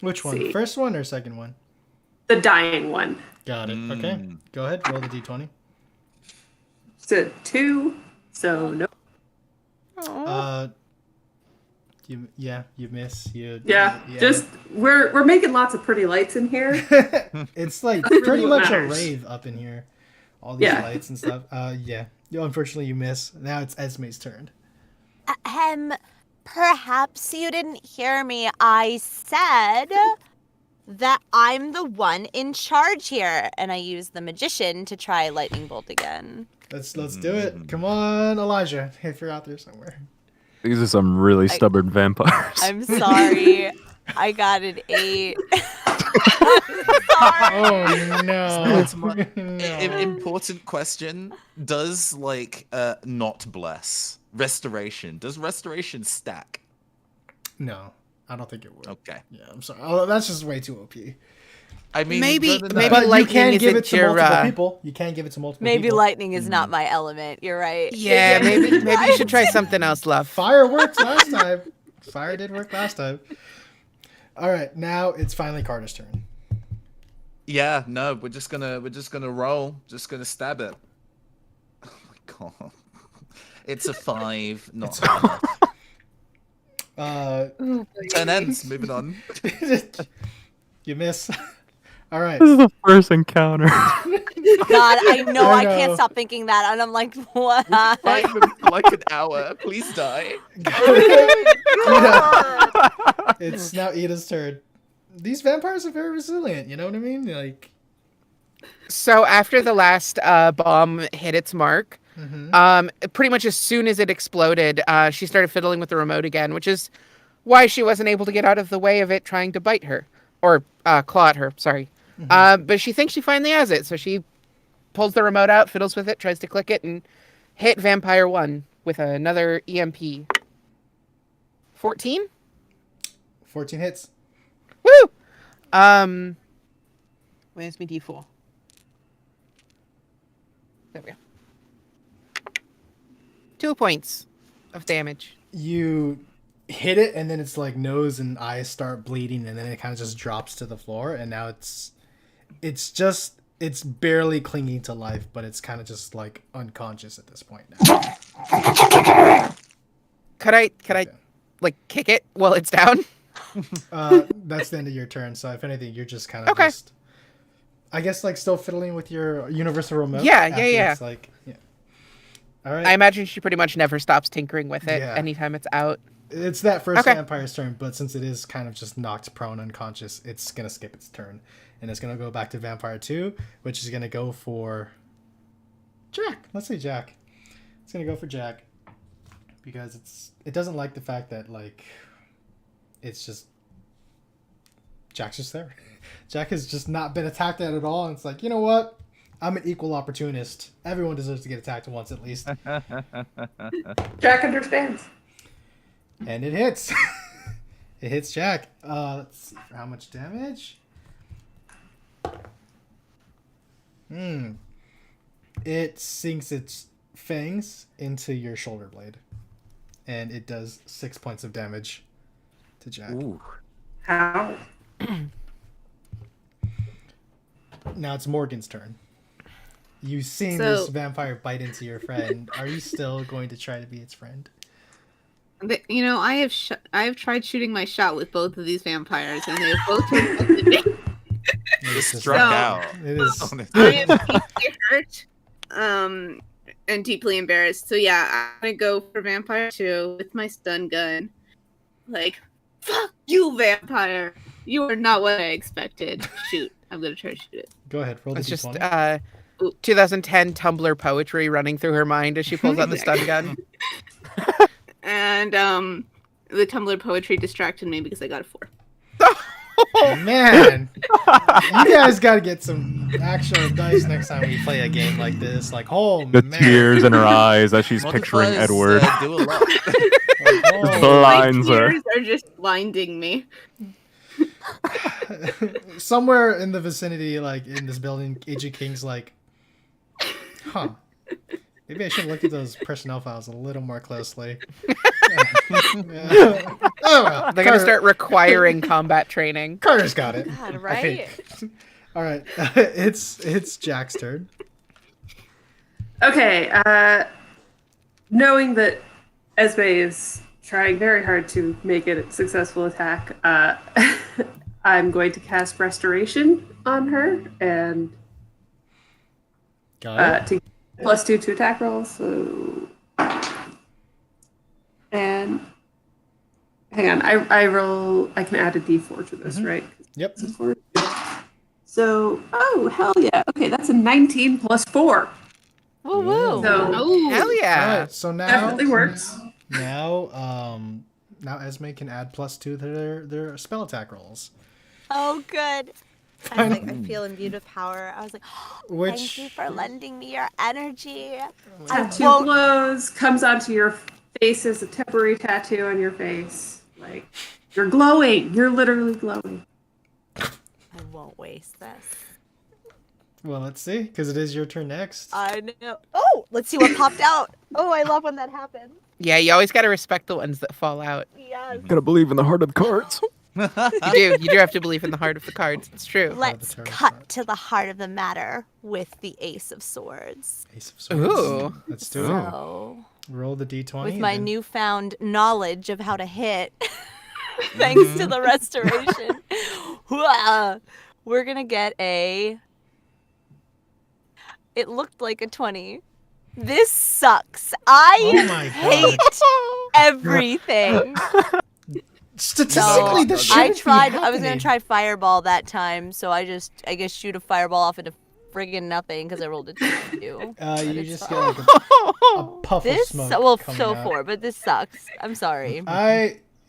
Speaker 1: Which one?
Speaker 6: See.
Speaker 1: First one or second one?
Speaker 6: the dying one.
Speaker 1: Got it. Okay. Go ahead. Roll the d20.
Speaker 6: So 2. So no.
Speaker 1: You miss.
Speaker 6: Yeah. Just we're making lots of pretty lights in here.
Speaker 1: It's like
Speaker 6: really
Speaker 1: pretty
Speaker 6: what
Speaker 1: much
Speaker 6: matters.
Speaker 1: a rave up in here. All these
Speaker 6: Yeah.
Speaker 1: lights and stuff. Yeah. Unfortunately, you miss. Now it's Esme's turn.
Speaker 7: Perhaps you didn't hear me. I said that I'm the one in charge here, and I used the magician to try lightning bolt again.
Speaker 1: Let's do it. Come on, Elijah. If you're out there somewhere.
Speaker 2: These are some really stubborn vampires.
Speaker 7: I'm sorry. I got an 8.
Speaker 1: Oh no.
Speaker 3: Important question. Does not bless restoration? Does restoration stack?
Speaker 1: No, I don't think it would.
Speaker 3: Okay.
Speaker 1: Yeah, I'm sorry. Oh, that's just way too OP.
Speaker 3: I mean,
Speaker 5: Maybe-
Speaker 3: no, no, no.
Speaker 5: maybe
Speaker 1: But you
Speaker 5: lightning
Speaker 1: can give
Speaker 5: isn't
Speaker 1: it to
Speaker 5: your,
Speaker 1: multiple people. You can give it to multiple
Speaker 7: Maybe
Speaker 1: people.
Speaker 7: lightning is not my element. You're right.
Speaker 5: Yeah, maybe you should try something else, love.
Speaker 1: Fire worked last time. Fire did work last time. All right, now it's finally Carter's turn.
Speaker 3: Yeah, no, we're just gonna roll. Just gonna stab it. Oh my god. It's a 5, not Turn ends. Moving on.
Speaker 1: You miss. All right.
Speaker 2: This is the first encounter.
Speaker 7: God, I know
Speaker 1: I
Speaker 7: I can't
Speaker 1: know.
Speaker 7: stop thinking that, and I'm like, what?
Speaker 3: Fight them for like an hour. Please die.
Speaker 1: It's now Ida's turn. These vampires are very resilient. You know what I mean? Like,
Speaker 5: So after the last bomb hit its mark, pretty much as soon as it exploded, she started fiddling with the remote again, which is why she wasn't able to get out of the way of it trying to bite her. Or claw at her, sorry. But she thinks she finally has it, so she pulls the remote out, fiddles with it, tries to click it, and hit Vampire 1 with another EMP. 14?
Speaker 1: 14 hits.
Speaker 5: Woo! Where's my D4? There we go. 2 points of damage.
Speaker 1: You hit it, and then its like nose and eyes start bleeding, and then it kind of just drops to the floor, and now it's barely clinging to life, but it's kind of just like unconscious at this point now.
Speaker 5: Could I like kick it while it's down?
Speaker 1: That's the end of your turn, so if anything, you're just kind of just, I guess, like still fiddling with your universal remote.
Speaker 5: Yeah.
Speaker 1: It's like, yeah. All right.
Speaker 5: I imagine she pretty much never stops tinkering with it anytime it's out.
Speaker 1: It's that first vampire's turn, but since it is kind of just knocked prone unconscious, it's going to skip its turn. And it's going to go back to Vampire 2, which is going to go for Jack. Let's say Jack. It's going to go for Jack. Because it doesn't like the fact that, like, it's just... Jack's just there. Jack has just not been attacked at all, and it's like, you know what? I'm an equal opportunist. Everyone deserves to get attacked once at least.
Speaker 6: Jack understands.
Speaker 1: And it hits. It hits Jack. Let's see for how much damage. It sinks its fangs into your shoulder blade. And it does 6 points of damage to Jack.
Speaker 3: Ooh.
Speaker 6: How?
Speaker 1: Now it's Morgan's turn. You've seen this vampire bite into your friend. Are you still going to try to be its friend?
Speaker 4: You know, I have tried shooting my shot with both of these vampires, and they have both rejected me.
Speaker 3: Struck out.
Speaker 1: It is.
Speaker 4: I am deeply hurt, and deeply embarrassed. So yeah, I'm gonna go for Vampire 2 with my stun gun. Like, fuck you, vampire! You are not what I expected. Shoot, I'm gonna try to shoot it.
Speaker 1: Go ahead, roll the
Speaker 5: It's just
Speaker 1: d20.
Speaker 5: 2010 Tumblr poetry running through her mind as she pulls out the stun gun.
Speaker 4: And the Tumblr poetry distracted me because I got a 4.
Speaker 1: Man, you guys got to get some actual dice next time we play a game like this. Like, oh
Speaker 2: The
Speaker 1: man,
Speaker 2: tears in her eyes as she's picturing
Speaker 3: Multipliers,
Speaker 2: Edward.
Speaker 3: do a lot.
Speaker 1: oh.
Speaker 2: Blinds
Speaker 4: My
Speaker 2: her.
Speaker 4: tears are just blinding me.
Speaker 1: Somewhere in the vicinity, like in this building, Agent King's like, huh. Maybe I should look at those personnel files a little more closely. Yeah. Oh, well.
Speaker 5: They're gonna start requiring combat training.
Speaker 1: Carter's got it.
Speaker 7: God,
Speaker 1: I
Speaker 7: right?
Speaker 1: think. All right, it's Jack's turn.
Speaker 6: Okay, knowing that Esme is trying very hard to make it a successful attack, I'm going to cast Restoration on her and
Speaker 1: Got it.
Speaker 6: to +2 to attack rolls. So, and hang on, I roll. I can add a D4 to this, right?
Speaker 1: Yep.
Speaker 6: So, oh hell yeah! Okay, that's a 19 + 4.
Speaker 7: Woo woo.
Speaker 6: So
Speaker 5: Hell
Speaker 1: All
Speaker 5: yeah!
Speaker 1: right, so now
Speaker 6: definitely works.
Speaker 1: Now Esme can add +2 to their spell attack rolls.
Speaker 7: Oh, good. I was like, I feel imbued with power. I was like,
Speaker 1: Which
Speaker 7: thank you for lending me your energy. I
Speaker 6: Tattoo
Speaker 7: won't.
Speaker 6: glows, comes onto your face as a temporary tattoo on your face. Like, you're glowing. You're literally glowing.
Speaker 7: I won't waste this.
Speaker 1: well, let's see, because it is your turn next.
Speaker 7: I know. Oh, let's see what popped out. Oh, I love when that happens.
Speaker 5: Yeah, you always gotta respect the ones that fall out.
Speaker 7: Yes.
Speaker 2: Gotta believe in the heart of the cards.
Speaker 5: You do have to believe in the heart of the cards. It's true.
Speaker 7: Let's
Speaker 1: tarot
Speaker 7: cut
Speaker 1: card.
Speaker 7: to the heart of the matter with the Ace of Swords.
Speaker 1: Ace of Swords.
Speaker 5: Ooh.
Speaker 1: Let's do it.
Speaker 7: So,
Speaker 1: Roll the d20.
Speaker 7: with
Speaker 1: and
Speaker 7: my
Speaker 1: then-
Speaker 7: newfound knowledge of how to hit, thanks to the restoration, we're gonna get a. It looked like a 20. This sucks.
Speaker 1: Oh
Speaker 7: I
Speaker 1: my
Speaker 7: hate everything.
Speaker 1: Statistically,
Speaker 7: So
Speaker 1: this
Speaker 7: I
Speaker 1: shouldn't be
Speaker 7: tried. I was gonna
Speaker 1: happening.
Speaker 7: try fireball that time, so I guess shoot a fireball off into friggin' nothing because I rolled a 2.
Speaker 1: You
Speaker 7: it's
Speaker 1: just
Speaker 7: fine.
Speaker 1: get like a puff
Speaker 7: This,
Speaker 1: of smoke.
Speaker 7: well,
Speaker 1: coming
Speaker 7: so
Speaker 1: out.
Speaker 7: 4, but this sucks. I'm sorry.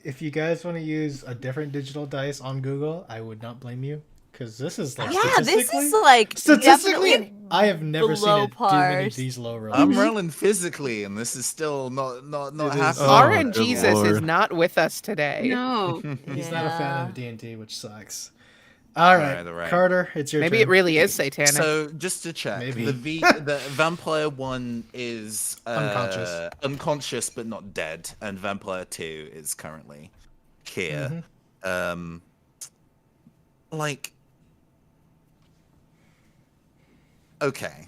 Speaker 1: If you guys want to use a different digital dice on Google, I would not blame you, because this is like
Speaker 7: Yeah, this
Speaker 1: statistically.
Speaker 7: is like
Speaker 1: Statistically,
Speaker 7: definitely
Speaker 1: I have never seen
Speaker 7: low
Speaker 1: it do many
Speaker 7: parts.
Speaker 1: these low rolls.
Speaker 3: I'm rolling physically, and this is still not
Speaker 1: It is.
Speaker 3: happening.
Speaker 2: Oh,
Speaker 5: RNGesus
Speaker 2: good
Speaker 5: is
Speaker 2: lord.
Speaker 5: not with us today.
Speaker 4: No.
Speaker 1: He's not a fan
Speaker 7: Yeah.
Speaker 1: of D&D, which sucks. All right,
Speaker 3: all right.
Speaker 1: Carter, it's your
Speaker 5: Maybe
Speaker 1: turn.
Speaker 5: it really is satanic.
Speaker 3: So just to check,
Speaker 1: Maybe.
Speaker 3: the vampire one is
Speaker 1: Unconscious.
Speaker 3: unconscious but not dead, and vampire 2 is currently here. Like, okay,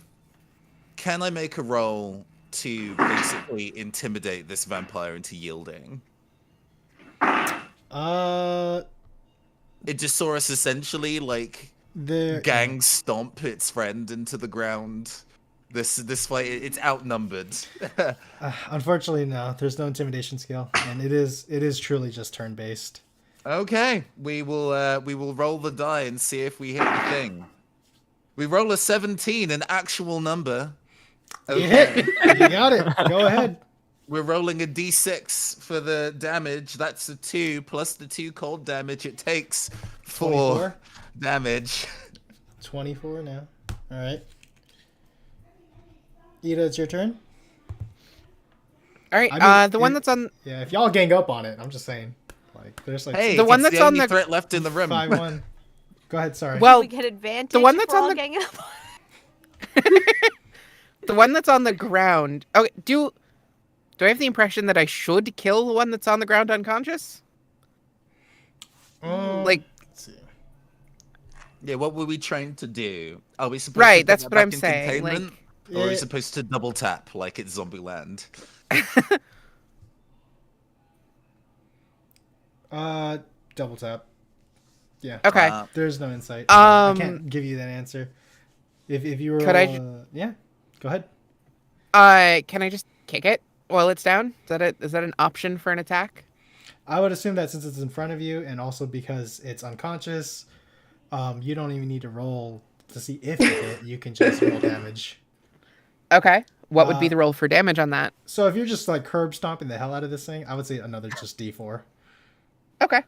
Speaker 3: can I make a roll to basically intimidate this vampire into yielding? It just saw us essentially like
Speaker 1: the
Speaker 3: gang stomp its friend into the ground. This fight, it's outnumbered.
Speaker 1: Unfortunately, no. There's no intimidation skill, and it is truly just turn based.
Speaker 3: Okay, we will roll the die and see if we hit the thing. We roll a 17, an actual number.
Speaker 1: You
Speaker 3: Okay,
Speaker 1: hit. You got it. Go ahead.
Speaker 3: we're rolling a d6 for the damage. That's a 2 plus the 2 cold damage. It takes 4
Speaker 1: 24?
Speaker 3: damage.
Speaker 1: 24 now. All right. Ida, it's your turn.
Speaker 5: All right,
Speaker 1: I mean,
Speaker 5: the one that's on
Speaker 1: Yeah, if y'all gang up on it, I'm just saying. Like, there's like
Speaker 3: Hey,
Speaker 5: The one
Speaker 3: it's
Speaker 5: that's
Speaker 3: the
Speaker 5: on
Speaker 3: only
Speaker 5: the-
Speaker 3: threat left in the room.
Speaker 1: 5-1. Go ahead. Sorry.
Speaker 5: well,
Speaker 7: we get advantage.
Speaker 5: the one
Speaker 7: if
Speaker 5: that's
Speaker 7: we're
Speaker 5: on
Speaker 7: all
Speaker 5: the-
Speaker 7: ganging up.
Speaker 5: the one that's on the ground. Okay, do I have the impression that I should kill the one that's on the ground unconscious? Like,
Speaker 1: let's see.
Speaker 3: Yeah, what were we trained to do? Are we supposed
Speaker 5: Right,
Speaker 3: to put
Speaker 5: that's
Speaker 3: that
Speaker 5: what
Speaker 3: back
Speaker 5: I'm
Speaker 3: in
Speaker 5: saying,
Speaker 3: containment? Or are we
Speaker 1: Yeah.
Speaker 3: supposed to double tap like it's Zombieland?
Speaker 1: Double tap. Yeah.
Speaker 5: okay.
Speaker 1: There's no insight. So I can't
Speaker 5: Um,
Speaker 1: give you that answer. If you were,
Speaker 5: Could I
Speaker 1: yeah, go ahead.
Speaker 5: Can I just kick it while it's down? Is that an option for an attack?
Speaker 1: I would assume that since it's in front of you, and also because it's unconscious, you don't even need to roll to see if you hit. You can just roll damage.
Speaker 5: Okay. What would be the roll for damage on that?
Speaker 1: So if you're just like curb stomping the hell out of this thing, I would say another just D4.
Speaker 5: Okay.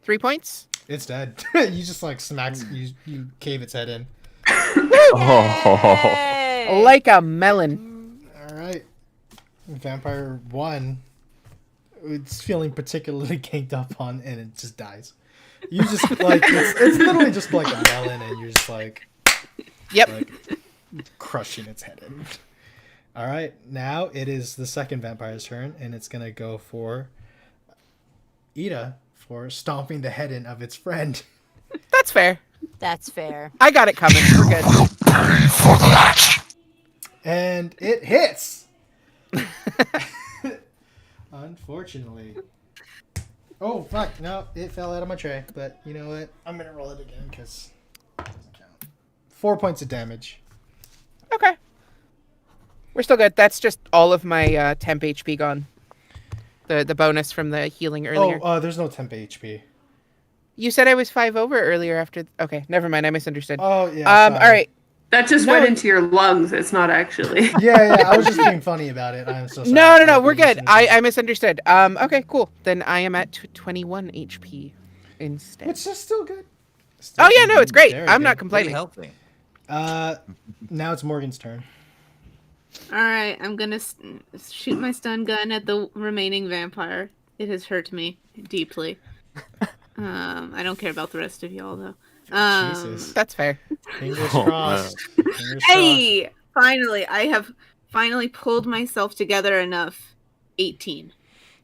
Speaker 5: 3 points?
Speaker 1: It's dead. You just like smacks. You cave its head in.
Speaker 2: Oh,
Speaker 7: Yay!
Speaker 5: Like a melon.
Speaker 1: All right. Vampire 1. It's feeling particularly ganked up on, and it just dies. You just like it's literally just like a melon, and you're just like
Speaker 5: Yep.
Speaker 1: crushing its head in. All right, now it is the second vampire's turn, and it's gonna go for Ida for stomping the head in of its friend.
Speaker 5: That's fair.
Speaker 7: That's fair.
Speaker 5: I got it coming. We're good.
Speaker 9: Pay for that.
Speaker 1: And it hits. Unfortunately. Oh fuck! No, it fell out of my tray. But you know what? I'm gonna roll it again because it doesn't count. 4 points of damage.
Speaker 5: Okay. We're still good. That's just all of my temp HP gone. The bonus from the healing earlier.
Speaker 1: Oh, there's no temp HP.
Speaker 5: You said I was 5 over earlier after. Okay, never mind. I misunderstood.
Speaker 1: Oh yeah.
Speaker 5: All
Speaker 1: sorry.
Speaker 5: right.
Speaker 6: That just
Speaker 5: No,
Speaker 6: went into your lungs. It's not actually.
Speaker 1: Yeah. I was just being funny about it. I'm so sorry.
Speaker 5: No. We're good. I misunderstood. Okay, cool. Then I am at 21 HP instead.
Speaker 1: Which is still good.
Speaker 5: Oh yeah, no, it's great.
Speaker 1: Very
Speaker 5: I'm not
Speaker 1: good.
Speaker 3: Pretty
Speaker 5: complaining.
Speaker 3: healthy.
Speaker 1: Now it's Morgan's turn.
Speaker 4: All right, I'm gonna shoot my stun gun at the remaining vampire. It has hurt me deeply. I don't care about the rest of y'all though.
Speaker 1: Jesus.
Speaker 5: That's fair.
Speaker 1: Fingers
Speaker 2: Oh,
Speaker 1: crossed. Fingers crossed.
Speaker 4: Hey! Finally, I have finally pulled myself together enough. 18.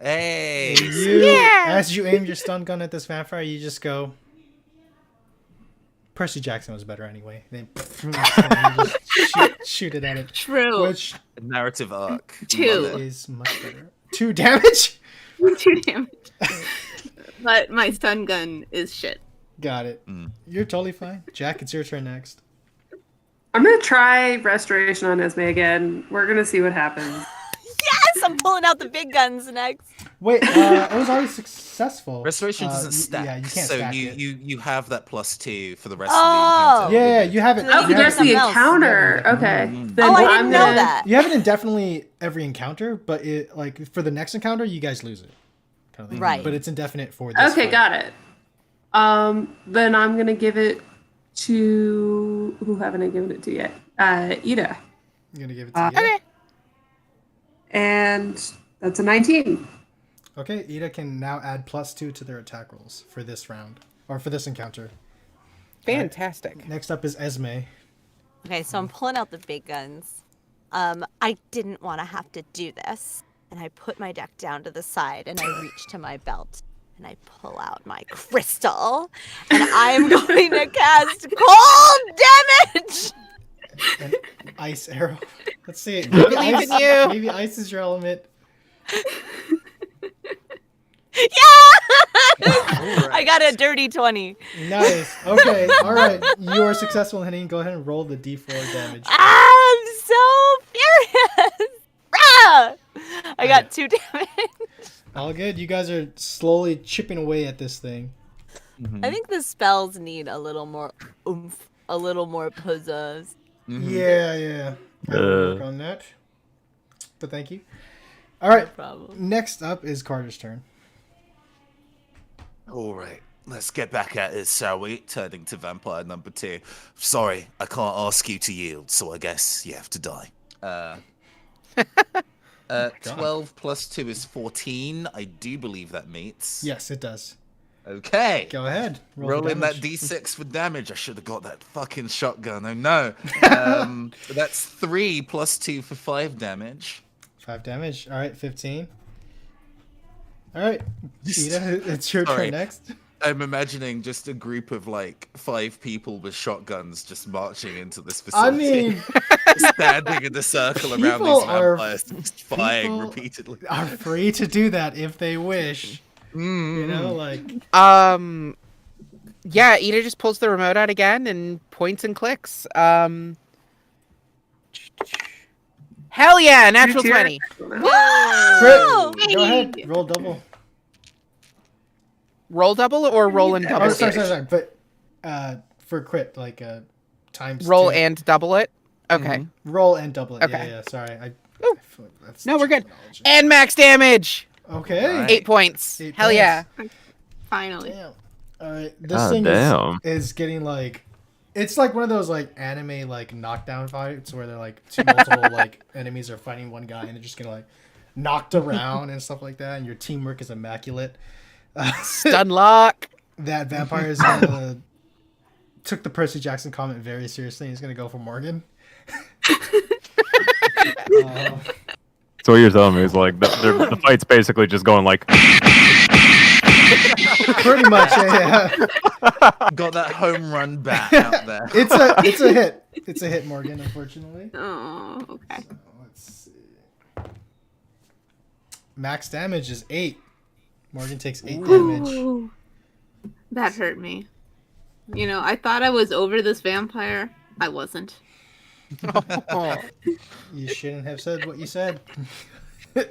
Speaker 3: Hey.
Speaker 1: As you aim your stun gun at this vampire, you just go. Percy Jackson was better anyway. Then you just shoot it at it.
Speaker 4: True.
Speaker 1: Which
Speaker 3: Narrative arc.
Speaker 4: 2.
Speaker 3: Love it.
Speaker 1: is much better. 2 damage?
Speaker 4: 2 damage. But my stun gun is shit.
Speaker 1: Got it. You're totally fine. Jack, it's your turn next.
Speaker 6: I'm gonna try restoration on Esme again. We're gonna see what happens.
Speaker 7: Yes, I'm pulling out the big guns next.
Speaker 1: Wait, it was already successful.
Speaker 3: Restoration doesn't
Speaker 1: y-
Speaker 3: stack.
Speaker 1: Yeah, you can't
Speaker 3: so
Speaker 1: stack
Speaker 3: you,
Speaker 1: it.
Speaker 3: you have that +2 for the rest
Speaker 7: Oh!
Speaker 3: of the encounter.
Speaker 1: Yeah, you have it.
Speaker 7: So then
Speaker 6: Oh,
Speaker 7: you
Speaker 1: you
Speaker 7: can
Speaker 1: have
Speaker 6: there's
Speaker 1: it-
Speaker 6: the
Speaker 7: something else.
Speaker 6: encounter.
Speaker 1: Yeah.
Speaker 6: Okay.
Speaker 3: Mhm.
Speaker 6: Then
Speaker 7: Oh, I
Speaker 6: I'm
Speaker 7: didn't know
Speaker 6: gonna-
Speaker 7: that.
Speaker 1: You have it indefinitely every encounter, but it like for the next encounter, you guys lose it. Kind of thing.
Speaker 7: Right.
Speaker 1: But it's indefinite for this.
Speaker 6: Okay,
Speaker 1: fight.
Speaker 6: got it. Then I'm gonna give it to who haven't I given it to yet? Ida,
Speaker 1: I'm gonna give it to you.
Speaker 5: Okay.
Speaker 6: and that's a 19.
Speaker 1: Okay, Ida can now add +2 to their attack rolls for this round or for this encounter.
Speaker 5: Fantastic.
Speaker 1: Next up is Esme.
Speaker 7: Okay, so I'm pulling out the big guns. I didn't want to have to do this, and I put my deck down to the side, and I reach to my belt, and I pull out my crystal, and I'm going to cast cold damage.
Speaker 1: An ice arrow. Let's see.
Speaker 5: I believe in you.
Speaker 1: Maybe ice is your element.
Speaker 7: Yeah! I got a dirty 20.
Speaker 1: Nice. Okay. All right. You are successful in hitting. Go ahead and roll the D4 damage.
Speaker 7: I'm so furious. Rah! I got 2 damage.
Speaker 1: All good. You guys are slowly chipping away at this thing.
Speaker 7: I think the spells need a little more oomph, a little more pizzazz.
Speaker 1: Yeah. I will work on that. But thank you. All right.
Speaker 7: Problem.
Speaker 1: Next up is Carter's turn.
Speaker 3: All right, let's get back at it, shall we? Turning to vampire number 2. Sorry, I can't ask you to yield, so I guess you have to die. 12 plus 2 is 14. I do believe that meets.
Speaker 1: Yes, it does.
Speaker 3: Okay.
Speaker 1: Go ahead.
Speaker 3: Roll in that
Speaker 1: damage.
Speaker 3: d6 for damage. I should have got that fucking shotgun. Oh no. That's 3 plus 2 for 5 damage.
Speaker 1: 5 damage. All right, 15. All right,
Speaker 3: Just-
Speaker 1: Ida, it's your
Speaker 3: Sorry.
Speaker 1: turn next.
Speaker 3: I'm imagining just a group of like 5 people with shotguns just marching into this facility.
Speaker 1: I mean,
Speaker 3: standing in a circle around
Speaker 1: People
Speaker 3: these
Speaker 1: are-
Speaker 3: vampires, just firing
Speaker 1: people
Speaker 3: repeatedly.
Speaker 1: are free to do that if they wish. You know, like
Speaker 5: Yeah, Ida just pulls the remote out again and points and clicks. Hell yeah, natural 20.
Speaker 1: crit.
Speaker 7: Oh!
Speaker 1: Go ahead, roll double.
Speaker 5: Roll double or roll and double?
Speaker 1: Oh, sorry. But for crit, like times
Speaker 5: Roll
Speaker 1: 2.
Speaker 5: and double it? Okay.
Speaker 1: roll and double it.
Speaker 5: Okay.
Speaker 1: Yeah. Sorry, I
Speaker 5: Ooh.
Speaker 1: feel like that's
Speaker 5: No, we're good.
Speaker 1: terminology.
Speaker 5: And max damage!
Speaker 1: Okay.
Speaker 3: Right.
Speaker 5: 8 points.
Speaker 1: 8
Speaker 5: Hell
Speaker 1: points.
Speaker 5: yeah.
Speaker 4: Finally.
Speaker 1: Damn. All right. This
Speaker 2: God
Speaker 1: thing
Speaker 2: damn.
Speaker 1: is getting like, it's like one of those like anime like knockdown fights where they're like two multiple like enemies are fighting one guy and they're just getting like knocked around and stuff like that, and your teamwork is immaculate.
Speaker 5: Stun lock.
Speaker 1: That vampire is took the Percy Jackson comment very seriously. He's gonna go for Morgan.
Speaker 2: So what you're telling me is like the fight's basically just going like.
Speaker 1: Pretty much, yeah.
Speaker 3: Got that home run bat out there.
Speaker 1: It's a hit. It's a hit, Morgan. Unfortunately.
Speaker 4: Oh, okay.
Speaker 1: Let's see. Max damage is 8. Morgan takes 8 damage.
Speaker 4: Ooh, that hurt me. You know, I thought I was over this vampire. I wasn't.
Speaker 5: Oh,
Speaker 1: You shouldn't have said what you said.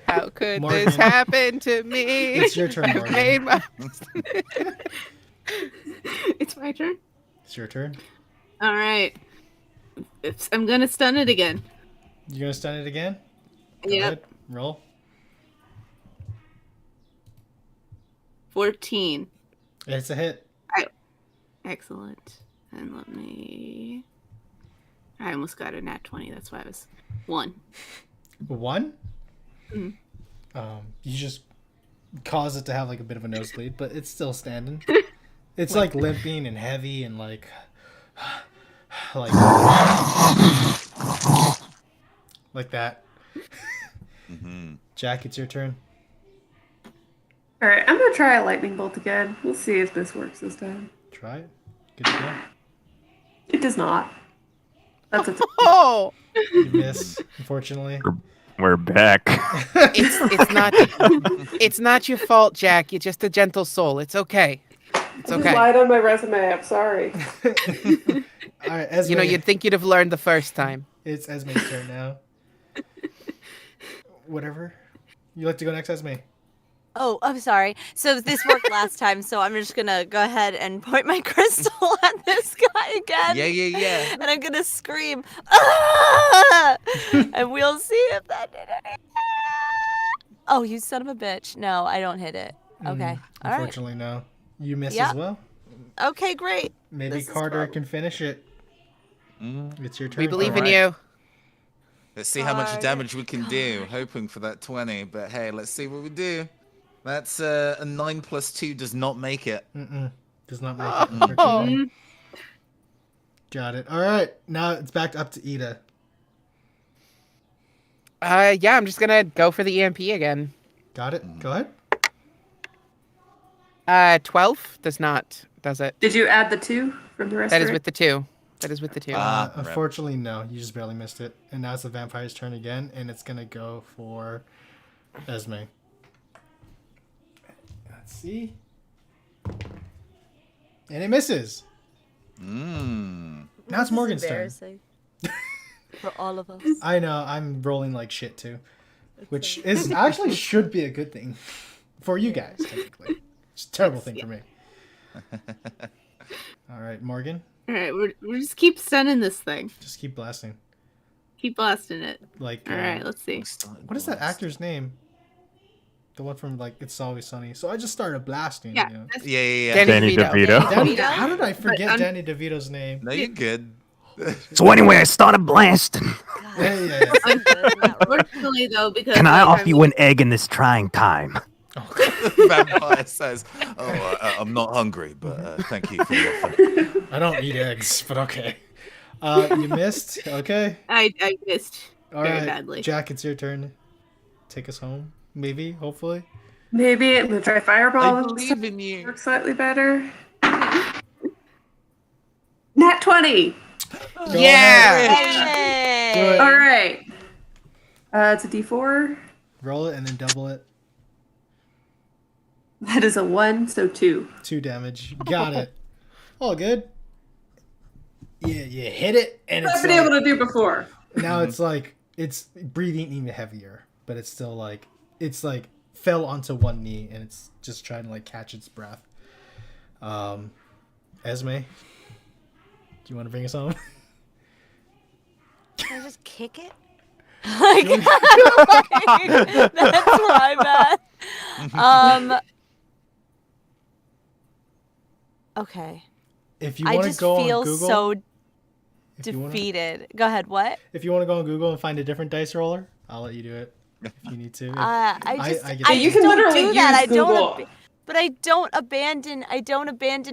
Speaker 5: how could
Speaker 1: Morgan.
Speaker 5: this happen to me?
Speaker 1: It's your turn, Morgan.
Speaker 5: Made my-
Speaker 4: It's my turn.
Speaker 1: It's your turn.
Speaker 4: All right. I'm gonna stun it again.
Speaker 1: You gonna stun it again? Go
Speaker 4: Yep.
Speaker 1: ahead. Roll.
Speaker 4: 14.
Speaker 1: It's a hit.
Speaker 4: Excellent. And let me. I almost got a nat 20. That's why I was 1.
Speaker 1: 1?
Speaker 4: Mm.
Speaker 1: You just cause it to have like a bit of a nosebleed, but it's still standing. It's like limping and heavy and like like that. Jack, it's your turn.
Speaker 6: All right, I'm gonna try a lightning bolt again. We'll see if this works this time.
Speaker 1: Try it. Good to go.
Speaker 6: It does not. That's a
Speaker 5: Oh,
Speaker 1: You miss, unfortunately.
Speaker 2: We're back.
Speaker 5: it's not your fault, Jack. You're just a gentle soul. It's okay. It's
Speaker 6: just
Speaker 5: okay.
Speaker 6: lied on my resume. I'm sorry.
Speaker 1: All right, Esme.
Speaker 5: You know, you'd think you'd have learned the first time.
Speaker 1: It's Esme's turn now. Whatever. You like to go next, Esme?
Speaker 7: Oh, I'm sorry. So this worked last time, so I'm just gonna go ahead and point my crystal at this guy again.
Speaker 3: Yeah.
Speaker 7: And I'm gonna scream, "Ah!" And we'll see if that did anything. Oh, you son of a bitch. No, I don't hit it. Okay. All right.
Speaker 1: Unfortunately, no. You miss
Speaker 7: Yep.
Speaker 1: as well.
Speaker 7: Okay, great.
Speaker 1: Maybe
Speaker 7: This is
Speaker 1: Carter
Speaker 7: horrible.
Speaker 1: can finish it. It's your turn.
Speaker 5: We believe in
Speaker 3: Alright.
Speaker 5: you.
Speaker 3: Let's see how much
Speaker 7: Carter,
Speaker 3: damage we can do. Hoping for that 20, but hey, let's see what we do. That's a 9 plus 2 does not make it.
Speaker 1: Does not make it. Unfortunately. Got it. All right. Now it's back up to Ida.
Speaker 5: Yeah, I'm just gonna go for the EMP again.
Speaker 1: Got it. Go ahead.
Speaker 5: 12 does it?
Speaker 6: Did you add the 2 from the rest?
Speaker 5: That is with the 2. That is with the 2.
Speaker 3: Right.
Speaker 1: Unfortunately, no. You just barely missed it. And now it's the vampire's turn again, and it's gonna go for Esme. Let's see. And it misses. Now it's Morgan's turn.
Speaker 7: Embarrassing. For all of us.
Speaker 1: I know. I'm rolling like shit too, which is actually should be a good thing for you guys. Technically, it's a terrible thing for me. All right, Morgan,
Speaker 4: All right, we're just keep stunning this thing.
Speaker 1: just keep blasting.
Speaker 4: Keep blasting it.
Speaker 1: Like,
Speaker 4: All right, let's see.
Speaker 1: what is that actor's name? The one from like It's Always Sunny. So I just started blasting.
Speaker 4: Yeah,
Speaker 1: You know?
Speaker 4: that's
Speaker 3: Yeah.
Speaker 2: Danny DeVito.
Speaker 1: Danny,
Speaker 4: DeVito.
Speaker 1: how did I forget
Speaker 4: But,
Speaker 1: Danny DeVito's name?
Speaker 3: No, you're good.
Speaker 8: So anyway, I started blasting.
Speaker 1: Yeah.
Speaker 4: unfortunately though, because
Speaker 8: Can I
Speaker 4: like,
Speaker 8: offer you an egg in this trying time?
Speaker 3: Vampire says, "Oh, I'm not hungry, but thank you for the offer."
Speaker 1: I don't eat eggs, but okay. You missed. Okay.
Speaker 4: I missed
Speaker 1: All
Speaker 4: very
Speaker 1: right,
Speaker 4: badly.
Speaker 1: Jack, it's your turn. Take us home, maybe, hopefully.
Speaker 6: Maybe I'm gonna try fireball.
Speaker 3: I believe in you.
Speaker 6: Work slightly better. Nat 20.
Speaker 1: Go
Speaker 5: Yeah!
Speaker 1: ahead. Do it.
Speaker 6: All right. It's a D4.
Speaker 1: Roll it and then double it.
Speaker 6: That is a 1, so 2.
Speaker 1: 2 damage. Got it. All good. Yeah, you hit it, and
Speaker 6: I've
Speaker 1: it's
Speaker 6: been
Speaker 1: like,
Speaker 6: able to do before.
Speaker 1: now it's like it's breathing even heavier, but it's still like it's like fell onto one knee and it's just trying to like catch its breath. Esme, do you want to bring us home?
Speaker 7: Can I just kick it? Like, that's my bad. Okay.
Speaker 1: If you
Speaker 7: I
Speaker 1: want to
Speaker 7: just
Speaker 1: go
Speaker 7: feel
Speaker 1: on Google,
Speaker 7: so
Speaker 1: if you wanna-
Speaker 7: defeated. Go ahead. What?
Speaker 1: if you want to go on Google and find a different dice roller, I'll let you do it if you need to.
Speaker 7: I
Speaker 1: get
Speaker 7: just
Speaker 6: you can
Speaker 7: don't
Speaker 6: literally
Speaker 7: do that.
Speaker 6: use
Speaker 7: I don't.
Speaker 6: Google.
Speaker 7: But I don't abandon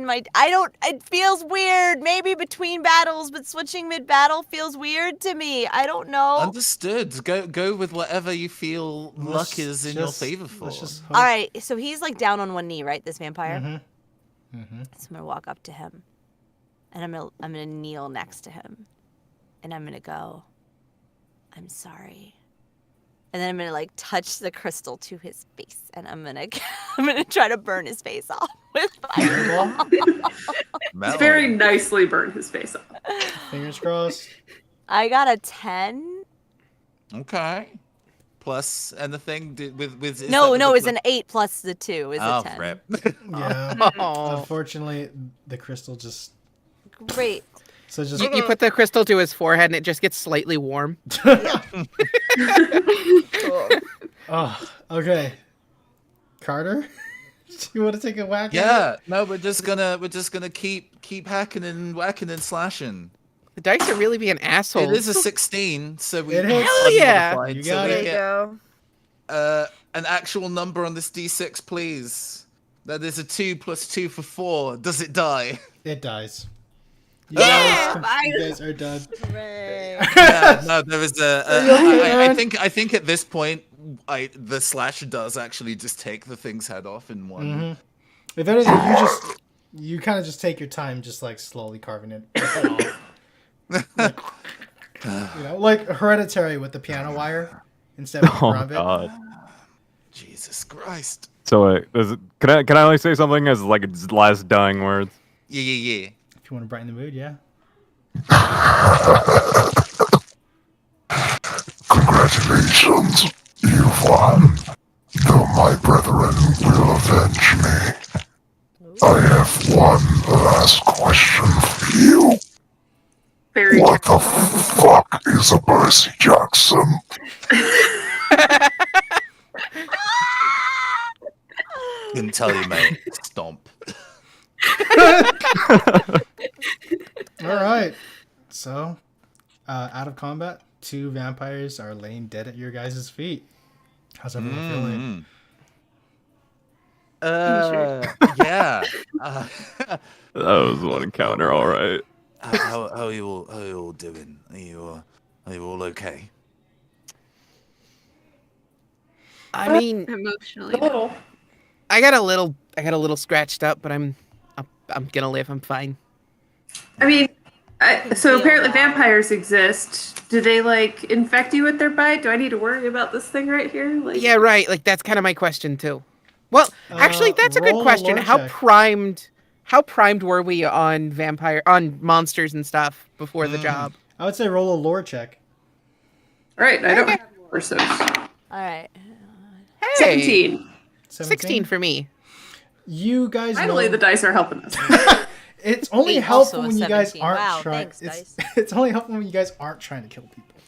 Speaker 7: my. I don't. It feels weird. Maybe between battles, but switching mid battle feels weird to me. I don't know.
Speaker 3: Understood. Go with whatever you feel luck is in your favor for.
Speaker 1: Let's just hope.
Speaker 7: All right. So he's like down on one knee, right? This vampire.
Speaker 1: Mm-hmm.
Speaker 7: So I'm gonna walk up to him, and I'm gonna kneel next to him, and I'm gonna go, "I'm sorry." And then I'm gonna like touch the crystal to his face, and I'm gonna try to burn his face off with fire.
Speaker 6: It's very nicely burned his face off.
Speaker 1: Fingers crossed.
Speaker 7: I got a 10.
Speaker 3: Okay. Plus anything with is
Speaker 7: No,
Speaker 3: that
Speaker 7: no,
Speaker 3: with
Speaker 7: it's
Speaker 3: the-
Speaker 7: an 8 plus the 2 is
Speaker 3: Oh,
Speaker 7: a 10.
Speaker 3: rip.
Speaker 1: Yeah.
Speaker 5: Oh.
Speaker 1: Unfortunately, the crystal just
Speaker 7: Great.
Speaker 1: so just
Speaker 5: You put the crystal to his forehead and it just gets slightly warm.
Speaker 1: Oh, okay. Carter, do you want to take a whack? at
Speaker 3: Yeah. No, we're just gonna keep hacking and whacking and slashing.
Speaker 5: The dice are really being assholes.
Speaker 3: It is a 16, so we
Speaker 1: It hits.
Speaker 5: Hell yeah.
Speaker 3: unmodified,
Speaker 1: You
Speaker 3: so
Speaker 1: got
Speaker 3: we
Speaker 1: it.
Speaker 3: get,
Speaker 7: go.
Speaker 3: an actual number on this D6, please. That is a 2 plus 2 for 4. Does it die?
Speaker 1: It dies. You
Speaker 7: Yeah,
Speaker 1: guys are done.
Speaker 3: Yeah, no, there is I think at this point, the slash does actually just take the thing's head off in one.
Speaker 1: If anything, you kind of just take your time, just like slowly carving it off. Like, you know, like Hereditary with the piano wire instead of the
Speaker 2: Oh
Speaker 1: drum bit.
Speaker 2: god.
Speaker 3: Jesus Christ.
Speaker 2: So can I only say something as like its last dying words?
Speaker 3: Yeah.
Speaker 1: If you want to brighten the mood, yeah.
Speaker 9: Congratulations, you've won. The my brethren will avenge me. I have one last question for you.
Speaker 6: Very
Speaker 9: What the fuck is a Percy Jackson?
Speaker 3: Couldn't tell you, mate. Stomp.
Speaker 1: All right. So, out of combat, 2 vampires are laying dead at your guys' feet. How's everyone feeling?
Speaker 3: Yeah.
Speaker 2: That was one encounter, all right.
Speaker 3: How are you all doing? Are you all okay?
Speaker 5: I mean,
Speaker 4: Emotionally.
Speaker 6: a little.
Speaker 5: I got a little scratched up, but I'm gonna live. I'm fine.
Speaker 6: I mean, so
Speaker 7: feel
Speaker 6: apparently
Speaker 7: that.
Speaker 6: vampires exist. Do they like infect you with their bite? Do I need to worry about this thing right here? Like,
Speaker 5: Yeah, right. Like that's kind of my question too. Well, actually, that's a good
Speaker 1: roll a
Speaker 5: question.
Speaker 1: lore
Speaker 5: How
Speaker 1: check.
Speaker 5: primed were we on monsters and stuff before the job?
Speaker 1: I would say roll a lore check.
Speaker 6: all right, I don't have more, so
Speaker 7: All right.
Speaker 5: Hey,
Speaker 6: 17.
Speaker 5: 16 for me.
Speaker 1: You guys
Speaker 6: Finally,
Speaker 1: know
Speaker 6: the dice are helping us.
Speaker 1: it's only
Speaker 7: 8,
Speaker 1: helpful
Speaker 7: also a
Speaker 1: when you guys
Speaker 7: 17.
Speaker 1: aren't
Speaker 7: Wow,
Speaker 1: trying.
Speaker 7: thanks,
Speaker 1: It's,
Speaker 7: dice.
Speaker 1: it's only helpful when you guys aren't trying to kill people.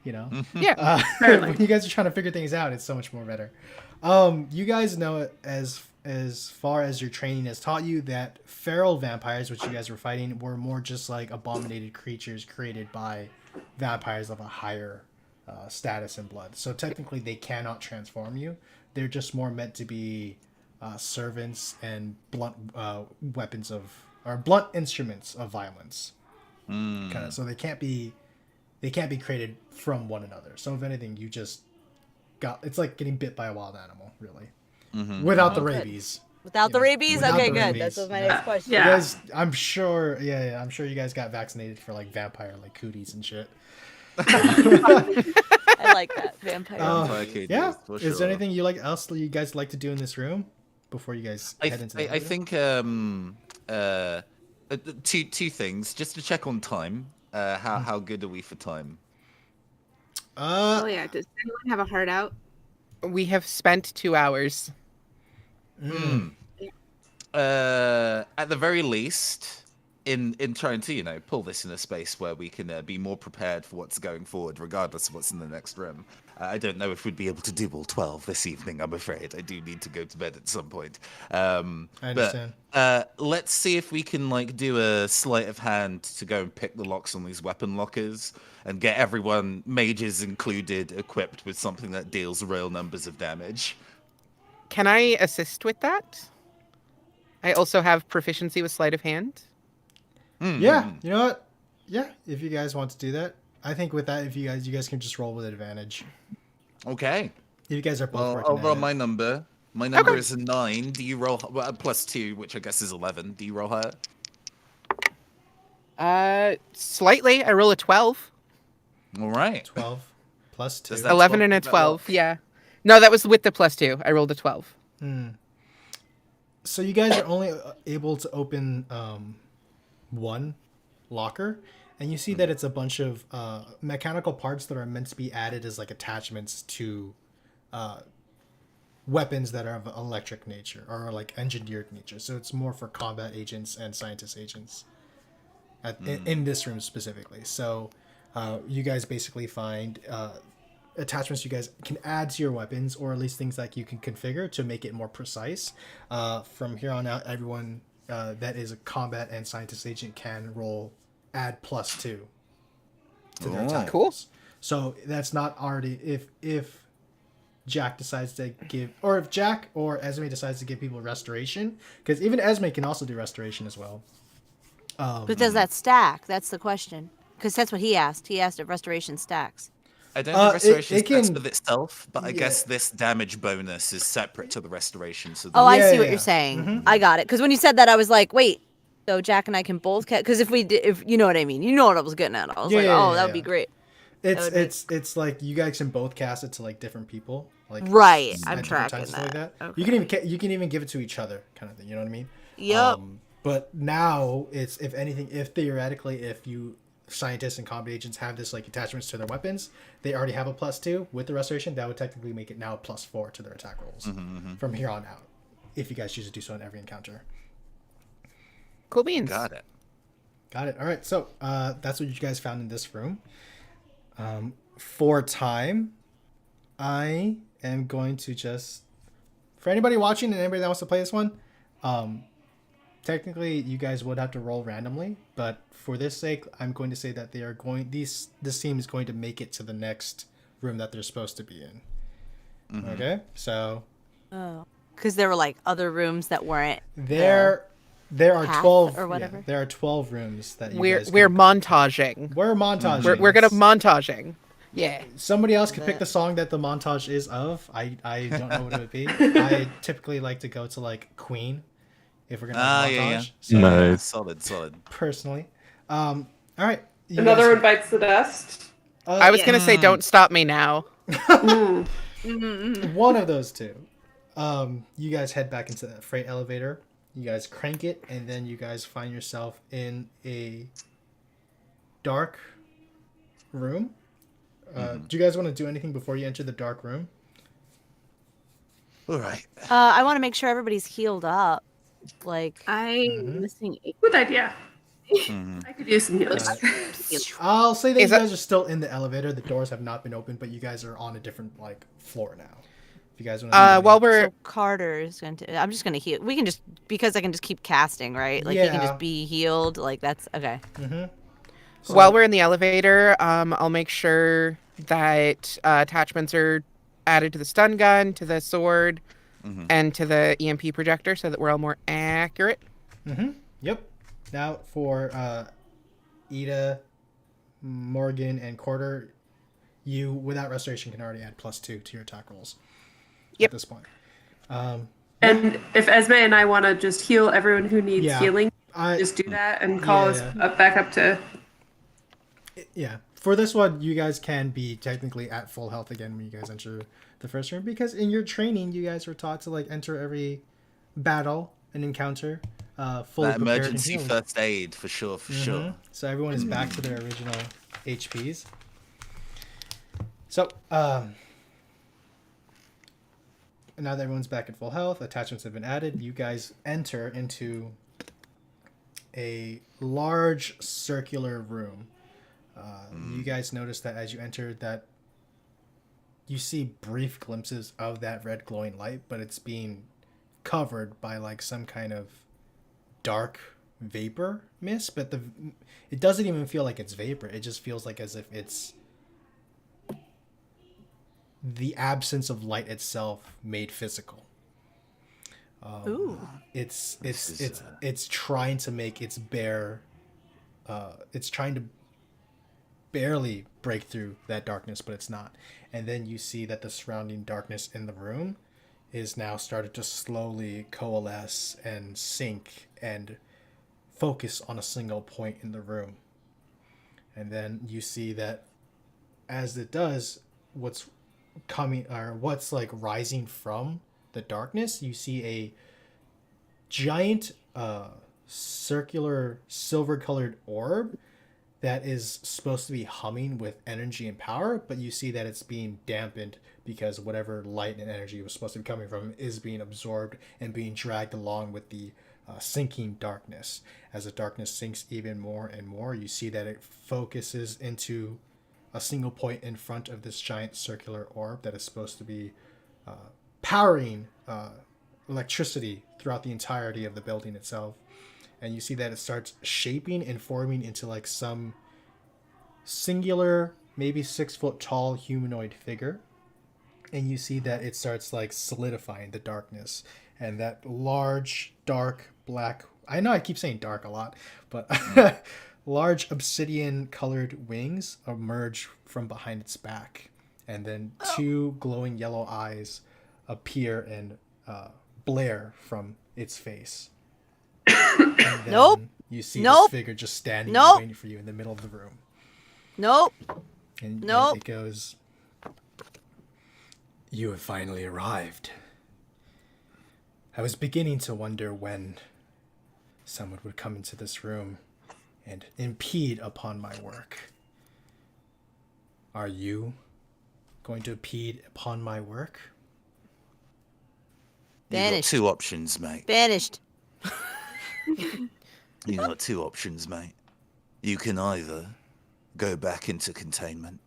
Speaker 1: You know,
Speaker 5: Yeah.
Speaker 1: when you guys are trying to figure things out, it's so much more better. You guys know as far as your training has taught you that feral vampires, which you guys were fighting, were more just like abominated creatures created by vampires of a higher status and blood. So technically, they cannot transform you. They're just more meant to be servants and blunt weapons of or blunt instruments of violence. Kind of. So they can't be created from one another. So if anything, you just it's like getting bit by a wild animal, really, without the rabies.
Speaker 7: Without the rabies?
Speaker 1: without
Speaker 7: Okay,
Speaker 1: the
Speaker 7: good.
Speaker 1: rabies.
Speaker 7: That was my next question.
Speaker 1: You
Speaker 6: Yeah.
Speaker 1: guys, I'm sure you guys got vaccinated for like vampire like cooties and shit.
Speaker 7: I like that. Vampire.
Speaker 1: Yeah.
Speaker 3: for
Speaker 1: Is
Speaker 3: sure.
Speaker 1: there anything else you guys like to do in this room before you guys head into the
Speaker 3: I think two things just to check on time. How good are we for time?
Speaker 4: Oh yeah. Does anyone have a heart out?
Speaker 5: We have spent 2 hours.
Speaker 3: At the very least, in trying to pull this in a space where we can be more prepared for what's going forward, regardless of what's in the next room. I don't know if we'd be able to do all 12 this evening. I'm afraid I do need to go to bed at some point.
Speaker 1: I understand.
Speaker 3: But let's see if we can do a sleight of hand to go and pick the locks on these weapon lockers and get everyone, mages included, equipped with something that deals real numbers of damage.
Speaker 5: Can I assist with that? I also have proficiency with sleight of hand.
Speaker 1: Yeah, you know what? Yeah, if you guys want to do that, I think with that, if you guys can just roll with advantage.
Speaker 3: Okay.
Speaker 1: If you guys are both
Speaker 3: Well,
Speaker 1: working
Speaker 3: I'll roll
Speaker 1: at it.
Speaker 3: my number. My number is a 9. Do you roll +2, which I guess is 11? Do you roll higher?
Speaker 5: Slightly. I roll a 12.
Speaker 3: All right.
Speaker 1: 12 plus 2.
Speaker 3: Does that
Speaker 5: 11 and a
Speaker 3: does that
Speaker 5: 12.
Speaker 3: work?
Speaker 5: Yeah. No, that was with the +2. I rolled a 12.
Speaker 1: So you guys are only able to open one locker, and you see that it's a bunch of mechanical parts that are meant to be added as like attachments to weapons that are of electric nature or like engineered nature. So it's more for combat agents and scientist agents in this room specifically. So you guys basically find attachments you guys can add to your weapons, or at least things that you can configure to make it more precise. From here on out, everyone that is a combat and scientist agent can add +2 to their attack.
Speaker 5: Cool.
Speaker 1: So that's not already if Jack decides to give, or if Jack or Esme decides to give people restoration, because even Esme can also do restoration as well.
Speaker 7: But does that stack? That's the question. Because that's what he asked. He asked if restoration stacks.
Speaker 3: I don't think restoration
Speaker 1: it
Speaker 3: stacks
Speaker 1: can-
Speaker 3: with itself, but I
Speaker 1: Yeah.
Speaker 3: guess this damage bonus is separate to the restoration. So
Speaker 7: Oh, I
Speaker 1: Yeah,
Speaker 7: see what
Speaker 1: yeah.
Speaker 7: you're saying. I got it. Because when you said that, I was like, wait. So Jack and I can both because if you know what I mean, you know what I was getting at. I was
Speaker 1: Yeah,
Speaker 7: like,
Speaker 1: yeah,
Speaker 7: oh,
Speaker 1: yeah,
Speaker 7: that would
Speaker 1: yeah.
Speaker 7: be great.
Speaker 1: It's like you guys can both cast it to like different people, like
Speaker 7: Right,
Speaker 1: at
Speaker 7: I'm
Speaker 1: different
Speaker 7: tracking
Speaker 1: times, stuff like
Speaker 7: that.
Speaker 1: that. You can even give it to each other, kind of thing. You know what I mean?
Speaker 7: Yep.
Speaker 1: But now it's if theoretically if you scientists and combat agents have this like attachments to their weapons, they already have a +2 with the restoration. That would technically make it now a +4 to their attack rolls from here on out, if you guys choose to do so in every encounter.
Speaker 5: Cool beans.
Speaker 3: Got it.
Speaker 1: Got it. All right. So that's what you guys found in this room. For time, I am going to just, for anybody watching and anybody that wants to play this one, technically you guys would have to roll randomly, but for this sake, I'm going to say that they are going, this team is going to make it to the next room that they're supposed to be in. Okay. So.
Speaker 7: Oh, because there were like other rooms that weren't.
Speaker 1: There are
Speaker 7: path
Speaker 1: 12
Speaker 7: or whatever?
Speaker 1: Yeah, there are 12 rooms that you
Speaker 5: We're
Speaker 1: guys
Speaker 5: we're
Speaker 1: can-
Speaker 5: montaging.
Speaker 1: We're montaging.
Speaker 5: We're gonna montaging. Yeah.
Speaker 1: Somebody else could pick the song that the montage is of. I don't know what it would be. I typically like to go to like Queen if we're gonna have a montage.
Speaker 3: Yeah.
Speaker 1: So,
Speaker 2: Nice.
Speaker 3: Solid.
Speaker 1: personally. All right. You
Speaker 6: Another
Speaker 1: guys-
Speaker 6: one bites the dust.
Speaker 5: I was gonna say, don't stop me now.
Speaker 1: One of those two. You guys head back into that freight elevator. You guys crank it, and then you guys find yourself in a dark room. Do you guys want to do anything before you enter the dark room?
Speaker 3: All right.
Speaker 7: I want to make sure everybody's healed up. Like,
Speaker 4: I'm missing 8.
Speaker 6: Good idea. I could use some heals.
Speaker 1: I'll say that
Speaker 5: Is
Speaker 1: you
Speaker 5: that-
Speaker 1: guys are still in the elevator. The doors have not been opened, but you guys are on a different like floor now. If you guys want to
Speaker 5: While we're
Speaker 7: so Carter's going to. I'm just going to heal. We can just, because I can just keep casting, right? Like, he can
Speaker 1: Yeah.
Speaker 7: just be healed. Like, that's okay.
Speaker 5: while we're in the elevator, I'll make sure that attachments are added to the stun gun, to the sword, and to the EMP projector, so that we're all more accurate.
Speaker 1: Yep. Now for Ida, Morgan, and Quarter, you without restoration can already add +2 to your attack rolls.
Speaker 5: Yep.
Speaker 1: At this point.
Speaker 6: And if Esme and I want to just heal everyone who needs
Speaker 1: Yeah.
Speaker 6: healing,
Speaker 1: I
Speaker 6: just do that and call us back up to.
Speaker 1: yeah. For this one, you guys can be technically at full health again when you guys enter the first room, because in your training, you guys were taught to like enter every battle and encounter fully
Speaker 3: That
Speaker 1: prepared and
Speaker 3: emergency
Speaker 1: healed.
Speaker 3: first aid for sure.
Speaker 1: So everyone is back to their original HPs. So, now that everyone's back at full health, attachments have been added, you guys enter into a large circular room. You guys notice that as you enter that you see brief glimpses of that red glowing light, but it's being covered by like some kind of dark vapor mist, but it doesn't even feel like it's vapor. It just feels like as if it's the absence of light itself made physical.
Speaker 7: Ooh.
Speaker 1: It's trying to make its bare it's trying to barely break through that darkness, but it's not. And then you see that the surrounding darkness in the room is now started to slowly coalesce and sink and focus on a single point in the room. And then you see that as it does, what's coming or what's like rising from the darkness, you see a giant circular silver colored orb that is supposed to be humming with energy and power, but you see that it's being dampened because whatever light and energy was supposed to be coming from is being absorbed and being dragged along with the sinking darkness. As the darkness sinks even more and more, you see that it focuses into a single point in front of this giant circular orb that is supposed to be powering electricity throughout the entirety of the building itself. And you see that it starts shaping and forming into like some singular, maybe 6 foot tall humanoid figure. And you see that it starts like solidifying the darkness, and that large, dark, black, I know I keep saying dark a lot, but large obsidian colored wings emerge from behind its back. And then 2 glowing yellow eyes appear and blare from its face. And then
Speaker 7: Nope.
Speaker 1: you see
Speaker 7: Nope.
Speaker 1: this figure just standing
Speaker 7: Nope.
Speaker 1: waiting for you in the middle of the room.
Speaker 7: Nope.
Speaker 1: And
Speaker 7: Nope.
Speaker 1: it goes, "You have finally arrived. I was beginning to wonder when someone would come into this room and impede upon my work. Are you going to impede upon my work?
Speaker 3: You got
Speaker 7: Vanished.
Speaker 3: 2 options, mate.
Speaker 7: Vanished.
Speaker 3: You got 2 options, mate. You can either go back into containment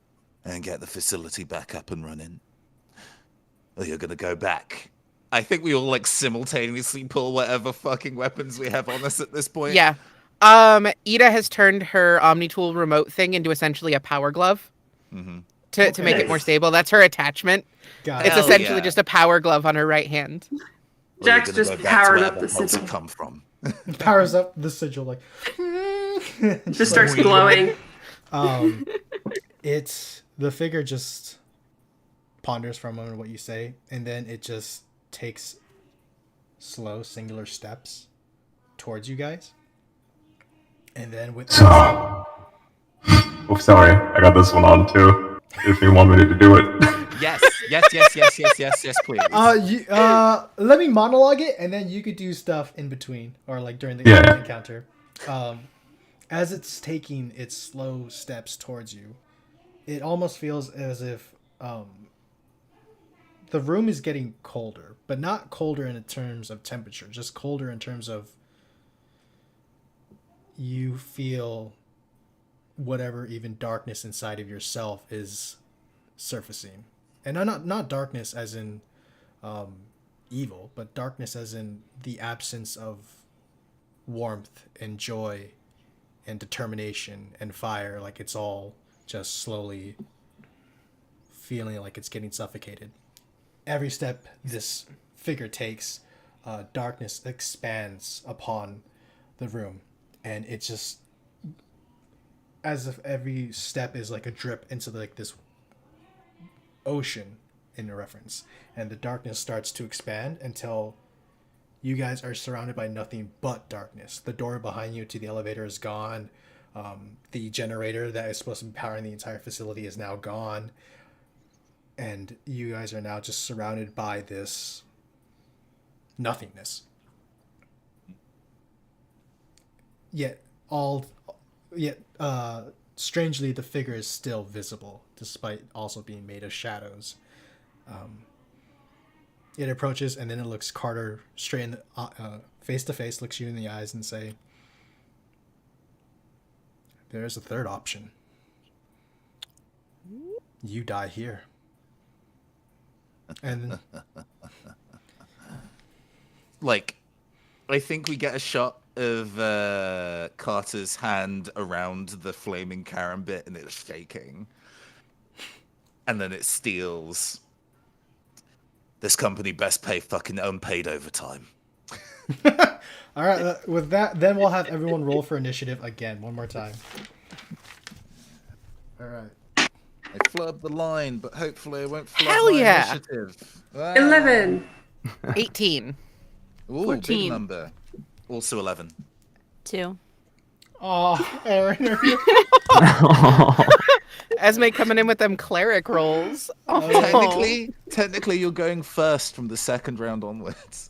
Speaker 3: and get the facility back up and running, or you're gonna go back. I think we all like simultaneously pull whatever fucking weapons we have on us at this point.
Speaker 5: Yeah. Ida has turned her Omnitool remote thing into essentially a power glove to make it more stable. That's her attachment.
Speaker 1: Got
Speaker 5: It's
Speaker 1: it.
Speaker 3: Hell
Speaker 5: essentially
Speaker 3: yeah.
Speaker 5: just a power glove on her right hand.
Speaker 3: Or you're
Speaker 6: Jack's
Speaker 3: gonna
Speaker 6: just
Speaker 3: go back to
Speaker 6: powering
Speaker 3: where
Speaker 6: up the
Speaker 3: pulse
Speaker 6: sigil.
Speaker 3: come from.
Speaker 1: Powers up the sigil like.
Speaker 6: Just starts glowing.
Speaker 1: It's the figure just ponders for a moment what you say, and then it just takes slow singular steps towards you guys, and then with
Speaker 2: Oh, sorry. I got this one on too. If you want me to do it.
Speaker 3: Yes, please.
Speaker 1: let me monologue it, and then you could do stuff in between or like during the
Speaker 2: Yeah.
Speaker 1: encounter. As it's taking its slow steps towards you, it almost feels as if the room is getting colder, but not colder in terms of temperature, just colder in terms of you feel whatever even darkness inside of yourself is surfacing. And not darkness as in evil, but darkness as in the absence of warmth and joy and determination and fire. Like it's all just slowly feeling like it's getting suffocated. Every step this figure takes, darkness expands upon the room, and it just, as if every step is like a drip into like this ocean in a reference, and the darkness starts to expand until you guys are surrounded by nothing but darkness. The door behind you to the elevator is gone. The generator that is supposed to be powering the entire facility is now gone. And you guys are now just surrounded by this nothingness. Yet strangely, the figure is still visible, despite also being made of shadows. It approaches, and then it looks Carter straight in the, face to face, looks you in the eyes, and say, "There is a third option. You die here." And
Speaker 3: Like, I think we get a shot of Carter's hand around the flaming karambit, and it's shaking. And then it steals. This company best pay fucking unpaid overtime.
Speaker 1: all right, with that, then we'll have everyone roll for initiative again, one more time. All right.
Speaker 3: I flubbed the line, but hopefully I won't flub
Speaker 5: Hell
Speaker 3: my
Speaker 5: yeah.
Speaker 3: initiative. Ah.
Speaker 6: 11.
Speaker 5: 18.
Speaker 3: Ooh,
Speaker 4: 14.
Speaker 3: big number. Also 11.
Speaker 7: 2.
Speaker 1: Oh, Aaron.
Speaker 5: Esme coming in with them cleric rolls. Oh.
Speaker 3: Technically, you're going first from the second round onwards.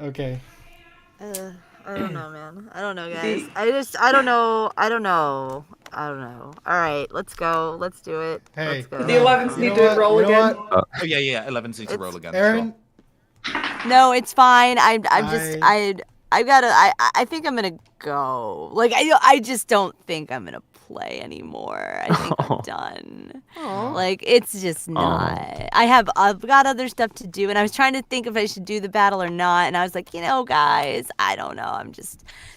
Speaker 1: Okay.
Speaker 7: I don't know, man. I don't know, guys. I don't know. All right, let's go. Let's do it.
Speaker 1: Hey.
Speaker 7: Let's go.
Speaker 6: The 11s need to roll
Speaker 1: You know
Speaker 6: again.
Speaker 1: what?
Speaker 3: Oh yeah. 11's need to roll again.
Speaker 1: Aaron,
Speaker 7: No, it's fine. I think I'm gonna go. Like I just don't think I'm gonna play anymore. I think I'm done. Like it's just not. I've got other stuff to do, and I was trying to think if I should do the battle or not, and I was like, guys, I don't know.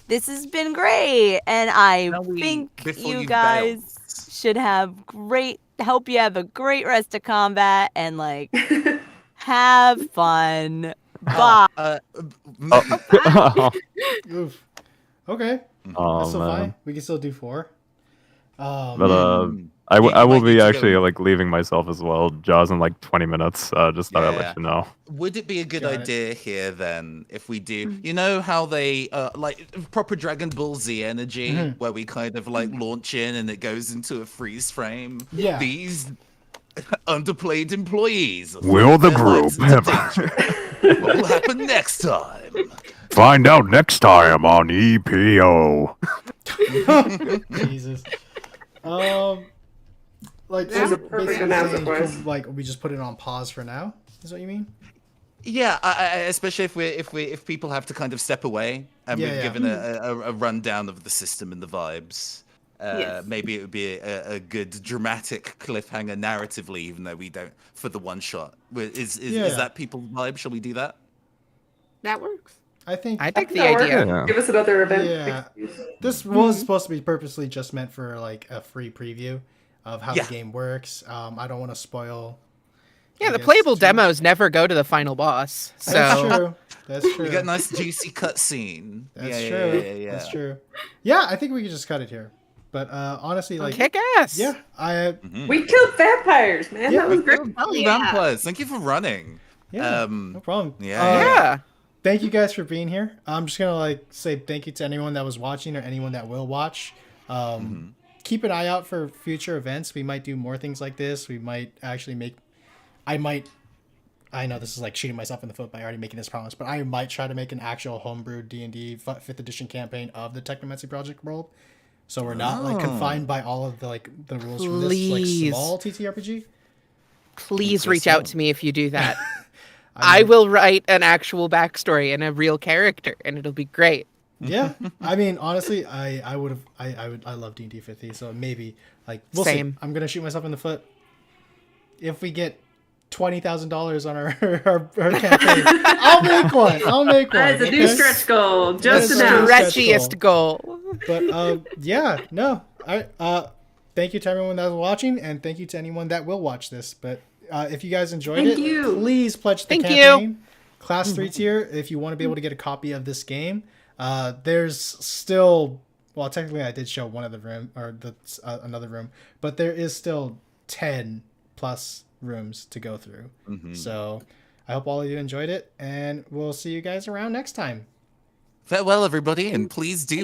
Speaker 7: This has been great, and I think
Speaker 3: before
Speaker 7: you
Speaker 3: you
Speaker 7: guys
Speaker 3: bail.
Speaker 7: should hope you have a great rest of combat, and like have fun. Bye.
Speaker 1: oof. Okay,
Speaker 2: Oh,
Speaker 1: that's still
Speaker 2: man.
Speaker 1: fine. We can still do 4.
Speaker 2: But I
Speaker 3: You
Speaker 2: will
Speaker 3: might need
Speaker 2: be
Speaker 3: to
Speaker 2: actually
Speaker 3: go-
Speaker 2: like leaving myself as well, Jaws, in like 20 minutes. Just thought I'd
Speaker 3: Yeah.
Speaker 2: let you know.
Speaker 3: Would it be a good
Speaker 1: Got it.
Speaker 3: idea here then if we do, you know how they like proper Dragon Ball Z energy, where we kind of like launch in and it goes into a freeze frame?
Speaker 1: Yeah.
Speaker 3: These underplayed employees
Speaker 2: Will the
Speaker 3: their
Speaker 2: group
Speaker 3: lives into
Speaker 2: ever-
Speaker 3: danger. What will happen next time?
Speaker 9: Find out next time on EPO.
Speaker 1: Jesus. Like,
Speaker 6: This is
Speaker 1: so
Speaker 6: a perfect
Speaker 1: basically
Speaker 6: announcer
Speaker 1: saying,
Speaker 6: voice.
Speaker 1: like, we just put it on pause for now. Is what you mean?
Speaker 3: Yeah, especially if people have to kind of step away and
Speaker 1: Yeah,
Speaker 3: we've
Speaker 1: yeah.
Speaker 3: given a rundown of the system and the vibes.
Speaker 6: Yes.
Speaker 3: Maybe it would be a good dramatic cliffhanger narratively, even though we don't for the one shot. Is
Speaker 1: Yeah.
Speaker 3: that people's vibe? Shall we do that?
Speaker 6: That works.
Speaker 1: I think.
Speaker 5: I think the
Speaker 6: That works.
Speaker 5: idea.
Speaker 2: Yeah.
Speaker 6: Give us another event.
Speaker 1: Yeah.
Speaker 6: excuse.
Speaker 1: This was supposed to be purposely just meant for like a free preview of how
Speaker 3: Yeah.
Speaker 1: the game works. I don't want to spoil.
Speaker 5: Yeah,
Speaker 1: I
Speaker 5: the
Speaker 1: guess,
Speaker 5: playable
Speaker 1: too much.
Speaker 5: demos never go to the final boss. So
Speaker 1: That's true. That's true.
Speaker 3: We got a nice juicy cutscene.
Speaker 1: That's
Speaker 3: Yeah,
Speaker 1: true.
Speaker 3: yeah.
Speaker 1: That's true. Yeah, I think we could just cut it here. But honestly, like,
Speaker 5: kick ass.
Speaker 1: yeah,
Speaker 6: We killed vampires, man.
Speaker 1: Yeah.
Speaker 6: That was great.
Speaker 3: Oh,
Speaker 4: yeah.
Speaker 3: vampires! Thank you for running.
Speaker 1: yeah, no problem.
Speaker 3: yeah,
Speaker 5: Yeah.
Speaker 1: Thank you guys for being here. I'm just gonna like say thank you to anyone that was watching or anyone that will watch. Keep an eye out for future events. We might do more things like this. We might actually make. I know this is like shooting myself in the foot by already making this promise, but I might try to make an actual homebrew D&D 5th edition campaign of the Technomancy Project world, so we're not like confined by all of the like the rules from this like
Speaker 5: Please.
Speaker 1: small TTRPG.
Speaker 5: Please reach out to me if you do that.
Speaker 1: I
Speaker 5: I will write an actual backstory and a real character, and it'll be great.
Speaker 1: Yeah, I mean, honestly, I love D&D 50, so maybe like we'll
Speaker 5: Same.
Speaker 1: see. I'm gonna shoot myself in the foot. If we get $20,000 on our campaign, I'll make one.
Speaker 6: That is a new
Speaker 1: okay?
Speaker 6: stretch goal. Just
Speaker 1: That is
Speaker 6: announced.
Speaker 1: stretch
Speaker 5: Stretchiest goal.
Speaker 1: But yeah, no. Thank you to everyone that was watching, and thank you to anyone that will watch this. But if you guys enjoyed
Speaker 6: Thank
Speaker 1: it,
Speaker 6: you.
Speaker 1: please pledge the
Speaker 5: Thank
Speaker 1: campaign. Class 3 tier, if you want to be able to get a copy of this game. There's still, well, technically I did show one of the room, or another room, but there is still 10 plus rooms to go through. So I hope all of you enjoyed it, and we'll see you guys around next time.
Speaker 3: Farewell, everybody, and please do